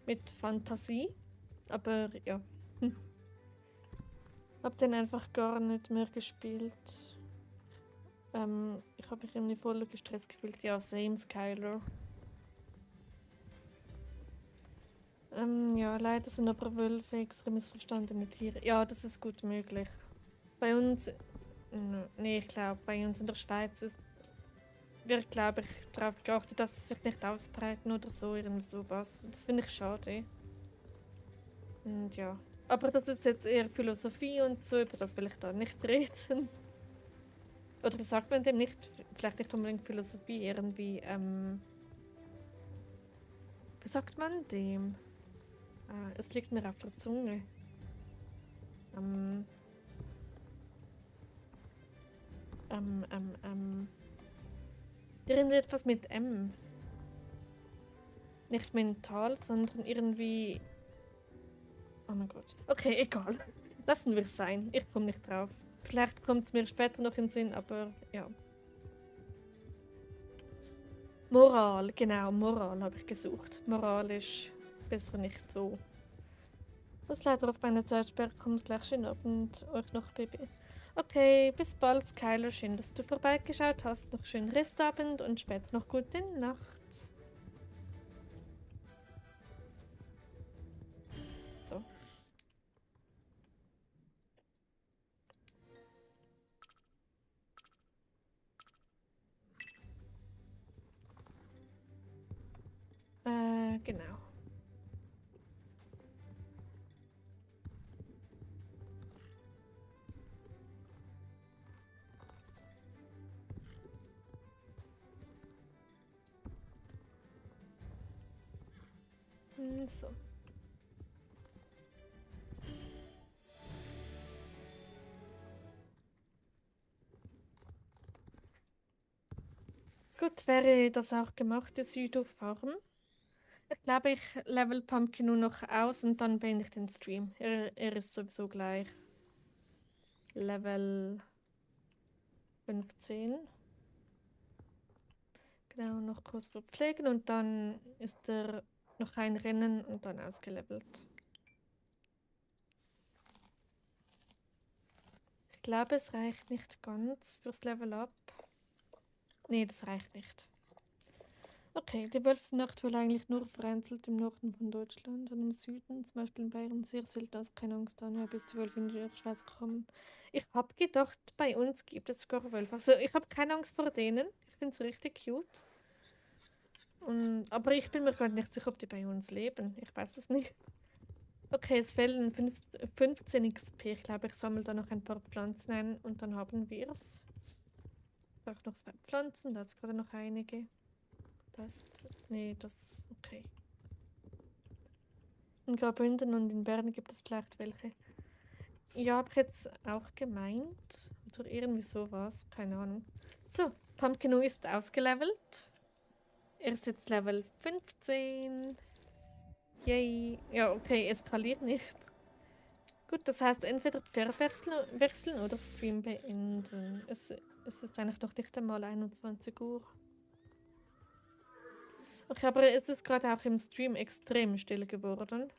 Mit Fantasie. Aber ja. Hab den einfach gar nicht mehr gespielt. Ich habe mich irgendwie voll gestresst gefühlt. Ja, same Skyler. Ja, leider sind aber Wölfe extrem missverstandene Tiere. Ja, das ist gut möglich. Bei uns, nee, ich glaube, bei uns in der Schweiz wird, glaube ich, darauf geachtet, dass sie sich nicht ausbreiten oder so, irgendwie sowas. Das finde ich schade. Und ja. Aber das ist jetzt eher Philosophie und so, über das will ich da nicht reden. Oder wie sagt man dem nicht? Vielleicht nicht unbedingt Philosophie, irgendwie, wie sagt man dem? Es liegt mir auf der Zunge. Irgendetwas mit M. Nicht mental, sondern irgendwie. Oh mein Gott. Okay, egal. Lassen wir es sein. Ich komme nicht drauf. Vielleicht kommt es mir später noch in den Sinn, aber ja. Moral, genau, Moral habe ich gesucht. Moral ist besser nicht so. Was leider auf meine Zeitsperre kommt, gleich schönen Abend euch noch, Baby. Okay, bis bald, Skylar. Schön, dass du vorbeigeschaut hast. Noch schönen Restabend und später noch gute Nacht. So. Genau. So. Gut, wäre das auch gemacht, die Südo-Farm. Ich glaube, ich level Pumpkin nur noch aus und dann beende ich den Stream. Er ist sowieso gleich Level 15. Genau, noch kurz verpflegen und dann ist er noch ein Rennen und dann ausgelevelt. Ich glaube, es reicht nicht ganz fürs Level Up. Nee, das reicht nicht. Okay, die Wölfe sind aktuell eigentlich nur vereinzelt im Norden von Deutschland und im Süden, zum Beispiel in Bayern, sehr selten, also keine Angst, Anja, bis die Wölfe in die Schweiz kommen. Ich habe gedacht, bei uns gibt es sogar Wölfe. Also ich habe keine Angst vor denen. Ich finde es richtig cute. Aber ich bin mir gerade nicht sicher, ob die bei uns leben. Ich weiß es nicht. Okay, es fehlen 15 XP. Ich glaube, ich sammle da noch ein paar Pflanzen ein und dann haben wir es. Ich brauche noch 2 Pflanzen, da ist gerade noch einige. Das. Okay. In Graubünden und in Bern gibt es vielleicht welche. Ja, habe ich jetzt auch gemeint. Oder irgendwie sowas, keine Ahnung. So, Pumpkino ist ausgelevelt. Er ist jetzt Level 15. Yay. Ja, okay, eskaliert nicht. Gut, das heißt entweder Pferd wechseln oder Stream beenden. Es ist eigentlich noch nicht einmal 21 Uhr. Okay, aber es ist gerade auch im Stream extrem still geworden.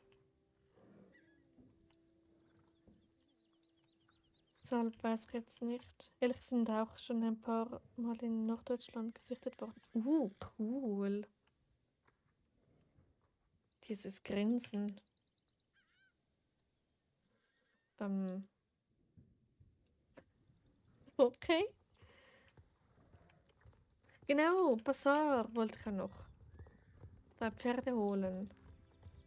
Deshalb weiß ich jetzt nicht. Ehrlich sind auch schon ein paar Mal in Norddeutschland gesichtet worden. Cool. Dieses Grinsen. Okay. Genau, Bazaar wollte ich ja noch. 2 Pferde holen.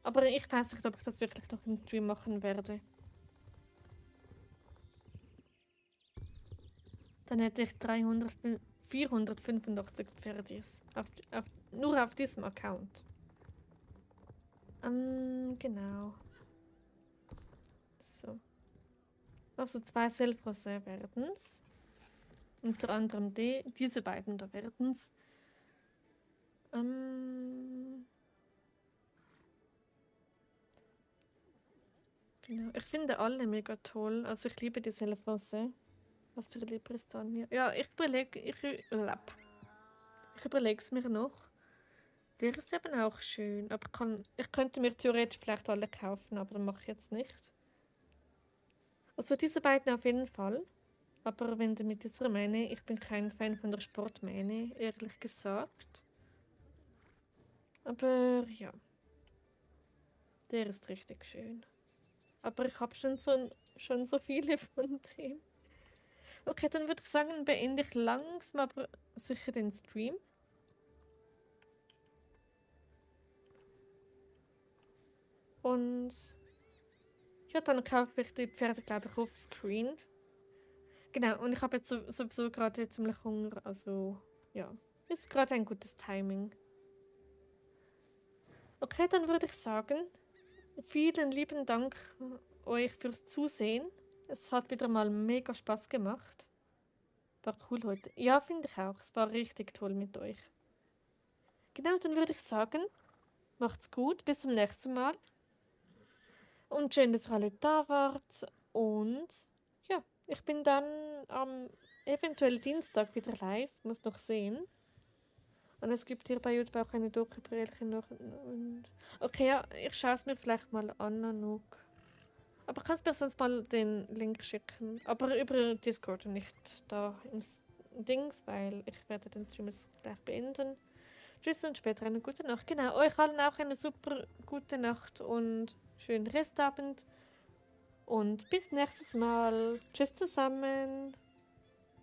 Aber ich weiß nicht, ob ich das wirklich noch im Stream machen werde. Dann hätte ich 485 Pferdis. Nur auf diesem Account. Genau. So. Also 2 Selfrosé werden's. Unter anderem diese beiden da werden's. Genau. Ich finde alle mega toll. Also ich liebe die Selfrosé. Was dir lieber ist, Tanja? Ja, ich überlege es mir noch. Der ist eben auch schön. Aber ich könnte mir theoretisch vielleicht alle kaufen, aber das mache ich jetzt nicht. Also diese beiden auf jeden Fall. Aber wenn du mit dieser Mähne, ich bin kein Fan von der Sportmähne, ehrlich gesagt. Aber ja. Der ist richtig schön. Aber ich habe schon so viele von dem. Okay, dann würde ich sagen, beende ich langsam aber sicher den Stream. Und ja, dann kaufe ich die Pferde, glaube ich, auf Screen. Genau, und ich habe jetzt sowieso gerade ziemlich Hunger, also ja, ist gerade ein gutes Timing. Okay, dann würde ich sagen, vielen lieben Dank euch fürs Zusehen. Es hat wieder mal mega Spaß gemacht. War cool heute. Ja, finde ich auch. Es war richtig toll mit euch. Genau, dann würde ich sagen, macht's gut, bis zum nächsten Mal. Und schön, dass ihr alle da wart. Und ja, ich bin dann am eventuell Dienstag wieder live, muss noch sehen. Und es gibt hier bei YouTube auch eine Doku-Brille noch. Und okay, ja, ich schaue es mir vielleicht mal an, Anouk. Aber kannst mir sonst mal den Link schicken. Aber über Discord und nicht da im Dings, weil ich werde den Stream jetzt gleich beenden. Tschüss und später eine gute Nacht. Genau, euch allen auch eine super gute Nacht und schönen Restabend. Und bis nächstes Mal. Tschüss zusammen.